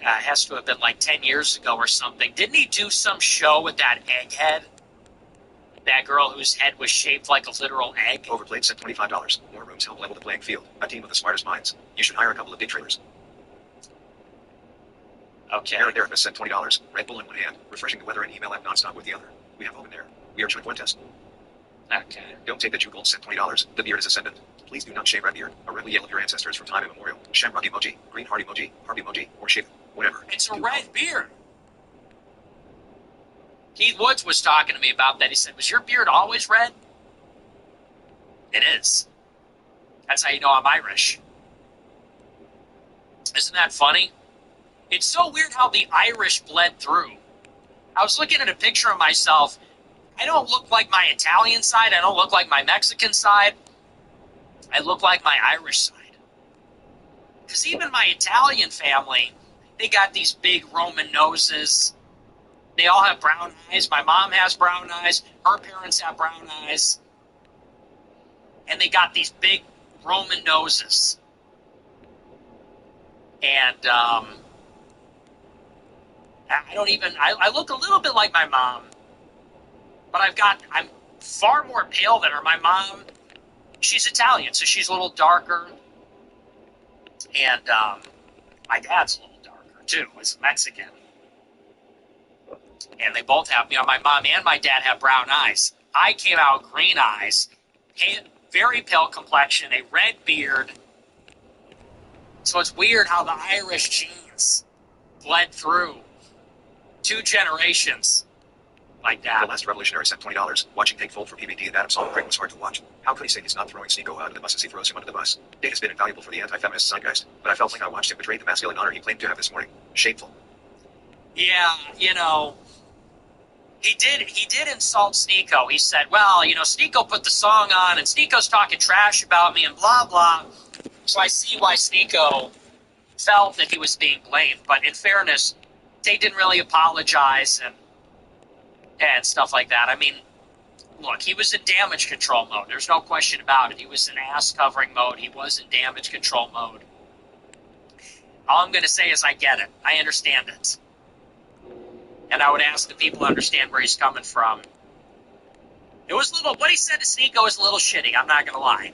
has to have been like 10 years ago or something. Didn't he do some show with that egghead? That girl whose head was shaped like a literal egg? Overplayed sent $25. More rooms help level the playing field. A team of the smartest minds. You should hire a couple of day traders. Okay. Aaron Derrick sent $20. Red Bull in one hand, refreshing the weather and email app nonstop with the other. We have open there. We are Chuck Fuentes. Okay. Don't take that you gold sent $20. The beard is ascendant. Please do not shave red beard. A red yell of your ancestors from time immemorial. Shamrock emoji, green heart emoji, or shave it. Whatever. It's a Do red beard. Keith Woods was talking to me about that. He said, was your beard always red? It is. That's how you know I'm Irish. Isn't that funny? It's so weird how the Irish bled through. I was looking at a picture of myself. I don't look like my Italian side. I don't look like my Mexican side. I look like my Irish side. Because even my Italian family, they got these big Roman noses. They all have brown eyes. My mom has brown eyes. Her parents have brown eyes. And they got these big Roman noses. And I look a little bit like my mom, but I'm far more pale than her. My mom, she's Italian, so she's a little darker. And my dad's a little darker, too. He's Mexican. And they both have, my mom and my dad have brown eyes. I came out green eyes, very pale complexion, a red beard. So it's weird how the Irish genes bled through 2 generations like that. The Last Revolutionary sent $20. Watching Tate fold for PBD and Adam Solomon Craig was hard to watch. How could he say he's not throwing Sneeko out of the bus as he throws him under the bus? Date has been invaluable for the anti-feminist zeitgeist, but I felt like I watched him betray the masculine honor he claimed to have this morning. Shameful. Yeah, he did insult Sneeko. He said, well, Sneeko put the song on, and Sneeko's talking trash about me, and blah, blah. So I see why Sneeko felt that he was being blamed. But in fairness, Tate didn't really apologize and stuff like that. I mean, look, he was in damage control mode. There's no question about it. He was in ass covering mode. He was in damage control mode. All I'm going to say is I get it. I understand it. And I would ask the people to understand where he's coming from. It was what he said to Sneeko was a little shitty. I'm not going to lie.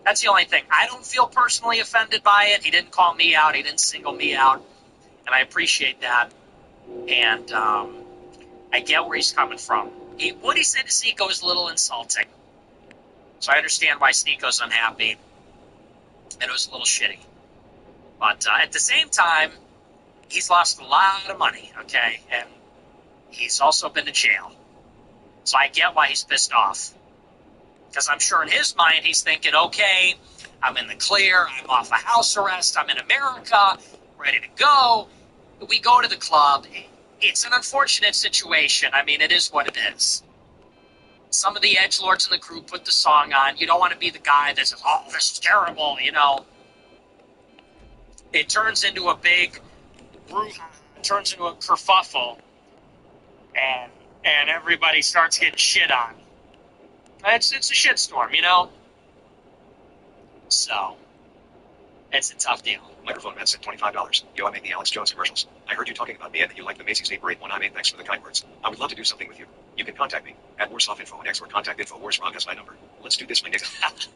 That's the only thing. I don't feel personally offended by it. He didn't call me out. He didn't single me out. And I appreciate that. And I get where he's coming from. What he said to Sneeko was a little insulting. So I understand why Sneeko's unhappy. And it was a little shitty. But at the same time, he's lost a lot of money, okay? And he's also been to jail. So I get why he's pissed off. Because I'm sure in his mind he's thinking, okay, I'm in the clear, I'm off a house arrest, I'm in America, ready to go. We go to the club. It's an unfortunate situation. I mean, it is what it is. Some of the edgelords in the crew put the song on. You don't want to be the guy that says, oh, this is terrible, It turns into a big brouhaha. It turns into a kerfuffle. And everybody starts getting shit on. It's a shitstorm, So, it's a tough deal. Microphone man sent $25. Yo, I make the Alex Jones commercials. I heard you talking about me and that you like the Macy's Day Parade one I made. Thanks for the kind words. I would love to do something with you. You can contact me at WarsofInfo on X or contact InfoWars. Ron has my number. Let's do this, my nigga.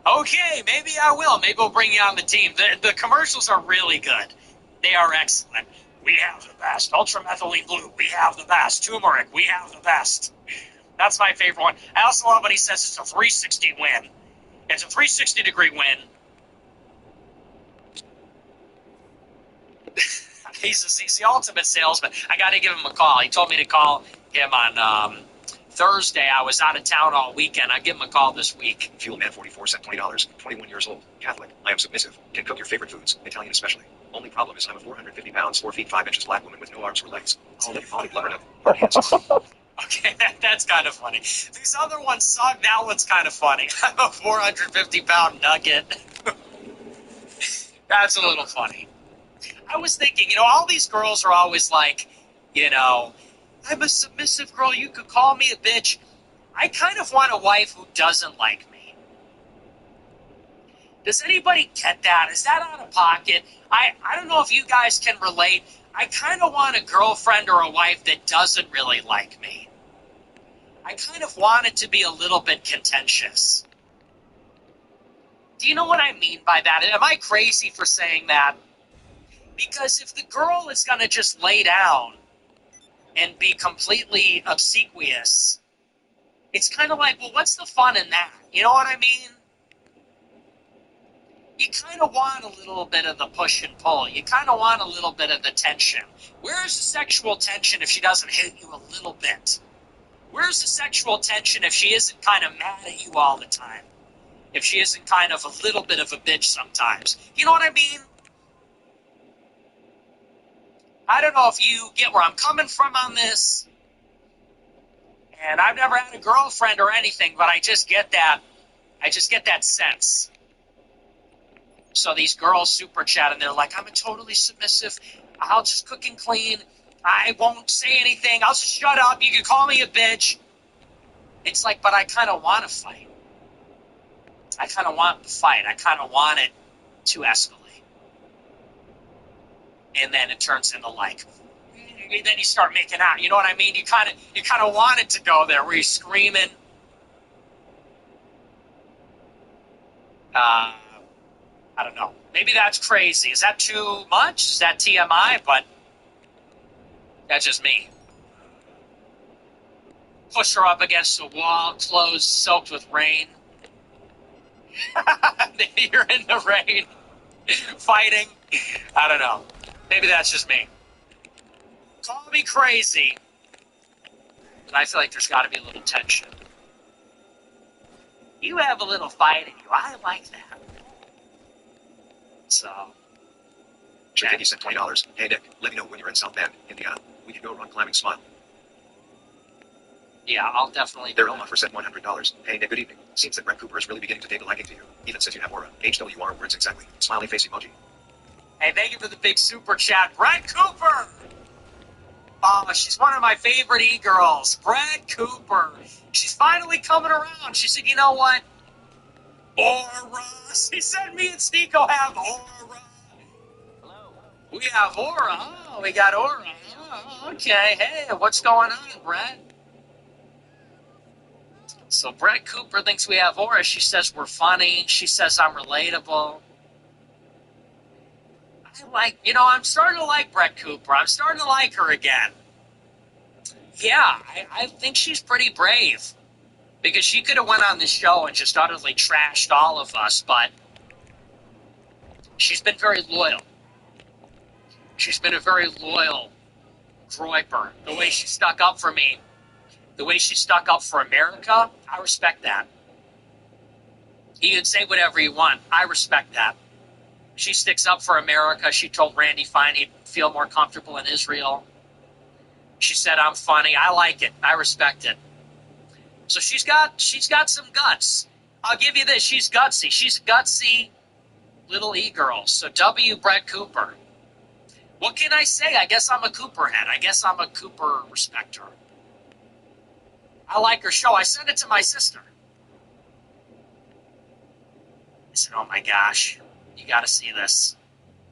Okay, maybe I will. Maybe we'll bring you on the team. The commercials are really good. They are excellent. We have the best. Ultramethylene blue. We have the best. Turmeric. We have the best. That's my favorite one. I also love what he says. It's a 360 win. It's a 360-degree win. He's the ultimate salesman. I got to give him a call. He told me to call him on Thursday. I was out of town all weekend. I'll give him a call this week. Fuelman44 sent $20. 21 years old. Catholic. I am submissive. Can cook your favorite foods. Italian especially. Only problem is I'm a 450 pounds, 4 feet 5 inches black woman with no arms or legs. Holy blood enough. Hard hands. Okay, that's kind of funny. These other ones suck. That one's kind of funny. I'm a 450-pound nugget. That's a little funny. I was thinking, all these girls are always like, I'm a submissive girl. You could call me a bitch. I kind of want a wife who doesn't like me. Does anybody get that? Is that out of pocket? I don't know if you guys can relate. I kind of want a girlfriend or a wife that doesn't really like me. I kind of want it to be a little bit contentious. Do you know what I mean by that? Am I crazy for saying that? Because if the girl is going to just lay down and be completely obsequious, it's kind of like, well, what's the fun in that? You know what I mean? You kind of want a little bit of the push and pull. You kind of want a little bit of the tension. Where's the sexual tension if she doesn't hit you a little bit? Where's the sexual tension if she isn't kind of mad at you all the time? If she isn't kind of a little bit of a bitch sometimes? You know what I mean? I don't know if you get where I'm coming from on this. And I've never had a girlfriend or anything, but I just get that sense. So these girls super chat, and they're like, I'm a totally submissive. I'll just cook and clean. I won't say anything. I'll just shut up. You can call me a bitch. It's like, but I kind of want to fight. I kind of want to fight. I kind of want it to escalate. And then it turns into like, then you start making out. You know what I mean? You kind of want it to go there where you're screaming. I don't know. Maybe that's crazy. Is that too much? Is that TMI? But that's just me. Push her up against the wall, clothes soaked with rain. You're in the rain, fighting. I don't know. Maybe that's just me. Call me crazy. But I feel like there's got to be a little tension. You have a little fight in you. I like that. So. Sure, sent $20. Hey Nick, let me know when you're in South Bend, Indiana. We can go rock climbing Smile. Yeah, I'll definitely do Their that. offer sent $100. Hey Nick, good evening. Seems that Brett Cooper is really beginning to take a liking to you, even since you have aura. HWR words exactly. Smiley face emoji. Hey, thank you for the big super chat. Brett Cooper! Oh, she's one of my favorite e-girls. Brett Cooper. She's finally coming around. She said, you know what? Aura. She said me and Sneeko have aura. Hello. We have aura. Oh, we got aura. Oh, okay. Hey, what's going on, Brett? So Brett Cooper thinks we have aura. She says we're funny. She says I'm relatable. I'm starting to like Brett Cooper. I'm starting to like her again. Yeah, I think she's pretty brave. Because she could have went on the show and just utterly trashed all of us, but she's been very loyal. She's been a very loyal Groiper. The way she stuck up for me, the way she stuck up for America, I respect that. You can say whatever you want. I respect that. She sticks up for America. She told Randy Fine he'd feel more comfortable in Israel. She said, I'm funny. I like it. I respect it. So she's got some guts. I'll give you this. She's gutsy. She's a gutsy little e-girl. So W. Brett Cooper. What can I say? I guess I'm a Cooper head. I guess I'm a Cooper respecter. I like her show. I sent it to my sister. I said, oh my gosh, you got to see this.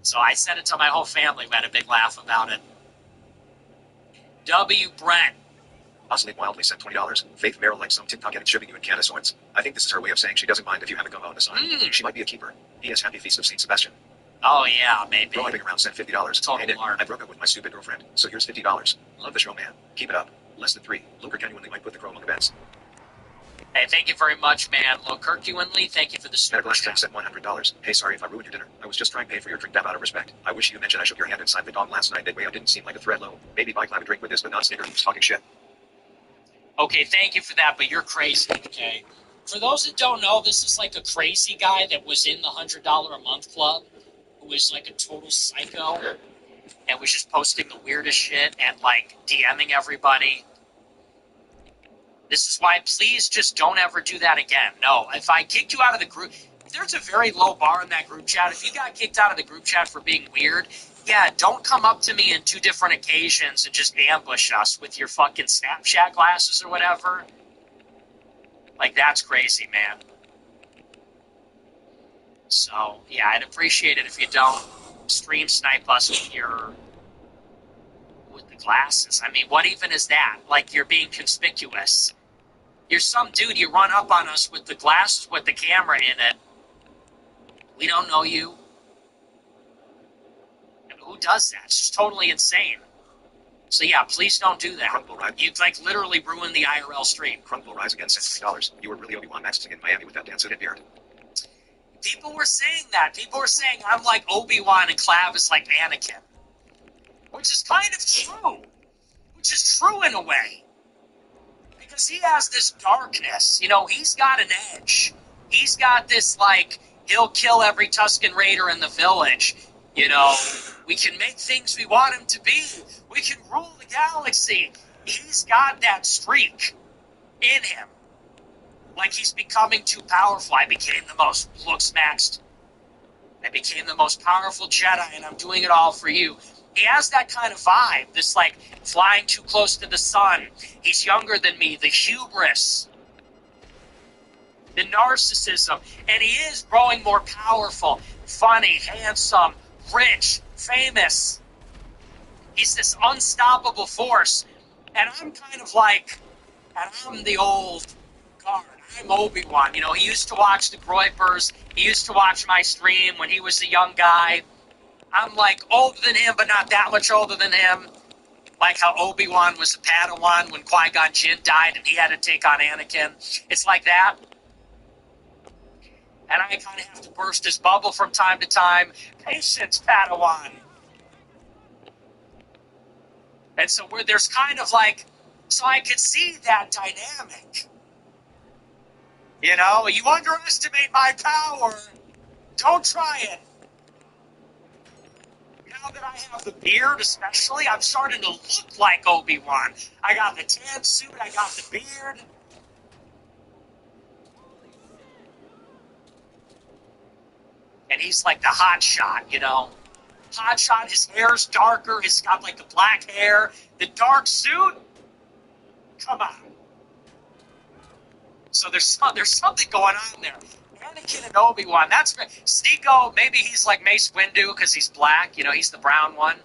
So I sent it to my whole family. We had a big laugh about it. W. Brent. Osnick wildly sent $20. Faith Merrill likes some TikTok edits shipping you in Candace. I think this is her way of saying she doesn't mind if you have a gumbo on the side. She might be a keeper. P.S. Happy Feast of St. Sebastian. Oh, yeah, maybe. Driving around sent $50. Total Hey Nick, mark. I broke up with my stupid girlfriend, so here's $50. Love the show, man. Keep it up. Less than 3. Luker genuinely might put the crow among the beds. Hey, thank you very much, man. Lokercuinly, thank you for the super Metaglass chat. sent $100. Hey, sorry if I ruined your dinner. I was just trying to pay for your drink out of respect. I wish you mentioned I shook your hand inside the dog last night. That way I didn't seem like a threat low. Maybe buy Clive a drink with this, but not Snicker who's talking shit. Okay, thank you for that, but you're crazy, okay? For those that don't know, this is like a crazy guy that was in the $100 a month club, who was like a total psycho, and was just posting the weirdest shit and like DMing everybody. This is why, please just don't ever do that again. No, if I kicked you out of the group, there's a very low bar in that group chat. If you got kicked out of the group chat for being weird, yeah, don't come up to me in 2 different occasions and just ambush us with your fucking Snapchat glasses or whatever. Like, that's crazy, man. So, yeah, I'd appreciate it if you don't stream snipe us with the glasses. I mean, what even is that? Like, you're being conspicuous. You're some dude, you run up on us with the glasses with the camera in it. We don't know you. And who does that? It's just totally insane. So yeah, please don't do that. You'd like literally ruin the IRL stream. Crunk will rise again sent $6. You were really Obi-Wan maxing in Miami with that dance suit beard. People were saying that. People were saying I'm like Obi-Wan and Clav is like Anakin. Which is kind of true. Which is true in a way. Because he has this darkness. You know, he's got an edge. He's got this, like, he'll kill every Tusken Raider in the village. You know, we can make things we want him to be. We can rule the galaxy. He's got that streak in him. Like he's becoming too powerful. I became the most looks maxed I became the most powerful Jedi, and I'm doing it all for you. He has that kind of vibe, this like flying too close to the sun. He's younger than me, the hubris, the narcissism, and he is growing more powerful, funny, handsome, rich, famous. He's this unstoppable force, and I'm kind of like, and I'm the old guard. I'm Obi-Wan. You know, he used to watch the Groypers. He used to watch my stream when he was a young guy. I'm like older than him, but not that much older than him. Like how Obi-Wan was a Padawan when Qui-Gon Jinn died and he had to take on Anakin. It's like that. And I kind of have to burst his bubble from time to time. Patience, Padawan. And so there's kind of like, so I could see that dynamic. You know, you underestimate my power. Don't try it. Now that I have the beard, especially, I'm starting to look like Obi-Wan. I got the tan suit, I got the beard. And he's like the hot shot, you know. Hot shot, his hair's darker, he's got like the black hair, the dark suit. Come on. So there's something going on there. Anakin and Obi-Wan, that's Sneako, maybe he's like Mace Windu because he's black, you know, he's the brown one.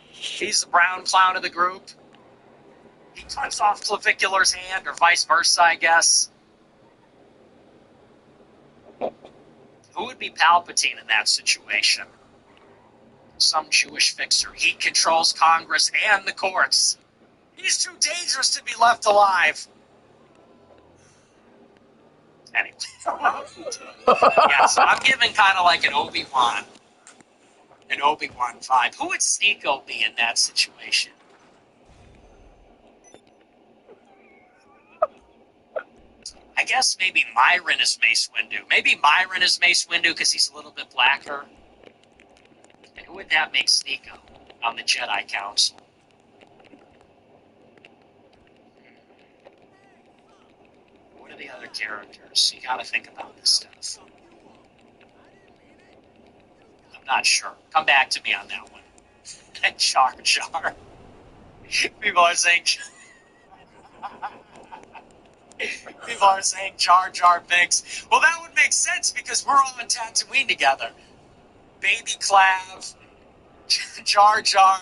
He's the brown clown of the group. He cuts off Clavicular's hand, or vice versa, I guess. Who would be Palpatine in that situation? Some Jewish fixer. He controls Congress and the courts. He's too dangerous to be left alive. Anyway. Yeah, so I'm giving kind of like an Obi-Wan vibe. Who would Sneako be in that situation? I guess maybe Myron is Mace Windu. Maybe Myron is Mace Windu because he's a little bit blacker. And who would that make Sneako on the Jedi Council? What are the other characters? You gotta think about this stuff. I'm not sure. Come back to me on that one. And Jar Jar. People are saying... People are saying Jar Jar Binks. Well, that would make sense because we're all on Tatooine together. Baby Clav, Jar Jar,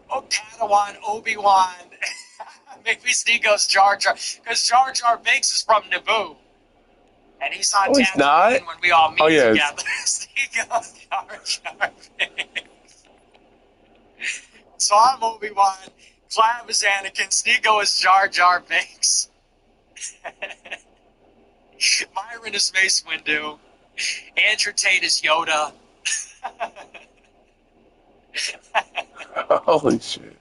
Padawan, Obi-Wan. Maybe Sneako's Jar Jar. Because Jar Jar Binks is from Naboo. And he's on Tatooine when we all meet together. Sneako's Jar Jar Binks. So I'm Obi-Wan. Clav is Anakin. Sneako is Jar Jar Binks. Myron is Mace Windu. Andrew Tate is Yoda. Holy shit.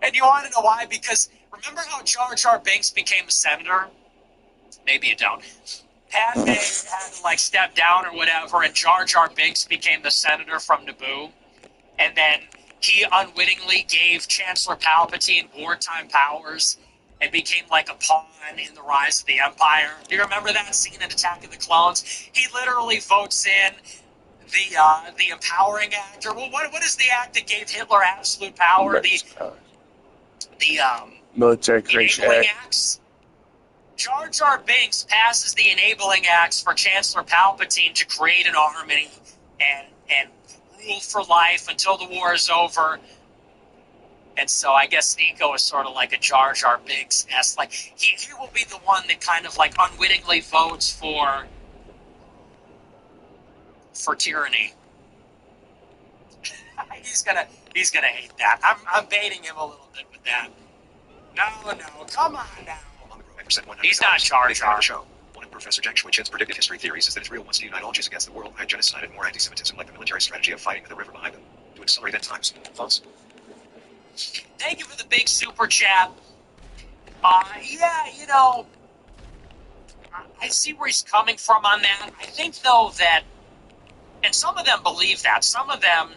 And you want to know why? Because remember how Jar Jar Binks became a senator? Maybe you don't. Padme had to like step down or whatever, and Jar Jar Binks became the senator from Naboo. And then he unwittingly gave Chancellor Palpatine wartime powers and became like a pawn in the rise of the Empire. Do you remember that scene in Attack of the Clones? He literally votes in the Empowering Act, or what is the act that gave Hitler absolute power? The Military Creation Enabling Act. Acts. Jar Jar Binks passes the Enabling Acts for Chancellor Palpatine to create an army and rule for life until the war is over. And so I guess Sneako is sort of like a Jar Jar Binks-esque. Like, he will be the one that kind of like unwittingly votes for tyranny. He's gonna hate that. I'm baiting him a little bit with that. No, come on now. He's not Jar Jar. One of Professor Jack Schwitchin's predictive history theories is that Israel wants to unite all Jews against the world, hide genocide, and more anti-Semitism, like the military strategy of fighting with the river behind them, to accelerate end times. Thoughts? Thank you for the big super chat. Yeah, you know, I see where he's coming from on that. I think, though, that, and some of them believe that. Some of them,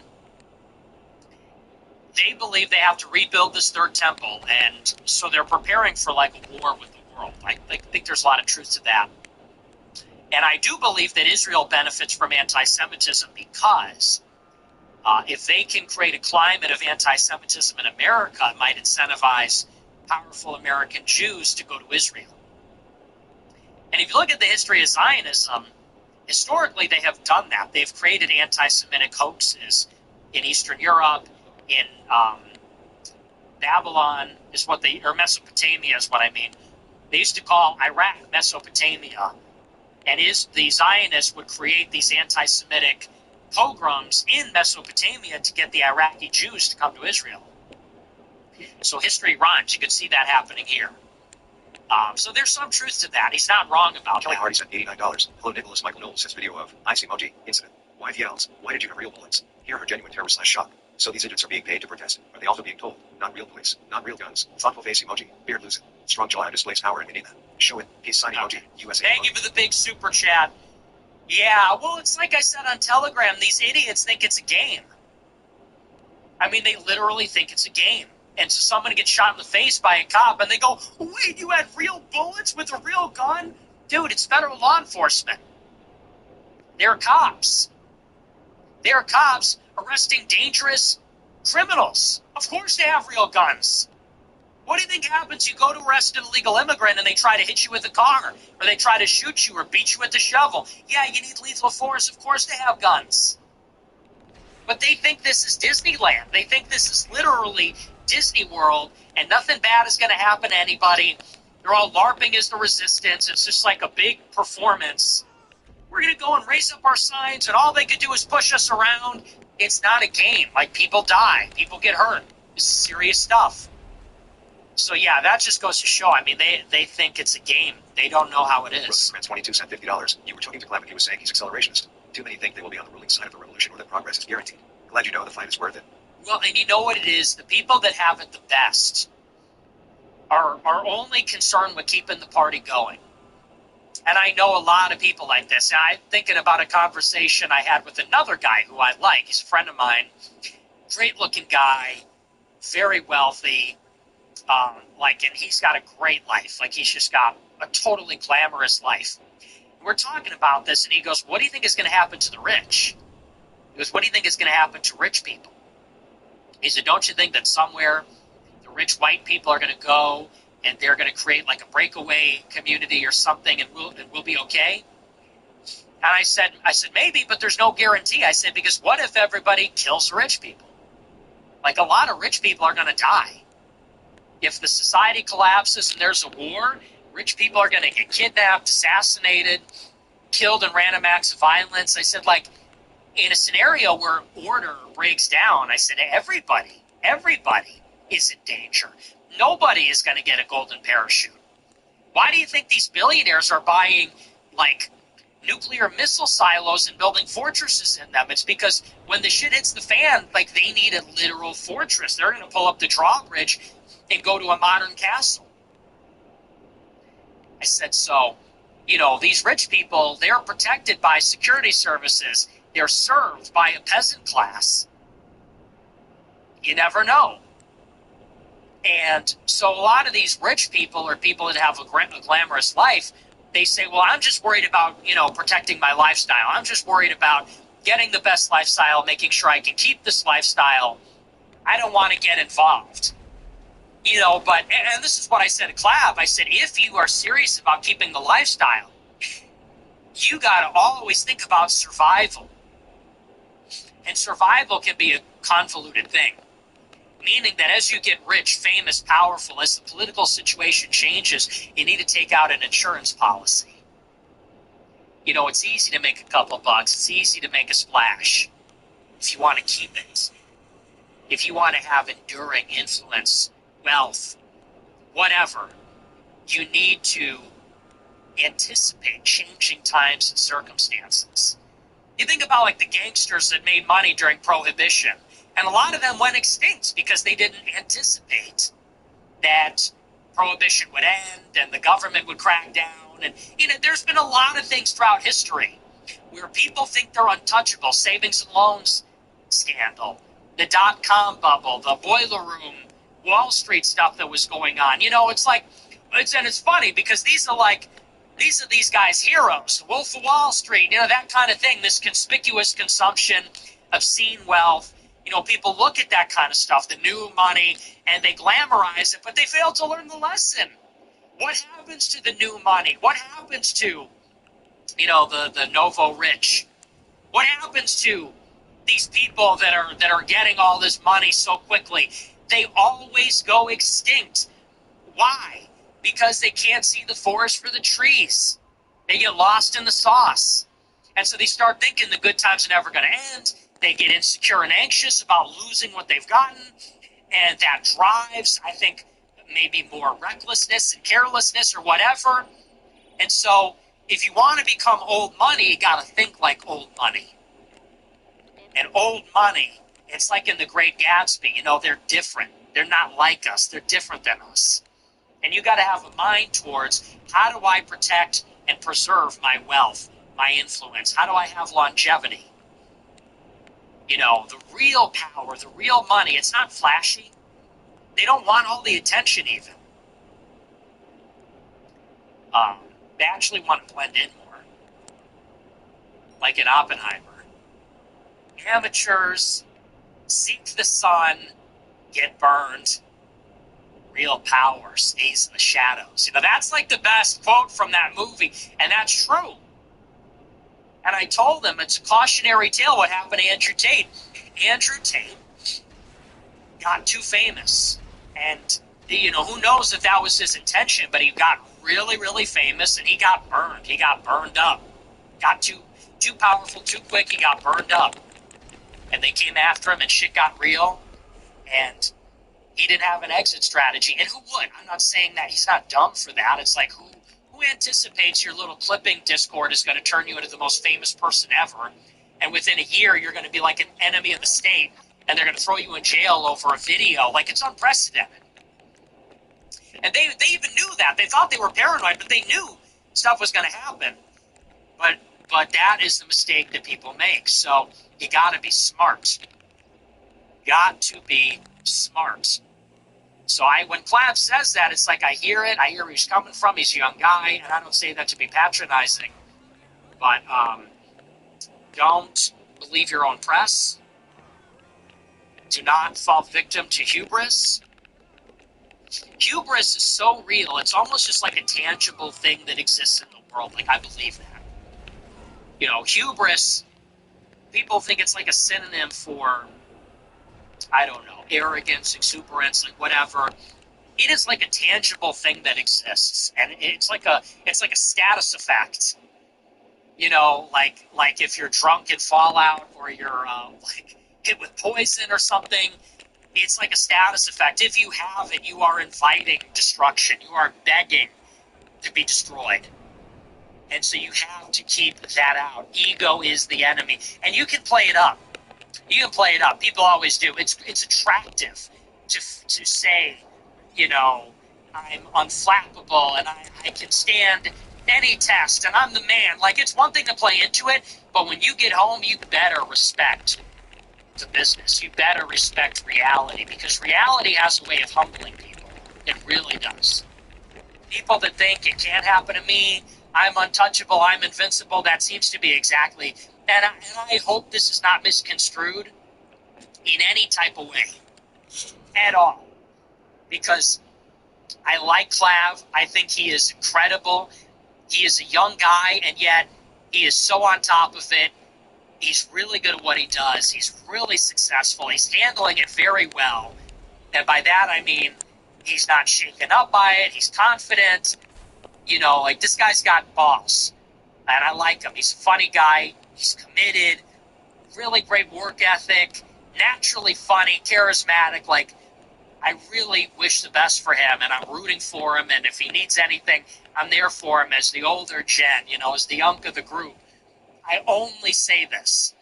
they believe they have to rebuild this third temple, and so they're preparing for, like, a war with the world. I think there's a lot of truth to that. And I do believe that Israel benefits from anti-Semitism because if they can create a climate of anti-Semitism in America, it might incentivize powerful American Jews to go to Israel. And if you look at the history of Zionism, historically they have done that. They've created anti-Semitic hoaxes in Eastern Europe, in Babylon is what they, or Mesopotamia is what I mean. They used to call Iraq Mesopotamia. And the Zionists would create these anti-Semitic pogroms in Mesopotamia to get the Iraqi Jews to come to Israel. So history rhymes. You can see that happening here. So there's some truth to that. He's not wrong about Kelly that. Hardy sent $89. Hello, Nicholas. Michael Knowles says video of Ice emoji incident. Wife yells, "Why did you have real bullets?" Here are genuine terror/shock. So these idiots are being paid to protest. Are they also being told, not real bullets, not real guns? Thoughtful face emoji. Beard lose it. Strong jaw displays power and we need that. Show it. Peace sign emoji. USA. Thank you for the big super chat. Yeah, well, it's like I said on Telegram. These idiots think it's a game. I mean, they literally think it's a game. And so someone gets shot in the face by a cop, and they go, "Wait, you had real bullets with a real gun?" Dude, it's federal law enforcement. They're cops. They're cops arresting dangerous criminals. Of course they have real guns. What do you think happens? You go to arrest an illegal immigrant and they try to hit you with a car, or they try to shoot you or beat you with a shovel. Yeah, you need lethal force. Of course they have guns. But they think this is Disneyland. They think this is literally Disney World, and nothing bad is going to happen to anybody. They're all LARPing as the resistance. It's just like a big performance. We're going to go and raise up our signs, and all they could do is push us around. It's not a game. Like, people die. People get hurt. It's serious stuff. So, yeah, that just goes to show. I mean, they think it's a game. They don't know how it is. Roseman 22 sent $50. You were talking to Clem and he was saying he's accelerationist. Too many think they will be on the ruling side of the revolution or that progress is guaranteed. Glad you know the fight is worth it. Well, and you know what it is? The people that have it the best are only concerned with keeping the party going. And I know a lot of people like this. And I'm thinking about a conversation I had with another guy who I like. He's a friend of mine. Great-looking guy. Very wealthy. And he's got a great life. Like, he's just got a totally glamorous life. We're talking about this, and he goes, "What do you think is going to happen to the rich?" He goes, "What do you think is going to happen to rich people?" He said, "Don't you think that somewhere the rich white people are going to go and they're going to create like a breakaway community or something, and we'll be okay?" And I said, maybe, but there's no guarantee. I said, because what if everybody kills the rich people? Like, a lot of rich people are going to die. If the society collapses and there's a war, rich people are going to get kidnapped, assassinated, killed in random acts of violence. I said, like, in a scenario where order breaks down, I said, everybody is in danger. Nobody is going to get a golden parachute. Why do you think these billionaires are buying, like, nuclear missile silos and building fortresses in them? It's because when the shit hits the fan, like, they need a literal fortress. They're going to pull up the drawbridge and go to a modern castle. I said, so, these rich people, they're protected by security services. They're served by a peasant class. You never know. And so a lot of these rich people, or people that have a glamorous life, they say, well, I'm just worried about, protecting my lifestyle. I'm just worried about getting the best lifestyle, making sure I can keep this lifestyle. I don't want to get involved. But, and this is what I said to Clav. I said, if you are serious about keeping the lifestyle, you got to always think about survival. And survival can be a convoluted thing. Meaning that as you get rich, famous, powerful, as the political situation changes, you need to take out an insurance policy. It's easy to make a couple bucks. It's easy to make a splash if you want to keep it. If you want to have enduring influence, wealth, whatever, you need to anticipate changing times and circumstances. You think about, like, the gangsters that made money during Prohibition. And a lot of them went extinct because they didn't anticipate that Prohibition would end and the government would crack down. And, there's been a lot of things throughout history where people think they're untouchable. Savings and loans scandal, the dot-com bubble, the boiler room, Wall Street stuff that was going on. It's like, and it's funny because these are like These are these guys' heroes. The Wolf of Wall Street, that kind of thing. This conspicuous consumption, obscene wealth. People look at that kind of stuff, the new money, and they glamorize it, but they fail to learn the lesson. What happens to the new money? What happens to, the Novo rich? What happens to these people that are getting all this money so quickly? They always go extinct. Why? Because they can't see the forest for the trees. They get lost in the sauce. And so they start thinking the good times are never going to end. They get insecure and anxious about losing what they've gotten. And that drives, I think, maybe more recklessness and carelessness or whatever. And so if you want to become old money, you got to think like old money. And old money, it's like in The Great Gatsby, they're different. They're not like us. They're different than us. And you got to have a mind towards, how do I protect and preserve my wealth, my influence? How do I have longevity? The real power, the real money, it's not flashy. They don't want all the attention even. They actually want to blend in more. Like in Oppenheimer. Amateurs seek the sun, get burned. Real power stays in the shadows. That's like the best quote from that movie, and that's true. And I told them it's a cautionary tale what happened to Andrew Tate. Andrew Tate got too famous, and who knows if that was his intention, but he got really, really famous, and he got burned. He got burned up. Got too powerful, too quick. He got burned up, and they came after him, and shit got real, and he didn't have an exit strategy. And who would? I'm not saying that. He's not dumb for that. It's like, who anticipates your little clipping Discord is going to turn you into the most famous person ever, and within a year you're going to be like an enemy of the state, and they're going to throw you in jail over a video? Like, it's unprecedented. And they even knew that. They thought they were paranoid, but they knew stuff was going to happen. But that is the mistake that people make. So you got to be smart. Got to be smart. So when Clav says that, it's like I hear it. I hear where he's coming from. He's a young guy, and I don't say that to be patronizing. But don't believe your own press. Do not fall victim to hubris. Hubris is so real. It's almost just like a tangible thing that exists in the world. Like, I believe that. Hubris, people think it's like a synonym for, I don't know, arrogance, exuberance, like whatever. It is like a tangible thing that exists, and it's like a status effect. Like if you're drunk in Fallout, or you're like hit with poison or something, it's like a status effect. If you have it, you are inviting destruction. You are begging to be destroyed. And so you have to keep that out. Ego is the enemy, and you can play it up. You can play it up. People always do. It's attractive to say, I'm unflappable and I can stand any test and I'm the man. Like, it's one thing to play into it, but when you get home, you better respect the business. You better respect reality, because reality has a way of humbling people. It really does. People that think it can't happen to me, I'm untouchable, I'm invincible, that seems to be exactly. And I hope this is not misconstrued in any type of way at all, because I like Clav. I think he is incredible. He is a young guy, and yet he is so on top of it. He's really good at what he does. He's really successful. He's handling it very well. And by that, I mean he's not shaken up by it. He's confident. Like, this guy's got balls. And I like him. He's a funny guy. He's committed. Really great work ethic. Naturally funny, charismatic. Like, I really wish the best for him, and I'm rooting for him. And if he needs anything, I'm there for him as the older gen, as the young of the group. I only say this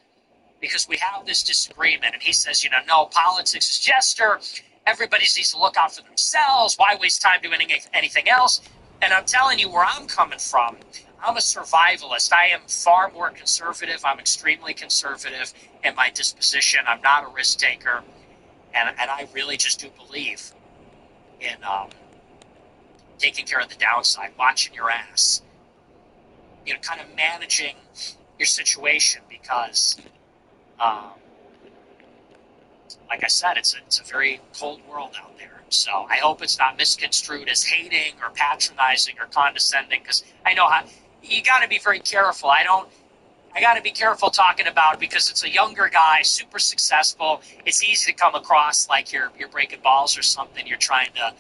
because we have this disagreement, and he says, no, politics is jester. Everybody needs to look out for themselves. Why waste time doing anything else? And I'm telling you where I'm coming from. I'm a survivalist. I am far more conservative. I'm extremely conservative in my disposition. I'm not a risk taker. And I really just do believe in taking care of the downside, watching your ass. kind of managing your situation because, like I said, it's a very cold world out there. So I hope it's not misconstrued as hating or patronizing or condescending, because I know how you got to be very careful. I got to be careful talking about it because it's a younger guy, super successful. It's easy to come across like you're breaking balls or something. You're trying to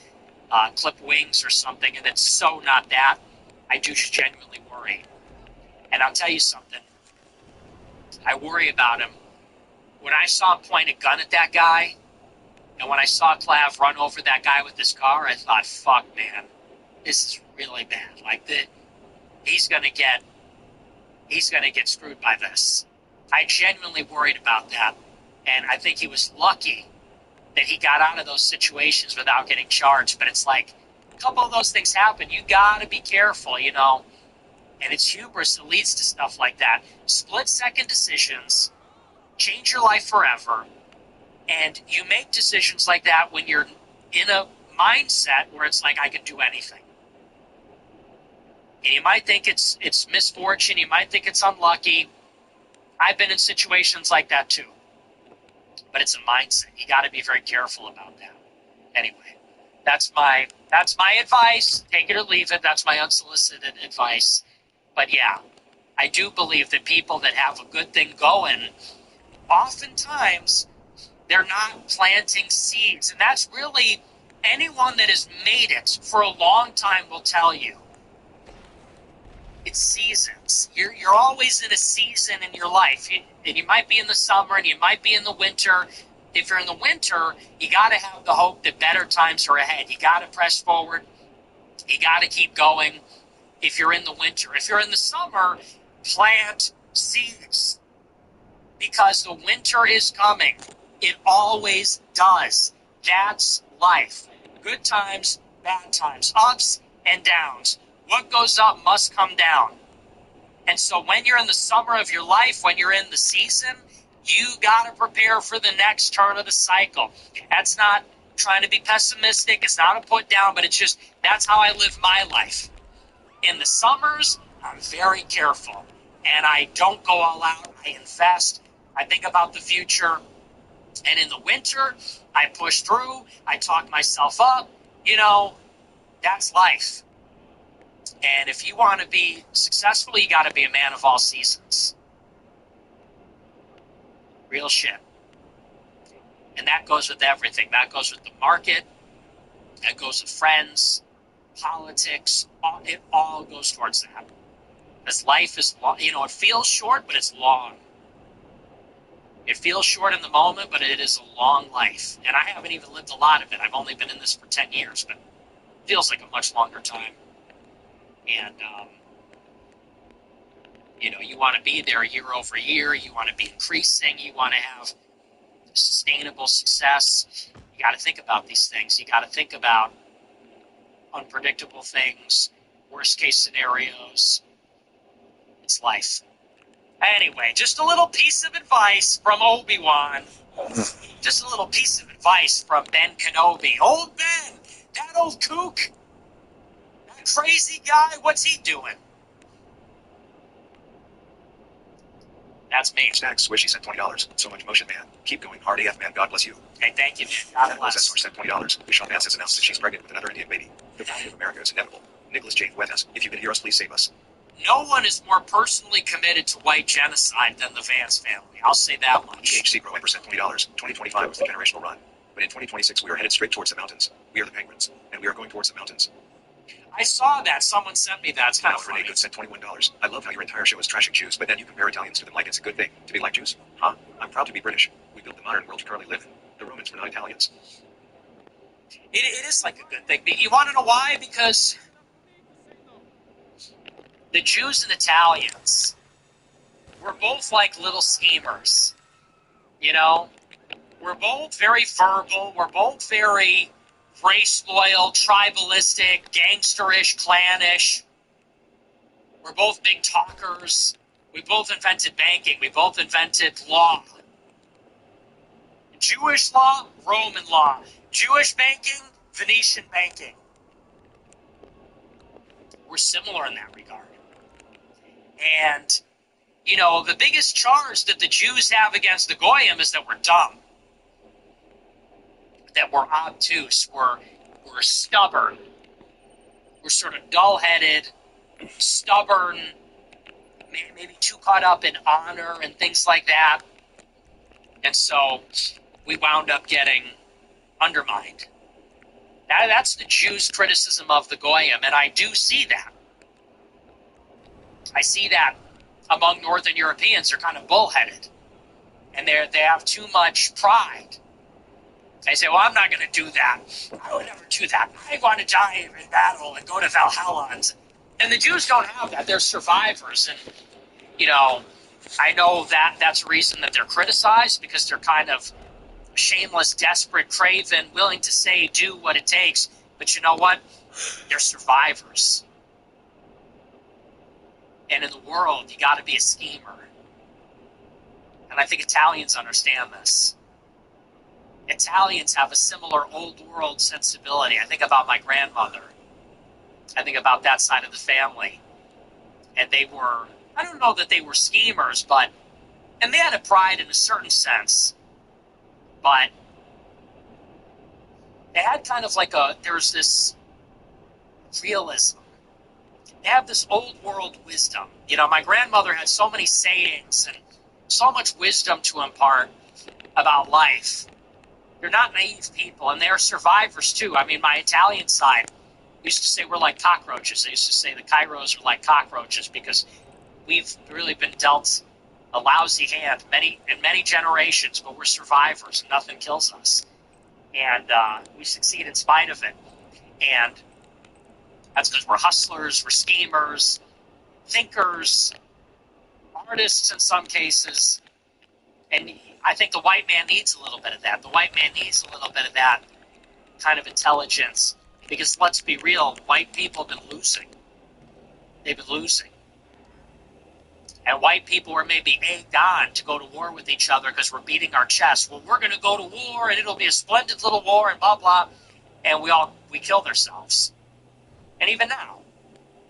clip wings or something, and it's so not that. I do genuinely worry. And I'll tell you something. I worry about him. When I saw him point a gun at that guy, and when I saw Clav run over that guy with his car, I thought, fuck, man, this is really bad. Like, he's gonna get screwed by this. I genuinely worried about that, and I think he was lucky that he got out of those situations without getting charged. But it's like, a couple of those things happen. You gotta be careful, and it's hubris that leads to stuff like that. Split-second decisions change your life forever, and you make decisions like that when you're in a mindset where it's like, I can do anything. And you might think it's misfortune, you might think it's unlucky. I've been in situations like that too. But it's a mindset. You got to be very careful about that. Anyway, that's my advice. Take it or leave it. That's my unsolicited advice. But yeah, I do believe that people that have a good thing going, oftentimes they're not planting seeds. And that's really, anyone that has made it for a long time will tell you. It's seasons. You're always in a season in your life. And you might be in the summer and you might be in the winter. If you're in the winter, you got to have the hope that better times are ahead. You got to press forward. You got to keep going if you're in the winter. If you're in the summer, plant seeds. Because the winter is coming. It always does. That's life. Good times, bad times, ups and downs. What goes up must come down. And so when you're in the summer of your life, when you're in the season, you got to prepare for the next turn of the cycle. That's not trying to be pessimistic. It's not a put down, but it's just, that's how I live my life. In the summers, I'm very careful. And I don't go all out. I invest. I think about the future. And in the winter, I push through. I talk myself up. That's life. And if you want to be successful, you got to be a man of all seasons. Real shit. And that goes with everything. That goes with the market. That goes with friends, politics. It all goes towards that. Because life is long. It feels short, but it's long. It feels short in the moment, but it is a long life. And I haven't even lived a lot of it. I've only been in this for 10 years, but it feels like a much longer time. And, you want to be there year over year. You want to be increasing. You want to have sustainable success. You got to think about these things. You got to think about unpredictable things, worst case scenarios. It's life. Anyway, just a little piece of advice from Obi-Wan. Just a little piece of advice from Ben Kenobi. Old Ben, that old kook. Crazy guy, what's he doing? That's me. Snacks Swishy sent $20. So much motion, man. Keep going hard AF, man. God bless you. Hey, thank you, man. God That bless. Source sent $20. Michelle Vance has announced that she's pregnant with another Indian baby. The founding of America is inevitable. Nicholas J. Huertas, if you can hear us, please save us. No one is more personally committed to white genocide than the Vance family. I'll say that much. THC Grow Ember sent $20. 2025 was the generational run. But in 2026, we are headed straight towards the mountains. We are the penguins, and we are going towards the mountains. I saw that. Someone sent me that. It's kind of funny. Renee Good sent $21. I love how your entire show is trashing Jews, but then you compare Italians to them like it's a good thing to be like Jews. Huh? I'm proud to be British. We built the modern world you currently live in. The Romans were not Italians. It is like a good thing. But you want to know why? Because the Jews and Italians were both like little schemers. We're both very verbal. We're both very race loyal, tribalistic, gangsterish, clannish. We're both big talkers. We both invented banking. We both invented law. Jewish law, Roman law. Jewish banking, Venetian banking. We're similar in that regard. And, you know, the biggest charge that the Jews have against the Goyim is that we're dumb, that we're obtuse, we're stubborn, we're sort of dull-headed, stubborn, maybe too caught up in honor and things like that. And so we wound up getting undermined. Now, that's the Jews' criticism of the Goyim, and I do see that. I see that among Northern Europeans. They're kind of bullheaded, and they have too much pride. They say, well, I'm not going to do that. I would never do that. I want to die in battle and go to Valhalla. And the Jews don't have that. They're survivors. And, you know, I know that that's a reason that they're criticized, because they're kind of shameless, desperate, craven, willing to say, do what it takes. But you know what? They're survivors. And in the world, you got to be a schemer. And I think Italians understand this. Italians have a similar old world sensibility. I think about my grandmother. I think about that side of the family. And they were, I don't know that they were schemers, but, and they had a pride in a certain sense, but they had kind of like there's this realism. They have this old world wisdom. You know, my grandmother had so many sayings and so much wisdom to impart about life. They're not naive people, and they're survivors too. I mean, my Italian side used to say we're like cockroaches. They used to say the Kairos are like cockroaches because we've really been dealt a lousy hand in many generations, but we're survivors and nothing kills us. And we succeed in spite of it. And that's because we're hustlers, we're schemers, thinkers, artists in some cases. And I think the white man needs a little bit of that. The white man needs a little bit of that kind of intelligence. Because let's be real, white people have been losing. They've been losing. And white people were maybe egged on to go to war with each other because we're beating our chests. Well, we're going to go to war, and it'll be a splendid little war, and blah, blah. And we killed ourselves. And even now,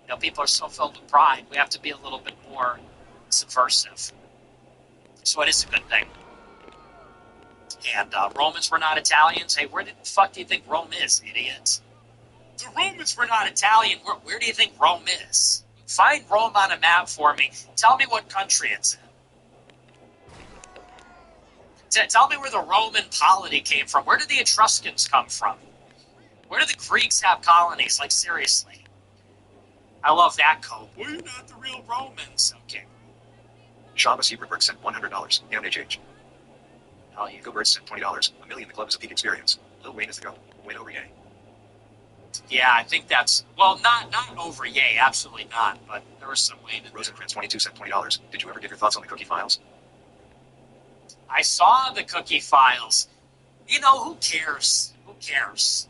you know, people are so filled with pride. We have to be a little bit more subversive. So it is a good thing. And Romans were not Italians. Hey, where the fuck do you think Rome is, idiots? The Romans were not Italian. Where do you think Rome is? Find Rome on a map for me. Tell me what country it's in. Tell me where the Roman polity came from. Where did the Etruscans come from? Where do the Greeks have colonies? Like, seriously. I love that code. We're not the real Romans. Okay. Shabbos Heberberg sent $100. MHH. Hell yeah. Gilbert sent $20. A million. The club is a peak experience. Lil Wayne is the go. Win over Ye. Yeah, I think that's, well, not over Ye, absolutely not, but there was some Wayne in there. Rosencrantz 22 sent $20. Did you ever give your thoughts on the cookie files? I saw the cookie files. You know, who cares? Who cares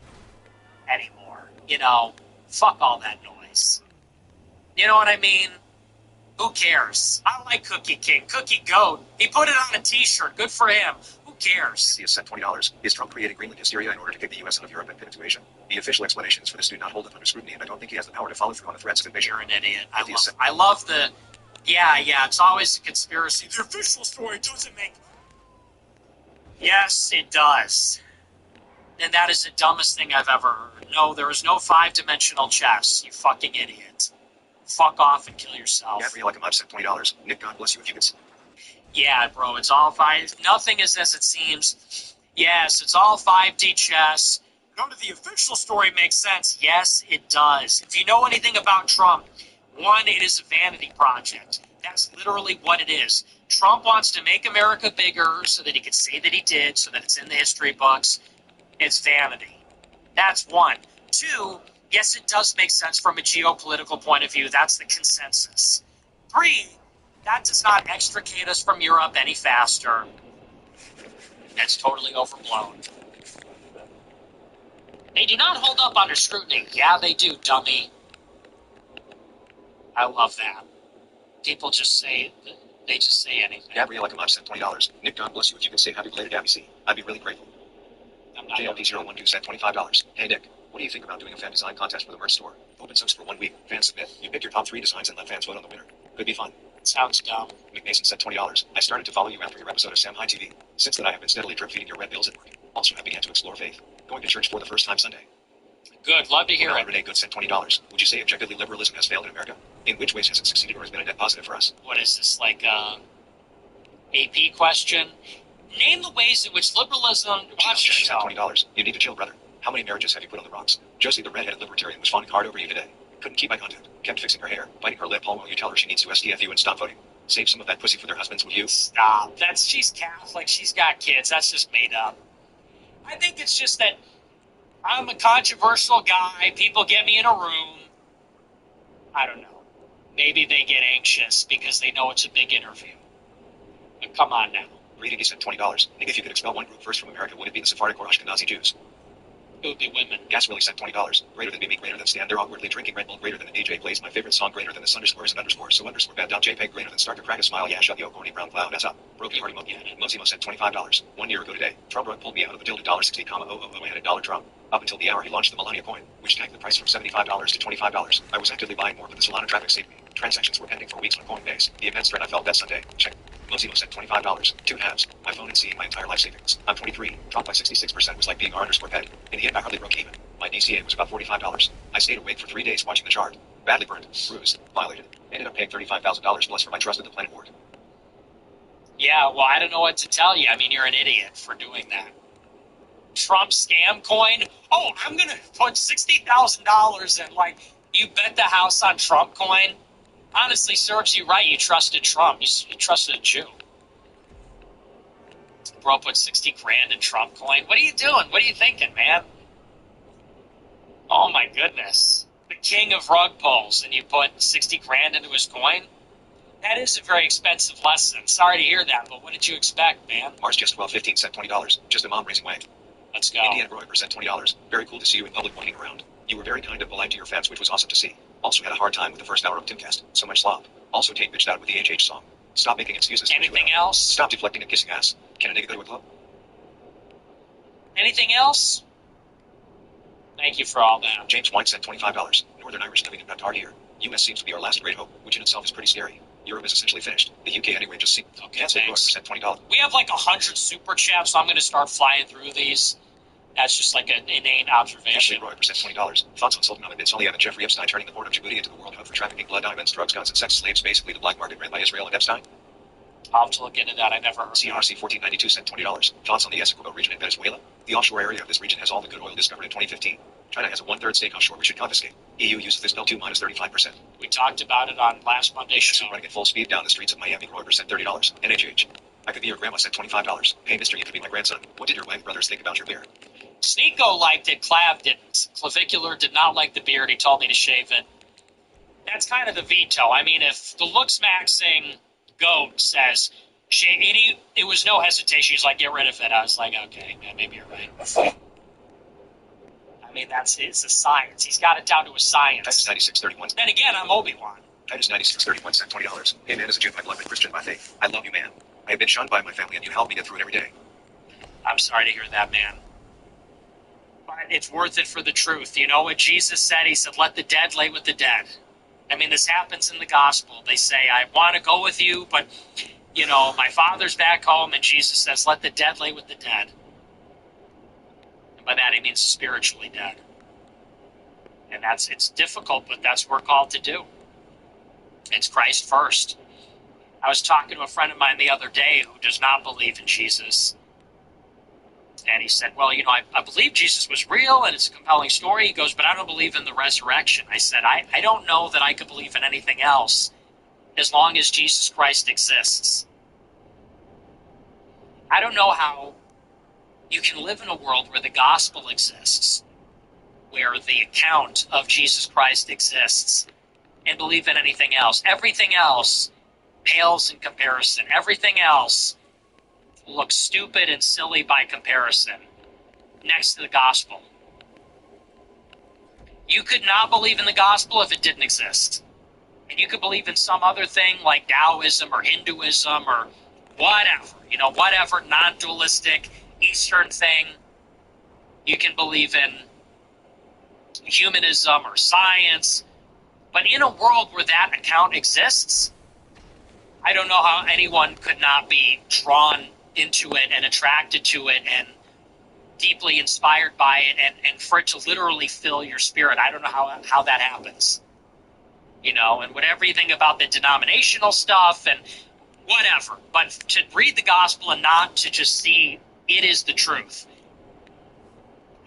anymore? You know, fuck all that noise. You know what I mean? Who cares? I like Cookie King, Cookie Goat. He put it on a t-shirt. Good for him. Who cares? He has sent $20. Is Trump creating Greenland hysteria in order to kick the U.S. out of Europe and pin it to Asia? The official explanations for this do not hold up under scrutiny, and I don't think he has the power to follow through on the threats of invasion. You're an idiot. I love the... Yeah, it's always a conspiracy. The official story doesn't make... Yes, it does. And that is the dumbest thing I've ever heard. No, there is no five-dimensional chess, you fucking idiot. Fuck off and kill yourself. Gabriella Kamaj sent $20. Nick, God bless you if you could... Yeah, bro, it's all five. Nothing is as it seems. Yes, it's all 5D chess. None of the official story makes sense. Yes, it does. If you know anything about Trump, one, it is a vanity project. That's literally what it is. Trump wants to make America bigger so that he can say that he did, so that it's in the history books. It's vanity. That's one. Two, yes, it does make sense from a geopolitical point of view. That's the consensus. Three, that does not extricate us from Europe any faster. That's totally overblown. They do not hold up under scrutiny. Yeah, they do, dummy. I love that. People just say, they just say anything. Gabriella Kamaj sent $20. Nick, God bless you if you could say happy belated Abby C. I'd be really grateful. JLP012 sent $25. Hey, Nick, what do you think about doing a fan design contest for the merch store? Open source for 1 week. Fans submit. You pick your top 3 designs and let fans vote on the winner. Could be fun. Sounds dumb. McMason said $20. I started to follow you after your episode of Sam High TV. Since then, I have been steadily drip feeding your red bills at work. Also, I began to explore faith. Going to church for the first time Sunday. Good. Love to hear it. Renee Good sent $20. Would you say objectively liberalism has failed in America? In which ways has it succeeded or has been a net positive for us? What is this, like a AP question? Name the ways in which liberalism... Watch Jack sent $20. You need to chill, brother. How many marriages have you put on the rocks? Josie, the redheaded libertarian, was fawning hard over you today. Couldn't keep eye contact. Kept fixing her hair, biting her lip all while you tell her she needs to STF you and stop voting. Save some of that pussy for their husbands, would you? Stop. She's Catholic. She's got kids. That's just made up. I think it's just that I'm a controversial guy. People get me in a room. I don't know. Maybe they get anxious because they know it's a big interview. But come on now. Reading, he sent $20. Nick, if you could expel one group first from America, would it be the Sephardic or Ashkenazi Jews? It would be women. Gas Willie sent $20. Greater than Mimi, greater than Stan, they're awkwardly drinking Red Bull, greater than the DJ plays my favorite song, greater than the underscores and underscores, so underscore bad dot JPEG, greater than Starker crack a smile, yeah, shut yo, corny brown cloud, ass up. Brokey Hardy Monkey, Mosimo sent $25. 1 year ago today, Trump pulled me out of the dildo $60,000 I had a dollar Trump. Up until the hour he launched the Melania coin, which tanked the price from $75 to $25. I was actively buying more, but the Solana traffic saved me. Transactions were pending for weeks on Coinbase. The immense threat I felt that Sunday. Check. Mosimo sent $25. 2 halves. My phone and seeing my entire life savings. I'm 23. Dropped by 66% was like being R underscore ped. In the end, I hardly broke even. My DCA was about $45. I stayed awake for 3 days watching the chart. Badly burned, bruised, violated. Ended up paying $35,000 plus for my trust with the Planet Board. Yeah, well, I don't know what to tell you. I mean, you're an idiot for doing that. Trump scam coin? Oh, I'm going to put $60,000 in, like, you bet the house on Trump coin? Honestly, serves you right. You trusted Trump. You trusted a Jew. Bro put 60 grand in Trump coin. What are you doing? What are you thinking, man? Oh, my goodness. The king of rug pulls, and you put 60 grand into his coin? That is a very expensive lesson. Sorry to hear that, but what did you expect, man? Mars just 1215 sent $20. Just a mom raising way. Let's go. Indiana Roy sent $20. Very cool to see you in public walking around. You were very kind and polite to your fans, which was awesome to see. Also had a hard time with the first hour of Timcast. So much slop. Also Tate bitched out with the HH song. Stop making excuses. Anything else? Stop deflecting and kissing ass. Can a nigga go to a club? Anything else? Thank you for all that. James White sent $25. Northern Irish living in Qatar here. US seems to be our last great hope, which in itself is pretty scary. Europe is essentially finished. The UK anyway just seems... Okay, Cancel thanks. sent $20. We have like 100 super chats, so I'm going to start flying through these. That's just like an inane observation. Roy sent $20. Thoughts on Sultan Ahmed bin Solih and Jeffrey Epstein turning the port of Djibouti into the world hub for trafficking blood diamonds, drugs, guns, and sex slaves, basically the black market ran by Israel and Epstein? I'll have to look into that. I never heard of CRC 1492 sent $20. Thoughts on the Essequibo region in Venezuela? The offshore area of this region has all the good oil discovered in 2015. China has a 1/3 stake offshore we should confiscate. EU uses this bill to minus 35%. We talked about it on last Monday's show. Running at full speed down the streets of Miami. Roy sent $30. NHH. I could be your grandma sent $25. Hey mister, you could be my grandson. What did your wife brothers think about your beard? Sneeko liked it. Clav didn't. Clavicular did not like the beard. He told me to shave it. That's kind of the veto. I mean, if the looks maxing goat says, it was no hesitation. He's like, get rid of it. I was like, okay, man, maybe you're right. I mean, it's a science. He's got it down to a science. Titus 9631. Then again, I'm Obi-Wan. Titus 9631 sent $20. Hey man, as a Jew by blood and Christian by faith, I love you, man. I have been shunned by my family and you help me get through it every day. I'm sorry to hear that, man. But it's worth it for the truth. You know what Jesus said? He said, let the dead lay with the dead. I mean, this happens in the gospel. They say, I want to go with you, but, you know, my father's back home, and Jesus says, let the dead lay with the dead. And by that, he means spiritually dead. And it's difficult, but that's what we're called to do. It's Christ first. I was talking to a friend of mine the other day who does not believe in Jesus. And he said, well, you know, I believe Jesus was real and it's a compelling story. He goes, but I don't believe in the resurrection. I said, I don't know that I could believe in anything else as long as Jesus Christ exists. I don't know how you can live in a world where the gospel exists, where the account of Jesus Christ exists, and believe in anything else. Everything else pales in comparison. Everything else looks stupid and silly by comparison next to the gospel. You could not believe in the gospel if it didn't exist. And you could believe in some other thing like Taoism or Hinduism or whatever, you know, whatever non-dualistic Eastern thing. You can believe in humanism or science. But in a world where that account exists, I don't know how anyone could not be drawn into it and attracted to it and deeply inspired by it, and for it to literally fill your spirit. I don't know how that happens. And with everything about the denominational stuff and whatever. But to read the gospel and not to just see it is the truth.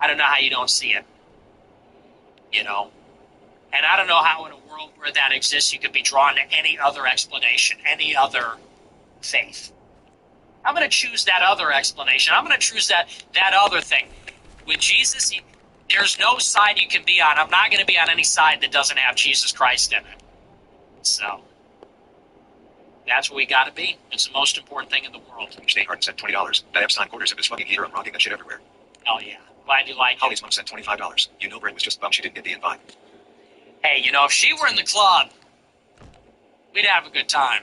I don't know how you don't see it. And I don't know how in a world where that exists you could be drawn to any other explanation, any other faith. I'm going to choose that other explanation. I'm going to choose that other thing. With Jesus, there's no side you can be on. I'm not going to be on any side that doesn't have Jesus Christ in it. So, that's what we got to be. It's the most important thing in the world. Nate Harden sent $20. That Epstein quarters of this fucking heater. I'm rocking that shit everywhere. Oh, yeah. Glad you like it. Holly's mom sent $25. Brent was just bummed she didn't get the invite. Hey, if she were in the club, we'd have a good time.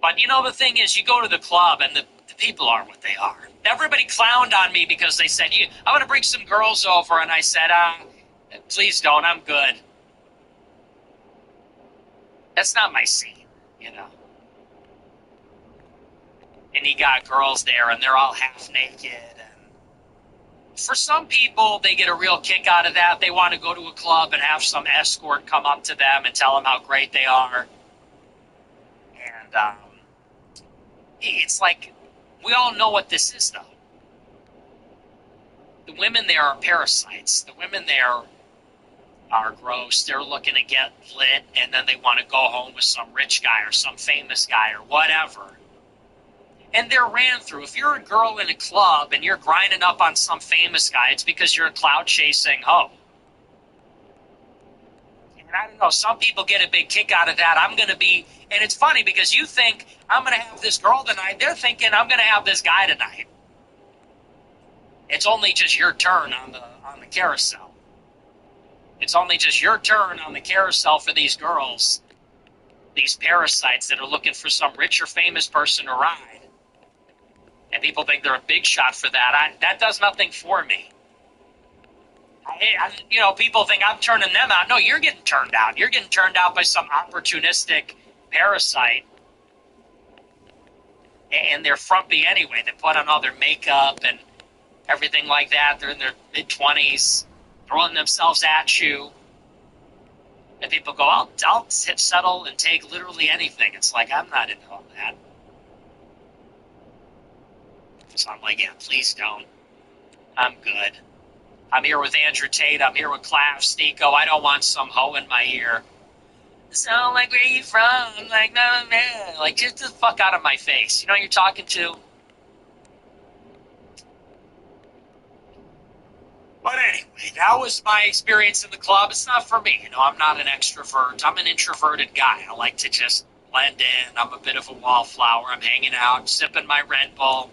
But the thing is, you go to the club and the people are what they are. Everybody clowned on me because they said, I want to bring some girls over. And I said, please don't, I'm good. That's not my scene, And you got girls there and they're all half naked. And for some people, they get a real kick out of that. They want to go to a club and have some escort come up to them and tell them how great they are. And it's like, we all know what this is, though. The women there are parasites. The women there are gross. They're looking to get lit, and then they want to go home with some rich guy or some famous guy or whatever. And they're ran through. If you're a girl in a club and you're grinding up on some famous guy, it's because you're a cloud-chasing hoe. And I don't know, some people get a big kick out of that. I'm going to be, and it's funny because you think, I'm going to have this girl tonight. They're thinking, I'm going to have this guy tonight. It's only just your turn on the carousel. It's only just your turn on the carousel for these girls, these parasites that are looking for some rich or famous person to ride. And people think they're a big shot for that. That does nothing for me. People think I'm turning them out. No, you're getting turned out. You're getting turned out by some opportunistic parasite. And they're frumpy anyway. They put on all their makeup and everything like that. They're in their mid-20s, throwing themselves at you. And people go, I'll settle and take literally anything. It's like, I'm not into all that. So I'm like, yeah, please don't. I'm good. I'm here with Andrew Tate. I'm here with Clav Sneeko. I don't want some hoe in my ear. So, like, where are you from? I'm like, no, man. Like, get the fuck out of my face. You know who you're talking to? But anyway, that was my experience in the club. It's not for me. I'm not an extrovert. I'm an introverted guy. I like to just blend in. I'm a bit of a wallflower. I'm hanging out, sipping my Red Bull,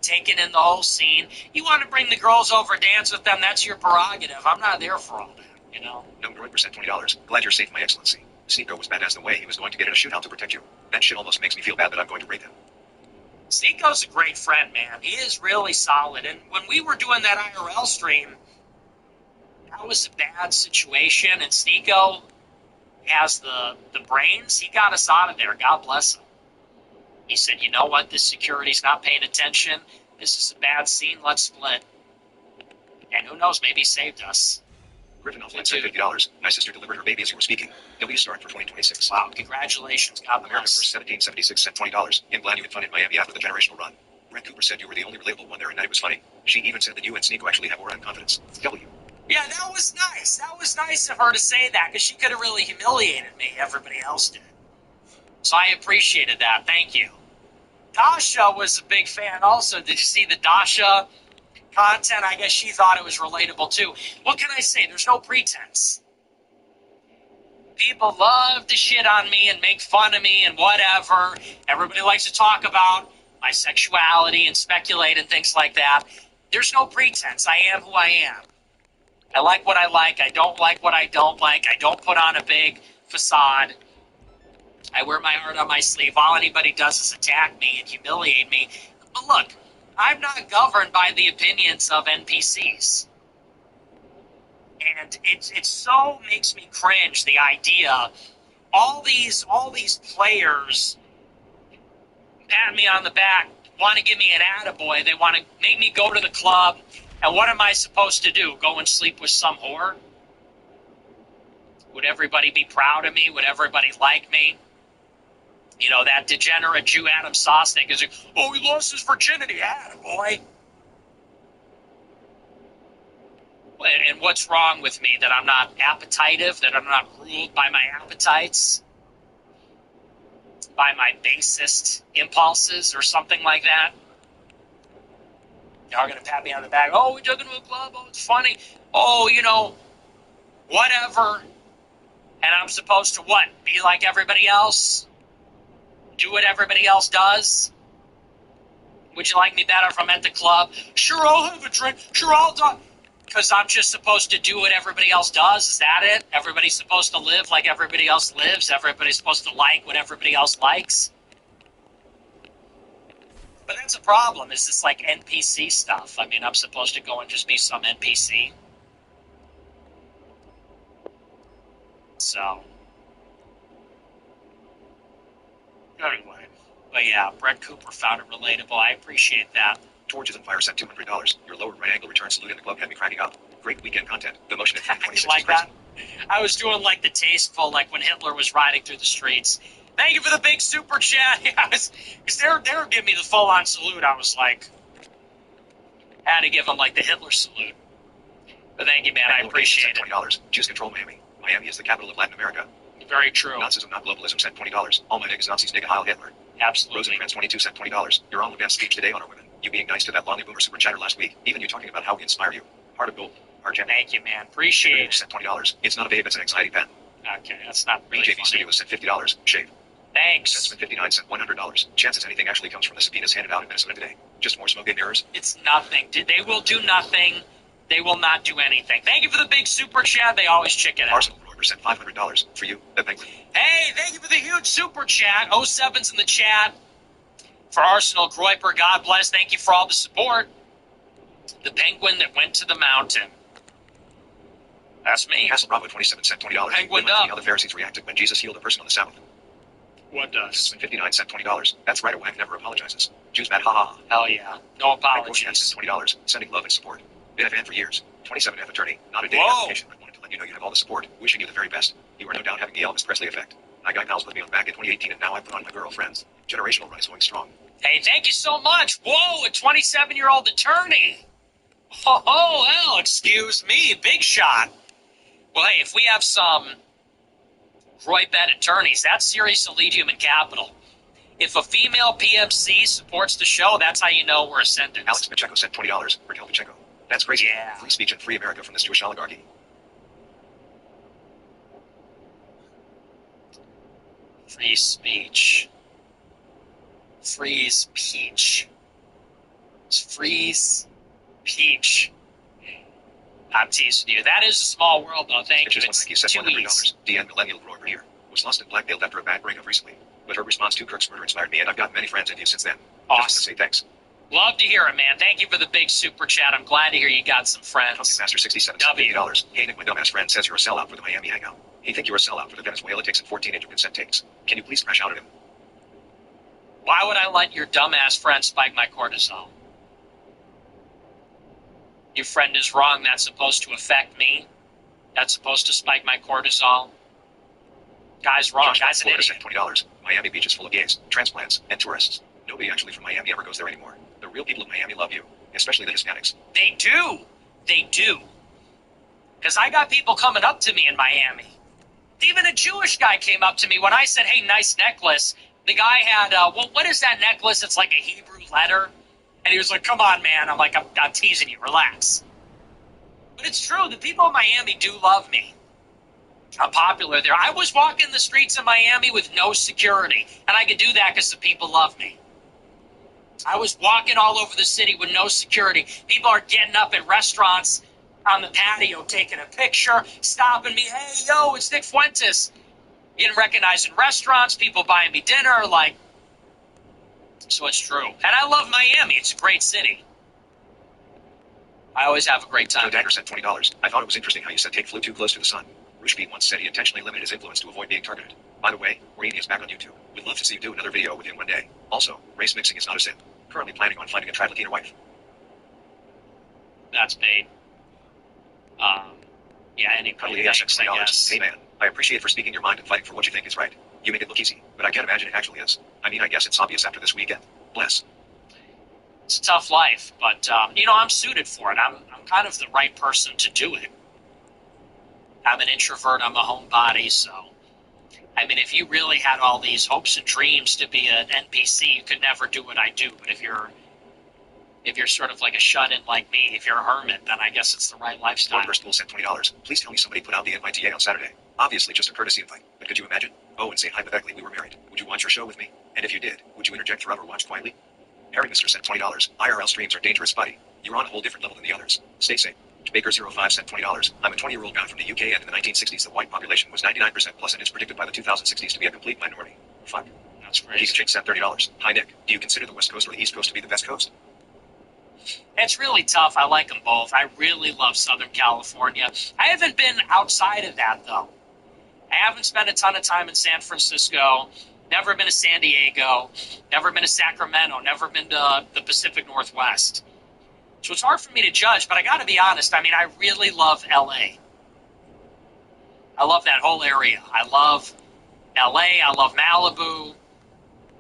taking in the whole scene. You want to bring the girls over, dance with them, that's your prerogative. I'm not there for all that, No, Brent sent $20. Glad you're safe, my excellency. Sneeko was badass the way he was going to get in a shootout to protect you. That shit almost makes me feel bad that I'm going to rape him. Sneeko's a great friend, man. He is really solid. And when we were doing that IRL stream, that was a bad situation. And Sneeko has the brains. He got us out of there. God bless him. He said, you know what? This security's not paying attention. This is a bad scene. Let's split. And who knows? Maybe he saved us. Griffin Offline sent $50. My sister delivered her baby as you were speaking. W start for 2026. Wow, congratulations. God America bless. First 1776 sent $20. I'm glad you had fun in Miami after the generational run. Brent Cooper said you were the only relatable one there and that it was funny. She even said that you and Sneeko actually have aura and confidence. W. Yeah, that was nice. That was nice of her to say that because she could have really humiliated me. Everybody else did. So I appreciated that. Thank you. Dasha was a big fan also. Did you see the Dasha content? I guess she thought it was relatable too. What can I say? There's no pretense. People love to shit on me and make fun of me and whatever. Everybody likes to talk about my sexuality and speculate and things like that. There's no pretense. I am who I am. I like what I like. I don't like what I don't like. I don't put on a big facade. I wear my heart on my sleeve. All anybody does is attack me and humiliate me. But look, I'm not governed by the opinions of NPCs. And it so makes me cringe, the idea all these players pat me on the back, want to give me an attaboy. They want to make me go to the club. And what am I supposed to do? Go and sleep with some whore? Would everybody be proud of me? Would everybody like me? You know, that degenerate Jew Adam Sosnick is like, oh, he lost his virginity. Attaboy. And what's wrong with me? That I'm not appetitive? That I'm not ruled by my appetites? By my basest impulses or something like that? Y'all gonna pat me on the back. Oh, we took it to a club. Oh, it's funny. Oh, you know, whatever. And I'm supposed to what? Be like everybody else? Do what everybody else does? Would you like me better if I'm at the club? Sure, I'll have a drink. Sure, I'll do. Because I'm just supposed to do what everybody else does? Is that it? Everybody's supposed to live like everybody else lives? Everybody's supposed to like what everybody else likes? But that's a problem. Is this like NPC stuff? I mean, I'm supposed to go and just be some NPC. So. Anyway. But yeah, Brett Cooper found it relatable. I appreciate that. Torches and Fire sent $200. Your lower right angle return salute in the club had me cracking up. Great weekend content. The motion at 326 like that? I was doing like the tasteful, like when Hitler was riding through the streets. Thank you for the big super chat. Because they were giving me the full-on salute. I was like, had to give them like the Hitler salute. But thank you, man. I appreciate it. $20. Jews control Miami. Miami is the capital of Latin America. Very true. Nazism, not globalism, sent $20. All my niggas Nazis nigga Heil Hitler. Absolutely. Rosenkrantz 22 sent $20. Your own best speech today on our women. You being nice to that lonely boomer super chatter last week. Even you talking about how we inspire you. Heart of gold. Heart gem. Thank you, man. Appreciate it. Sent $20. It's not a babe, it's an anxiety pen. Okay, that's not really BJB funny. Studios sent $50. Shave. Thanks. Sensman 59 sent $100. Chances anything actually comes from the subpoenas handed out in Minnesota today. Just more smoke and mirrors. It's nothing. They will do nothing. They will not do anything. Thank you for the big super chat. They always check it out. Arsenal Grover sent $500 for you, the Penguin. Hey, thank you for the huge super chat. 07's in the chat. For Arsenal Groiper, God bless. Thank you for all the support. The penguin that went to the mountain. That's me. Castle Bravo 27 sent $20. Penguin up. up. How the Pharisees reacted when Jesus healed a person on the Sabbath. What does? Sensman 59 sent $20. That's right, a wag never apologizes. Jews mad, ha ha. Hell yeah. No apologies. Sent $20. Sending love and support. Been a fan for years. 27F attorney. Not a dating Whoa. application, but wanted to let you know you have all the support. Wishing you the very best. You are no doubt having the Elvis Presley effect. I got pals with me on back in 2018 and now I put on my girlfriends. Generational run is going strong. Hey, thank you so much. Whoa, a 27-year-old attorney. Oh, well, excuse me. Big shot. Well, hey, if we have some Roy Bet attorneys, that's Sirius Elysium and Capital. If a female PMC supports the show, that's how you know we're ascendant. Alex Pacheco sent $20. Raquel Pacheco. That's crazy. Yeah. Free speech and free America from this Jewish oligarchy. Free speech. Freeze peach. Freeze peach. I'm teasing you. That is a small world, though. Thank you. It's He said two $100. E's. DN Millennial Grover here. Was lost and blackmailed after a bad breakup recently. But her response to Kirk's murder inspired me, and I've got many friends in you since then. Just want to Awesome. say thanks. Love to hear it, man. Thank you for the big super chat. I'm glad to hear you got some friends. Master 67 W. $50. Hey Nick, my dumbass friend says you're a sellout for the Miami hangout. He think you're a sellout for the Venezuela takes and 14 inch consent takes. Can you please crash out at him? Why would I let your dumbass friend spike my cortisol? Your friend is wrong. That's supposed to affect me. That's supposed to spike my cortisol. Guy's wrong. Guy's an Florida idiot. sent $20. Miami Beach is full of gays, transplants, and tourists. Nobody actually from Miami ever goes there anymore. The real people of Miami love you, especially the Hispanics. They do. They do. Because I got people coming up to me in Miami. Even a Jewish guy came up to me when I said, hey, nice necklace. The guy had, well, what is that necklace? It's like a Hebrew letter. And he was like, come on, man. I'm like, I'm teasing you. Relax. But it's true. The people of Miami do love me. I'm popular there. I was walking the streets of Miami with no security. And I could do that because the people love me. I was walking all over the city with no security. People are getting up at restaurants on the patio, taking a picture, stopping me. Hey, yo, it's Nick Fuentes. Getting recognized in restaurants, people buying me dinner, like, so it's true. And I love Miami. It's a great city. I always have a great time. Joe Dagger sent $20. I thought it was interesting how you said take flew too close to the sun. Rushbeat once said he intentionally limited his influence to avoid being targeted. By the way, Marini is back on YouTube. We'd love to see you do another video within one day. Also, race mixing is not a sin. Currently planning on finding a triflecator wife. That's paid. Yeah, anyway, Cuddly thanks, ASX I $20. guess. Hey man, I appreciate for speaking your mind and fighting for what you think is right. You make it look easy, but I can't imagine it actually is. I mean, I guess it's obvious after this weekend. Bless. It's a tough life, but, I'm suited for it. I'm kind of the right person to do it. I'm an introvert, I'm a homebody, so... I mean, if you really had all these hopes and dreams to be an NPC, you could never do what I do. But if you're sort of like a shut-in like me, if you're a hermit, then I guess it's the right lifestyle. One person will send $20. Please tell me somebody put out the invite to Yay on Saturday. Obviously just a courtesy invite, but could you imagine? Oh, and say hypothetically we were married. Would you watch your show with me? And if you did, would you interject throughout or watch quietly? Harry Mister sent $20. IRL streams are dangerous, buddy. You're on a whole different level than the others. Stay safe. Baker05 sent $20. I'm a 20-year-old guy from the UK, and in the 1960s the white population was 99% plus, and it's predicted by the 2060s to be a complete minority. Fuck. That's Geek crazy. Chick sent $30. Hi Nick, do you consider the West Coast or the East Coast to be the best coast? It's really tough. I like them both. I really love Southern California. I haven't been outside of that, though. I haven't spent a ton of time in San Francisco, never been to San Diego, never been to Sacramento, never been to the Pacific Northwest. So it's hard for me to judge, but I got to be honest. I mean, I really love L.A. I love that whole area. I love L.A., I love Malibu,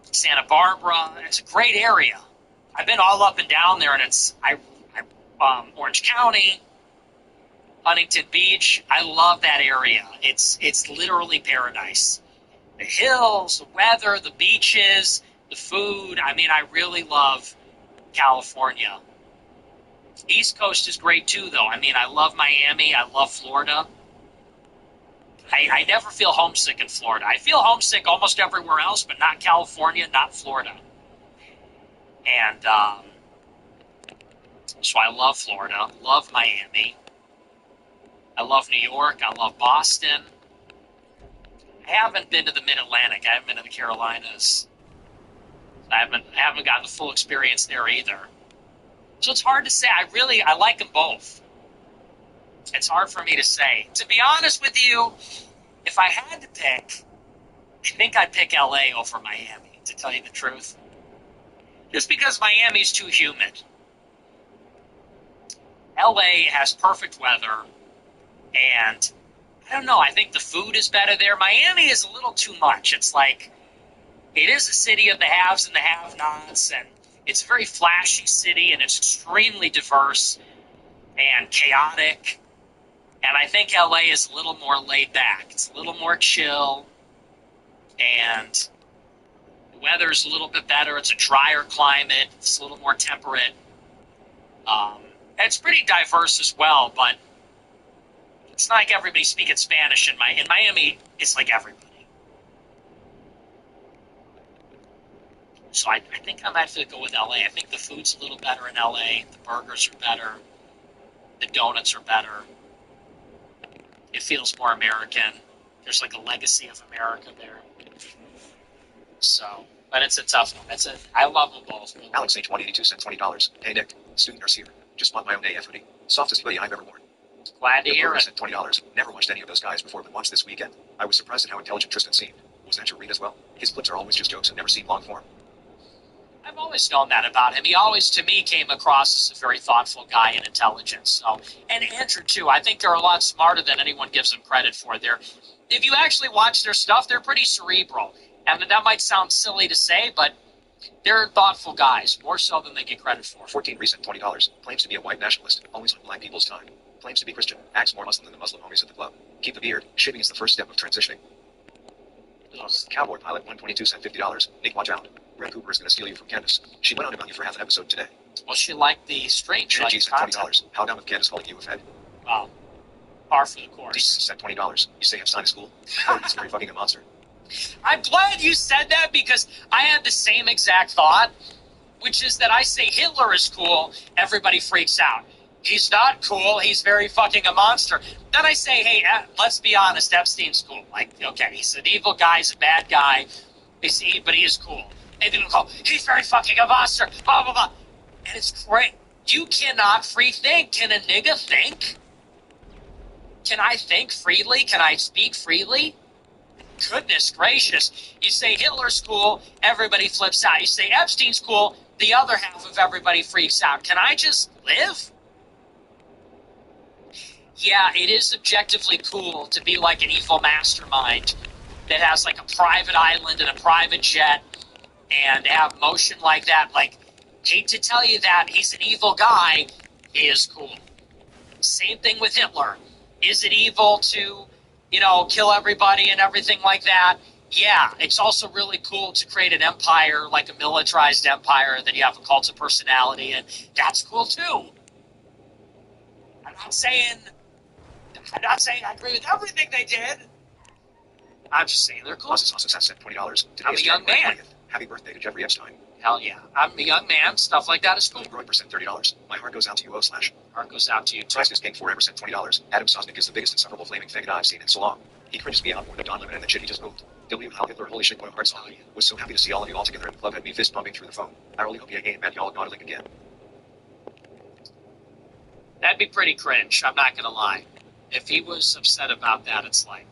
Santa Barbara. It's a great area. I've been all up and down there, and Orange County, Huntington Beach. I love that area. It's literally paradise. The hills, the weather, the beaches, the food. I mean, I really love California. East Coast is great too, though. I mean, I love Miami. I love Florida. I never feel homesick in Florida. I feel homesick almost everywhere else, but not California, not Florida. And so I love Florida, love Miami. I love New York. I love Boston. I haven't been to the Mid-Atlantic. I haven't been to the Carolinas. I haven't gotten the full experience there either. So it's hard to say. I like them both. It's hard for me to say. To be honest with you, if I had to pick, I think I'd pick LA over Miami, to tell you the truth. Just because Miami's too humid. LA has perfect weather, and I don't know, I think the food is better there. Miami is a little too much. It's like, it is a city of the haves and the have-nots, and it's a very flashy city, and it's extremely diverse and chaotic. And I think LA is a little more laid back. It's a little more chill, and the weather's a little bit better. It's a drier climate. It's a little more temperate. It's pretty diverse as well, but it's not like everybody speaking Spanish in Miami. It's like everybody. So I think I might have to go with LA. I think the food's a little better in LA. The burgers are better. The donuts are better. It feels more American. There's like a legacy of America there. So, but it's a tough one. I love them both. Really. Alex H182 sent $20. Hey Nick, student nurse here. Just bought my own AF hoodie. Softest hoodie I've ever worn. Glad to hear it. Sent $20. Never watched any of those guys before, but watched this weekend. I was surprised at how intelligent Tristan seemed. Was that your read as well? His clips are always just jokes and never seem long form. I've always known that about him. He always, to me, came across as a very thoughtful guy and intelligent. So, and Andrew too. I think they're a lot smarter than anyone gives them credit for. If you actually watch their stuff, they're pretty cerebral. And that might sound silly to say, but they're thoughtful guys, more so than they get credit for. 14 recent $20. Claims to be a white nationalist, always on black people's time. Claims to be Christian, acts more Muslim than the Muslim homies at the club. Keep the beard. Shaving is the first step of transitioning. Cowboy Pilot 122 sent $50. Nick, watch out. Red Cooper is going to steal you from Candace. She went on about you for half an episode today. Well, she liked the strange G sent content. $20. How down with Candace calling you a fed? Wow. Par for the D course. sent $20. You say have signed a school? Oh, he's very fucking a monster. I'm glad you said that because I had the same exact thought, which is that I say Hitler is cool, everybody freaks out. He's not cool, he's very fucking a monster. Then I say, hey, let's be honest, Epstein's cool. Like, okay, he's an evil guy, he's a bad guy, but he is cool. And then go, he's very fucking a monster, blah, blah, blah. And it's great. You cannot free think. Can a nigga think? Can I think freely? Can I speak freely? Goodness gracious. You say Hitler's cool, everybody flips out. You say Epstein's cool, the other half of everybody freaks out. Can I just live? Yeah, it is objectively cool to be like an evil mastermind that has like a private island and a private jet and have motion like that. Like, hate to tell you that he's an evil guy, he is cool. Same thing with Hitler. Is it evil to, kill everybody and everything like that? Yeah, it's also really cool to create an empire, like a militarized empire, that you have a cult of personality, and that's cool too. I'm not saying I agree with everything they did. I'm just saying they're cool. Awesome sent $20. Today I'm is a young January man. 20th. Happy birthday to Jeffrey Epstein. Hell yeah. I'm a young man. Stuff like that is cool. Growing percent $30. My heart goes out to you, /. Heart goes out to you, too. Price is King Forever sent $20. Adam Sosnick is the biggest insufferable flaming faggot I've seen in so long. He cringes me out more than Don Lemon and the shit he just moved. W. Hal Hitler, holy shit, boy, hearts on you. Was so happy to see all of you all together in the club, had me fist pumping through the phone. I really hope you again, man, y'all got a link again. That'd be pretty cringe, I'm not gonna lie. If he was upset about that, it's like,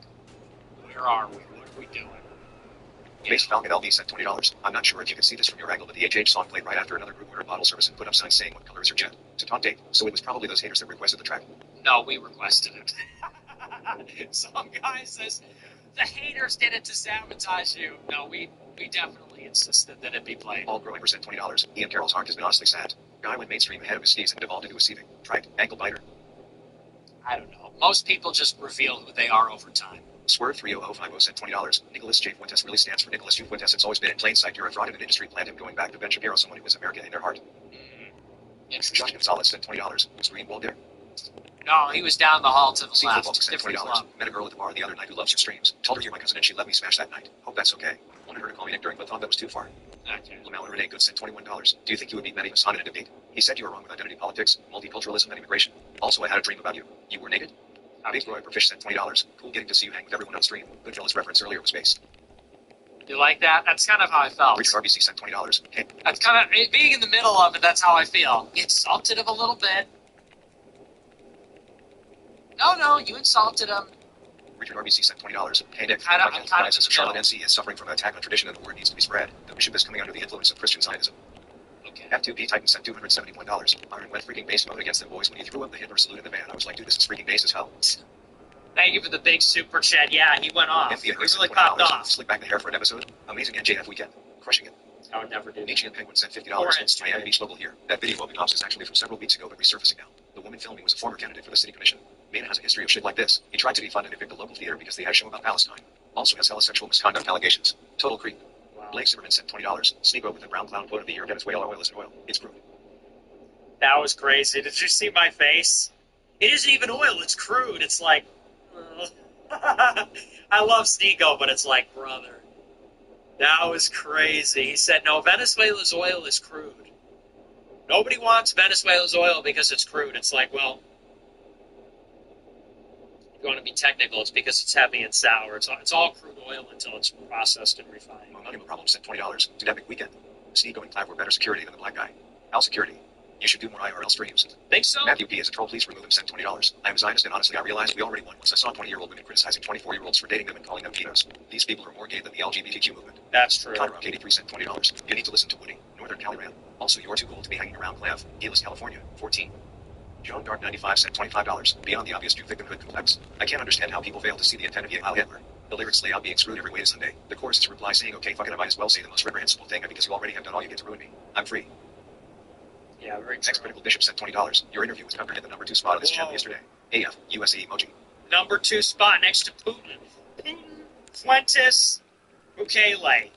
where are we? What are we doing? Base Falcon LV sent $20. I'm not sure if you can see this from your angle, but the HH song played right after another group ordered bottle service and put up signs saying what color is your jet. To taunt date. So it was probably those haters that requested the track. No, we requested it. Some guy says, the haters did it to sabotage you. No, we definitely insisted that it be played. All growing percent $20. Ian Carroll's heart has been honestly sad. Guy went mainstream ahead of his skis and devolved into a seething, trite, ankle biter. I don't know. Most people just reveal who they are over time. Swerve 30050 sent $20. Nicholas J. Fuentes really stands for Nicholas J. Fuentes. It's always been in plain sight. You're a fraud in an industry. Planned him going back to Ben Shapiro, someone who was American in their heart. Josh Gonzalez sent $20. Was Greenwald there? No, he was down the hall to the See left. football sent Different $20. club. Met a girl at the bar the other night who loves your streams. Told her you're my cousin and she let me smash that night. Hope that's okay. Wanted her to call me Nick during, but thought that was too far. Okay. Lamel Renee Good sent $21. Do you think you would beat Mehdi Hassan in a debate? He said you were wrong with identity politics, multiculturalism, and immigration. Also, I had a dream about you. You were naked? Big Roy Fish sent $20. Cool getting to see you hang with everyone on stream. Goodfellas reference earlier was based. You like that? That's kind of how I felt. Richard RBC sent $20. Hey. That's kind of, being in the middle of it, that's how I feel. You insulted him a little bit. No, you insulted him. Richard RBC sent $20. Hey Nick, I'm my kind of Diocese of Charlotte NC is suffering from an attack on tradition and the word needs to be spread. The bishop is coming under the influence of Christian Zionism. Okay. F2P Titan sent $271. Iron went freaking base mode against them boys when he threw up the Hitler salute in the van. I was like, dude, this is freaking base as hell. Thank you for the big super chat. Yeah, he went off. He really popped off. Slick back the hair for an episode. Amazing NJF weekend. Crushing it. I would never do Nietzsche and Penguin sent $50. Orange. Miami Beach local here. That video of the cops is actually from several weeks ago but resurfacing now. The woman filming was a former candidate for the city commission. Mana has a history of shit like this. He tried to defund and evict the local theater because they had a show about Palestine. Also has hella sexual misconduct allegations. Total creep. Wow. Blake Zimmerman sent $20. Sneeko with the brown clown quote of the year. Venezuela oil isn't oil. It's crude. That was crazy. Did you see my face? It isn't even oil. It's crude. It's like... I love Sneeko, but it's like, brother. That was crazy. He said, no, Venezuela's oil is crude. Nobody wants Venezuela's oil because it's crude. It's like, well, if you want to be technical, it's because it's heavy and sour. It's all crude oil until it's processed and refined. Anonymous Problem sent $20. Dude, epic weekend. Sneeko and Clive were better security than the black guy. Al security. You should do more IRL streams. Think so? Matthew P. is a troll. Please remove him. Sent $20. I am Zionist and honestly I realized we already won once I saw 20-year-old women criticizing 24-year-olds for dating them and calling them pedos. These people are more gay than the LGBTQ movement. That's true. Conrock 83 sent $20. You need to listen to Woody. Northern Cali Ram. Also, you're too old to be hanging around Clev. Helis, California. 14. Joan Dark 95 sent $25. Beyond the obvious Jew victimhood complex. I can't understand how people fail to see the intent of Heil Hitler. The lyrics lay out being screwed every way to Sunday. The chorus is a reply saying, okay, fuck it, I might as well say the most reprehensible thing because you already have done all you get to ruin me. I'm free. Yeah, very true. Ex-critical Bishop sent $20. Your interview was Tucker hit the number 2 spot of this channel yesterday. AF, USC emoji. Number 2 spot next to Putin. Putin, Fuentes, Bukele.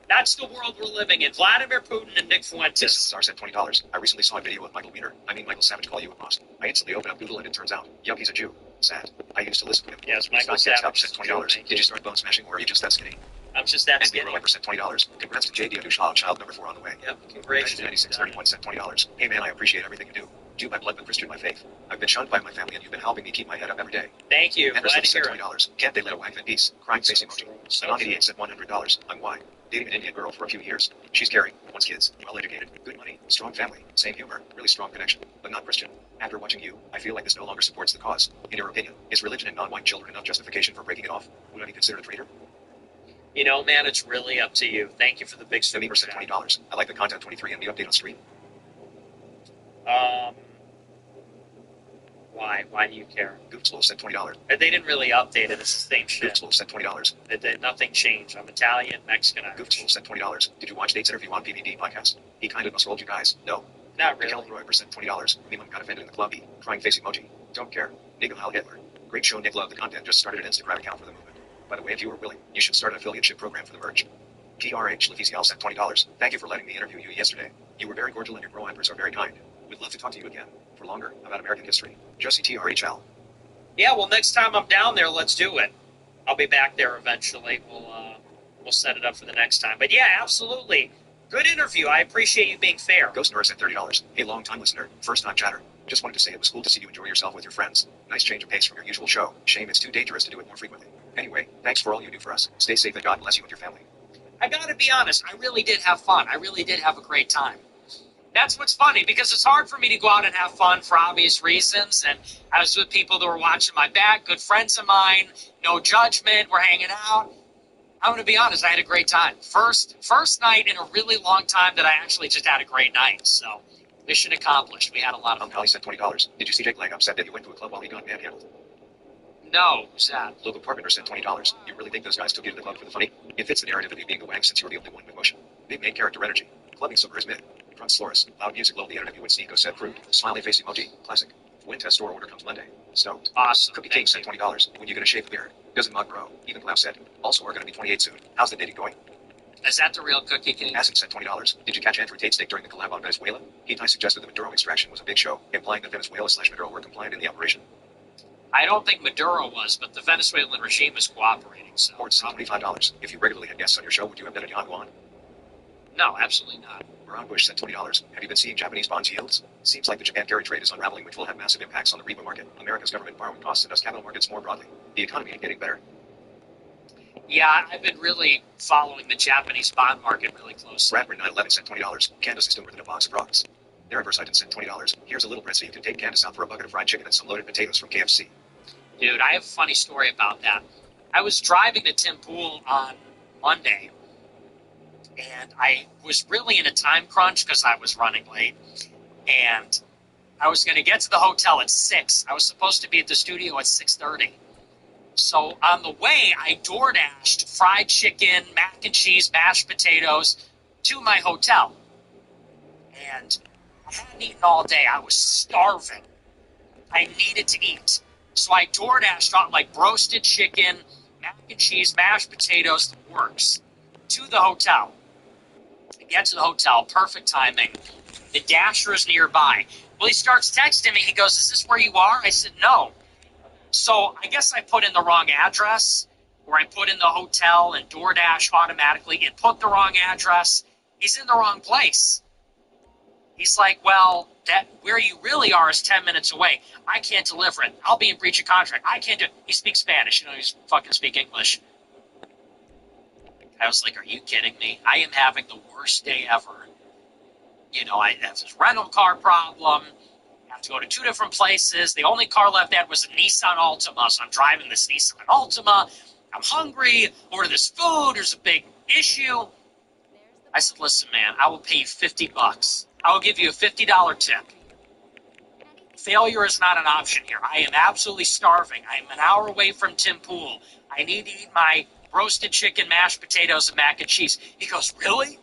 That's the world we're living in. Vladimir Putin and Nick Fuentes. Star sent $20. I recently saw a video of Michael Wiener. Michael Savage call you a boss. I instantly opened up Google and it turns out, yup, he's a Jew. Sad. I used to listen to him. Yes, Michael Scott Savage. sent $20. Did you start bone smashing or are you just that skinny? I'm just that skinny. And sent $20. Congrats to JD Adushal, child number 4 on the way. Yep, congrats. 9631 sent $20. Hey man, I appreciate everything you do. Jew by blood but Christian by faith. I've been shunned by my family and you've been helping me keep my head up every day. Thank you. Anderson Glad to sent hear it. $20. Can't they let a wife in peace? Crying face emoji. So Anon 88 sent $100. I'm why. Dating an Indian girl for a few years. She's caring, wants kids, well educated, good money, strong family, same humor, really strong connection, but not Christian. After watching you, I feel like this no longer supports the cause. In your opinion, is religion and non-white children enough justification for breaking it off? Would I be considered a traitor? You know, man, it's really up to you. Thank you for the big super Semi sent chat. $20. I like the content 23 and the update on stream. Why? Why do you care? Goofswolf sent $20. They didn't really update it. It's the same shit. Goofswolf sent $20. Nothing changed. I'm Italian, Mexican, Irish. Goofswolf sent $20. Did you watch Date's interview on PVD podcast? He kind of must rolled you guys. No. Not really. Kelly Roy sent $20. Milan got offended in the club. Crying face emoji. Don't care. Nigga Heil Hitler. Great show, Nick. Love the content. Just started an Instagram account for the movement. By the way, if you were willing, you should start an affiliateship program for the merch. PRH Lefisial sent $20. Thank you for letting me interview you yesterday. You were very cordial and your bro members are very kind. We'd love to talk to you again for longer about American history. Josie TRHL. Yeah, well, next time I'm down there, let's do it. I'll be back there eventually. We'll set it up for the next time. But yeah, absolutely. Good interview. I appreciate you being fair. Ghost Nurse at $30. Hey, long time listener, first time chatter. Just wanted to say it was cool to see you enjoy yourself with your friends. Nice change of pace from your usual show. Shame it's too dangerous to do it more frequently. Anyway, thanks for all you do for us. Stay safe and God bless you and your family. I gotta be honest, I really did have fun. I really did have a great time. That's what's funny, because it's hard for me to go out and have fun for obvious reasons, and I was with people that were watching my back, good friends of mine, no judgment, we're hanging out. I'm going to be honest, I had a great time. First night in a really long time that I actually just had a great night, so mission accomplished. We had a lot of fun. Holly sent $20. Did you see Jake Lang upset that you went to a club while he got manhandled? No, who's that? Local partner sent $20. You really think those guys took you to the club for the funny? It fits the narrative of you being the wang since you're the only one with motion. Big main character energy. Clubbing super is mid. Front Sloris. Loud music low the internet you would Nico said crude. Smiley face emoji. Classic. Wind test store order comes Monday. Stoked. Awesome. Cookie King sent $20. When you gonna shave the beard? Doesn't mug bro. Even Klaus said. Also we're gonna be 28 soon. How's the dating going? Is that the real Cookie King? Acid sent $20. Did you catch Andrew Tate's dick during the collab on Venezuela? He suggested the Maduro extraction was a big show, implying that Venezuela/Maduro were compliant in the operation. I don't think Maduro was, but the Venezuelan regime is cooperating, so... Ford sent $25. If you regularly had guests on your show, would you have Netanyahu on? No, absolutely not. Ron Bush sent $20. Have you been seeing Japanese bonds yields? Seems like the Japan carry trade is unraveling, which will have massive impacts on the repo market, America's government borrowing costs, and thus capital markets more broadly. The economy ain't getting better. Yeah, I've been really following the Japanese bond market really closely. Bradford 911 sent $20. Candace is still within a box of rocks. Their adverse item sent $20. Here's a little bread so you can take Candace out for a bucket of fried chicken and some loaded potatoes from KFC. Dude, I have a funny story about that. I was driving to Tim Pool on Monday, and I was really in a time crunch because I was running late, and I was going to get to the hotel at 6. I was supposed to be at the studio at 6:30. So on the way, I DoorDashed fried chicken, mac and cheese, mashed potatoes to my hotel. And I hadn't eaten all day. I was starving. I needed to eat. So I DoorDashed out like roasted chicken, mac and cheese, mashed potatoes, the works, to the hotel. I get to the hotel, perfect timing. The Dasher is nearby. Well, he starts texting me. He goes, "Is this where you are?" I said, "No." So I guess I put in the wrong address, or I put in the hotel and DoorDash automatically input the wrong address. He's in the wrong place. He's like, "Well, that where you really are is 10 minutes away. I can't deliver it. I'll be in breach of contract. I can't do it." He speaks Spanish. You know, he's fucking speak English. I was like, "Are you kidding me? I am having the worst day ever." You know, I have this rental car problem. I have to go to 2 different places. The only car left at was a Nissan Altima, so I'm driving this Nissan Altima. I'm hungry. Order this food. There's a big issue. I said, "Listen, man, I will pay you $50. I will give you a $50 tip. Failure is not an option here. I am absolutely starving. I am an hour away from Tim Pool. I need to eat my roasted chicken, mashed potatoes, and mac and cheese." He goes, "Really?"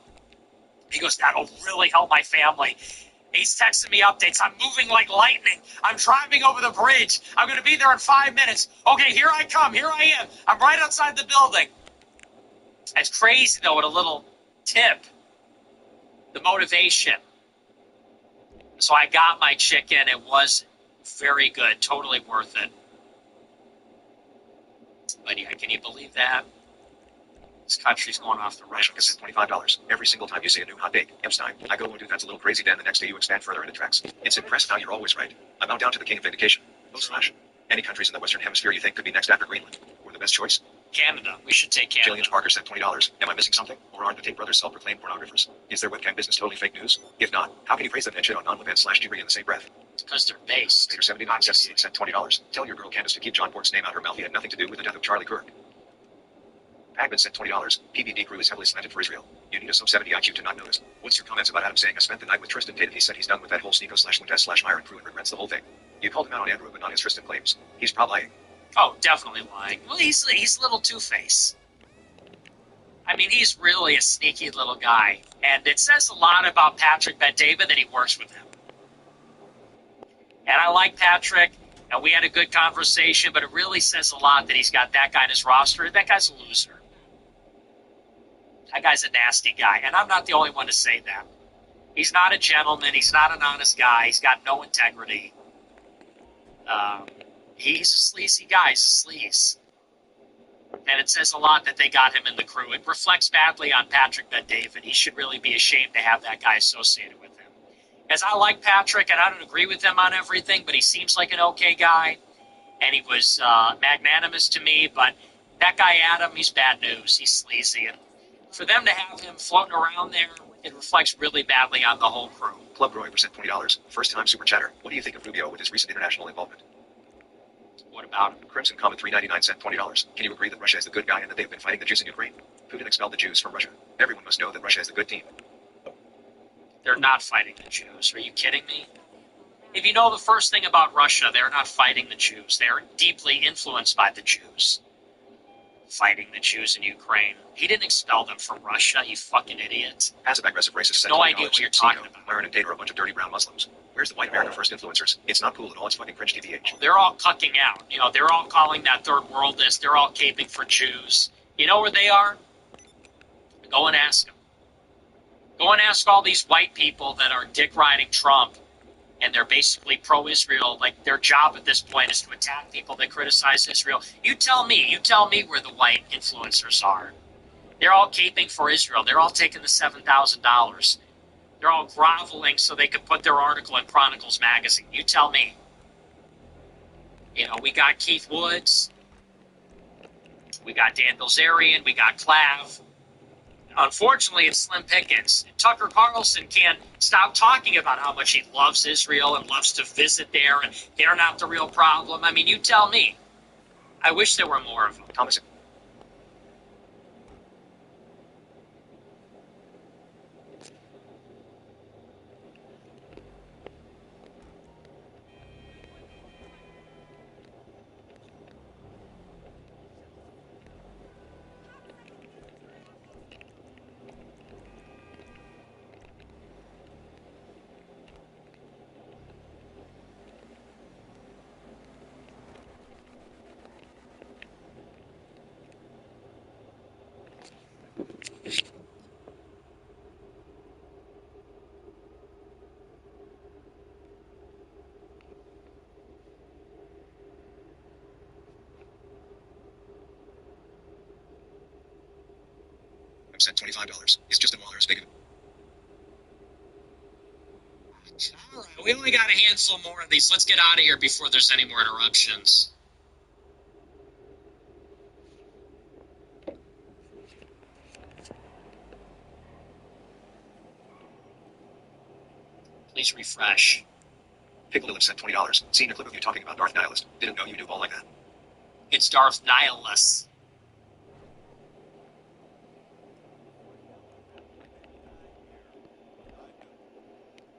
He goes, "That'll really help my family." He's texting me updates. "I'm moving like lightning. I'm driving over the bridge. I'm going to be there in 5 minutes. Okay, here I come. Here I am. I'm right outside the building." It's crazy, though, with a little tip. The motivation. So I got my chicken. It was very good. Totally worth it. But yeah, can you believe that? This country's going off the Russia rails. sent $25. Every single time you say a new hot date, Epstein, I go, "Dude, that's a little crazy." Then the next day you expand further into tracks. It's impressive how you're always right. I bow down to the king of vindication. // Any countries in the Western Hemisphere you think could be next after Greenland? Or the best choice? Canada. We should take Canada. Jillian Parker sent $20. Am I missing something? Or aren't the Tate brothers self-proclaimed pornographers? Is their webcam business totally fake news? If not, how can you praise them and shit on non-Levent/Degree in the same breath? Because they're based. Vader 7978 sent $20. Tell your girl Candace to keep John Port's name out her mouth. He had nothing to do with the death of Charlie Kirk. Agman sent $20. PBD crew is heavily slanted for Israel. You need a sub 70 IQ to not notice. What's your comments about Adam saying I spent the night with Tristan Tate? He said he's done with that whole Sneeko / Wintess / Myron crew and regrets the whole thing. You called him out on Andrew, but not his Tristan claims. He's probably lying. Oh, definitely lying. Well, he's a little two-faced. I mean, he's really a sneaky little guy. And it says a lot about Patrick Bet-David that he works with him. And I like Patrick, and we had a good conversation, but it really says a lot that he's got that guy in his roster. That guy's a loser. That guy's a nasty guy, and I'm not the only one to say that. He's not a gentleman. He's not an honest guy. He's got no integrity. He's a sleazy guy. He's a sleaze. And it says a lot that they got him in the crew. It reflects badly on Patrick Bet-David. He should really be ashamed to have that guy associated with him. As I like Patrick, and I don't agree with him on everything, but he seems like an okay guy. And he was magnanimous to me, but that guy Adam, he's bad news. He's sleazy. And for them to have him floating around there, it reflects really badly on the whole crew. Club Roy percent $20. First time super chatter. What do you think of Rubio with his recent international involvement? What about him? Crimson Comet 399 sent $20. Can you agree that Russia is the good guy and that they've been fighting the Jews in Ukraine? Putin expelled the Jews from Russia. Everyone must know that Russia is the good team. They're not fighting the Jews. Are you kidding me? If you know the first thing about Russia, they're not fighting the Jews. They're deeply influenced by the Jews. Fighting the Jews in Ukraine. He didn't expel them from Russia, you fucking idiot. Passive-aggressive racist sent No $20. idea what you're talking about. Myron and Tate are a bunch of dirty brown Muslims. Where's the white America first influencers? It's not cool at all. It's fucking cringe TVH. They're all cucking out. You know, they're all calling that third world this. They're all caping for Jews. You know where they are? Go and ask them. Go and ask all these white people that are dick-riding Trump, and they're basically pro-Israel. Like, their job at this point is to attack people that criticize Israel. You tell me where the white influencers are. They're all caping for Israel. They're all taking the $7,000. They're all groveling so they can put their article in Chronicles magazine. You tell me. You know, we got Keith Woods. We got Dan Bilzerian. We got Clav. Unfortunately, it's slim pickings. Tucker Carlson can't stop talking about how much he loves Israel and loves to visit there, and they're not the real problem. I mean, you tell me. I wish there were more of them. Thomas. Sent $25. It's just a Waller as big of All right, we only got a handful more of these. Let's get out of here before there's any more interruptions. Please refresh. Pickle sent $20. Seen a clip of you talking about Darth Nihilist. Didn't know you knew ball like that. It's Darth Nihilus.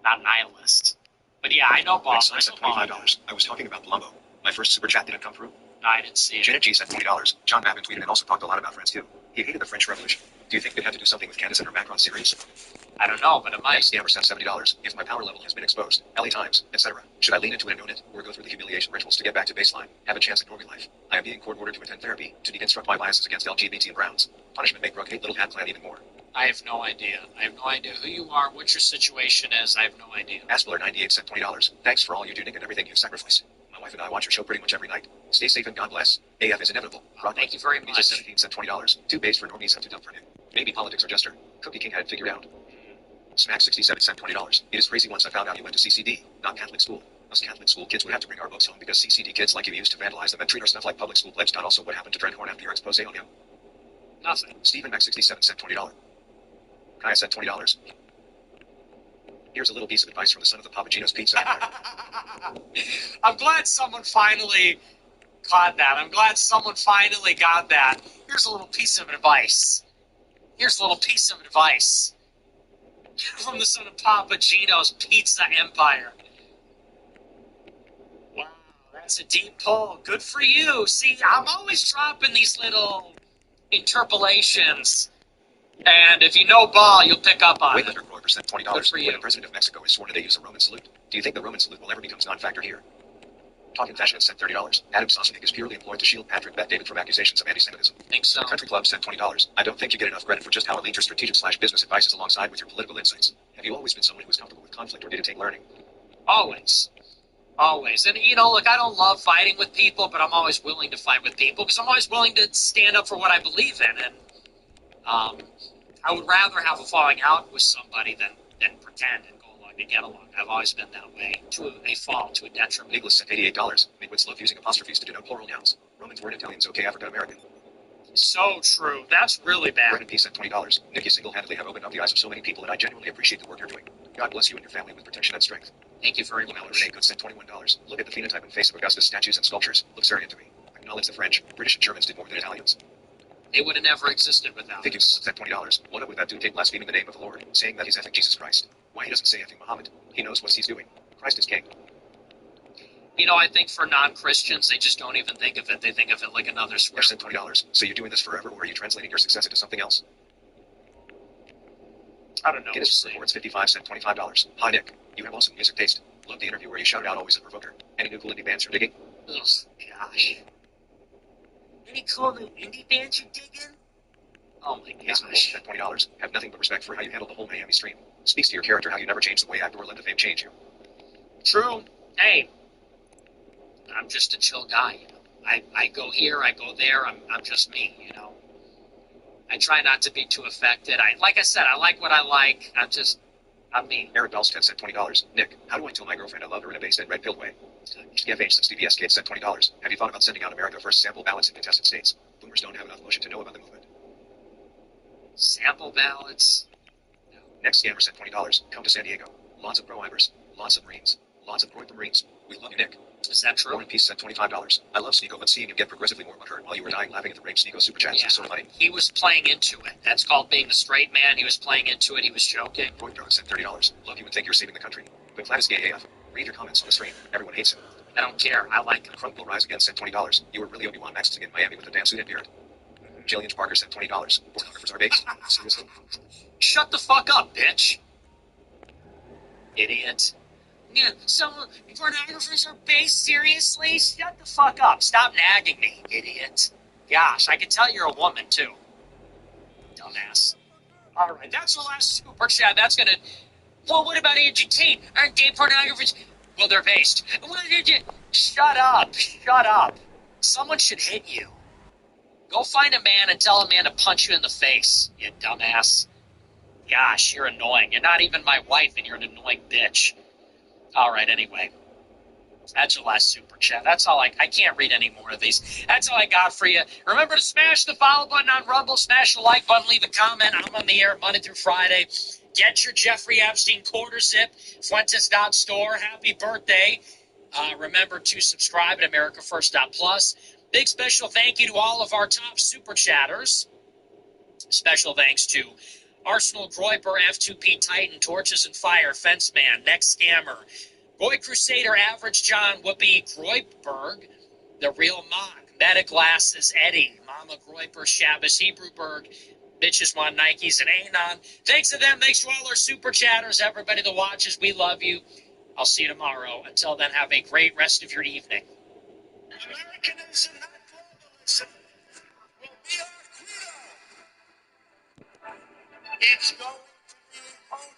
Not Nihilist. But yeah, I know Bob. I sent $25. I was talking about Palumbo. My first super chat didn't come through. No, I didn't see it. Janet G sent $20. John Babin tweeted and also talked a lot about France too. He hated the French Revolution. Do you think it had to do something with Candace and her Macron series? I don't know, but it might. Scammer sent $70. If my power level has been exposed, LA Times, etc., should I lean into it and own it, or go through the humiliation rituals to get back to baseline, have a chance at normal life? I am being court-ordered to attend therapy, to deconstruct my biases against LGBT and Browns. Punishment make Brooke hate Little Hat Clan even more. I have no idea. I have no idea who you are, what your situation is. I have no idea. Aspler98 sent $20. Thanks for all you do, Nick, and everything you sacrifice. My wife and I watch your show pretty much every night. Stay safe and God bless. AF is inevitable. Thank you very much. 17 sent $20. Too base for normies, have to dump for Nick. Maybe politics are jester. Cookie King had it figured out. Smack67 sent $20. It is crazy once I found out you went to CCD, not Catholic school. Us Catholic school kids would have to bring our books home because CCD kids like you used to vandalize them and treat our stuff like public school pledge. Also, what happened to Dreadhorn after your expose on him? Nothing. Stephen Mac67 sent $20. Kaya sent $20. Here's a little piece of advice from the son of the Papagino's Pizza. I'm glad someone finally caught that. I'm glad someone finally got that. Here's a little piece of advice. From the son of Papa Gino's Pizza Empire. Wow, that's a deep pull. Good for you. See, I'm always dropping these little interpolations. And if you know ball, you'll pick up on it. Weightlifter Groiper sent $20. Good for you. When the president of Mexico is sworn in, they use a Roman salute. Do you think the Roman salute will ever become non-factor here? Talking Fashion sent $30. Adam Sosnick is purely employed to shield Patrick Bet-David from accusations of anti-Semitism. Think so. The Country Club sent $20. I don't think you get enough credit for just how elite your strategic/business advice is alongside with your political insights. Have you always been someone who was comfortable with conflict, or did it take learning? Always. And, look, I don't love fighting with people, but I'm always willing to fight with people because I'm always willing to stand up for what I believe in. And I would rather have a falling out with somebody than pretend and go along to get along. I've always been that way, to a fault, to a detriment. Nicholas sent $88. Midwits love using apostrophes to denote plural nouns. Romans weren't Italians, okay, African-American. So true. That's really bad. Brennan P. sent $20. Nick, you single-handedly have opened up the eyes of so many people, and I genuinely appreciate the work you're doing. God bless you and your family with protection and strength. Thank you very Lamella much. Renee Good sent $21. Look at the phenotype and face of Augustus statues and sculptures. Looks Aryan to me. Acknowledge the French, British, and Germans did more than Italians. They would have never existed without Figures sent $20. What up with that dude tape blaspheming the name of the Lord, saying that he's effing Jesus Christ? Why he doesn't say effing Muhammad? He knows what he's doing. Christ is king. I think for non-Christians, they just don't even think of it. They think of it like another swear. Sent $20. So you're doing this forever, or are you translating your success into something else? I don't know. Guinness reports 55 sent $25. Hi Nick, you have awesome music taste. Love the interview where you shouted out always a provoker. Any new cool indie bands you're digging? Ugh, gosh. Any cool new indie bands you're digging? Oh my Mason gosh. sent $20. Have nothing but respect for how you handled the whole Miami stream. Speaks to your character how you never changed the way act or let the fame change you. True. Hey, I'm just a chill guy. I go here, I go there. I'm just me. I try not to be too affected. Like I said, I like what I like. I'm me. Eric Dahlstedt sent $20. Nick, how do I tell my girlfriend I love her in a based and red-pilled way? TFH since DBS Kid sent $20. Have you thought about sending out America First sample ballots in contested states? Boomers don't have enough motion to know about the movement. Sample ballots. Next scammer sent $20. Come to San Diego. Lots of pro-Ibers. Lots of Marines. Lots of Groiper Marines. We love you, Nick. Is that true? War and Peace sent $25. I love Sneeko, but seeing him get progressively more butthurt while you were dying laughing at the rape Sneeko super chats is so funny. He was playing into it. That's called being the straight man. He was playing into it. He was joking. Roy sent $30. Love you and think you're saving the country. But Flat is gay AF. Read your comments on the stream. Everyone hates him. I don't care. I like him. Crunk will rise again sent $20. You were really Obi-Wan Maxing in Miami with a damn suit and beard. Jillian Parker sent $20. Pornographers are baked. Seriously? Shut the fuck up, bitch. Idiot. Yeah, so pornographers are based? Seriously? Shut the fuck up. Stop nagging me, idiot. Gosh, I can tell you're a woman, too. Dumbass. All right, that's the last super chat. That's gonna... Well, what about Angie Tate? Aren't gay pornographers... Well, they're based. What did you... Shut up. Shut up. Someone should hit you. Go find a man and tell a man to punch you in the face, you dumbass. Gosh, you're annoying. You're not even my wife, and you're an annoying bitch. All right, anyway. That's your last super chat. That's all I can't read any more of these. That's all I got for you. Remember to smash the follow button on Rumble, smash the like button, leave a comment. I'm on the air Monday through Friday. Get your Jeffrey Epstein quarter zip, Fuentes.store. Happy birthday. Remember to subscribe at AmericaFirst.plus. Big special thank you to all of our top super chatters. Special thanks to Arsenal Groiper, F2P Titan, Torches and Fire, Fence Man, Next Scammer, Roy Crusader, Average John, Whoopi, Groipberg, The Real Mock, Meta Glasses, Eddie, Mama Groiper, Shabbos, Hebrewberg, Bitches Want Nikes, and Anon. Thanks to them. Thanks to all our super chatters, everybody that watches. We love you. I'll see you tomorrow. Until then, have a great rest of your evening. Americanism, not globalism, will be our credo. It's going to be only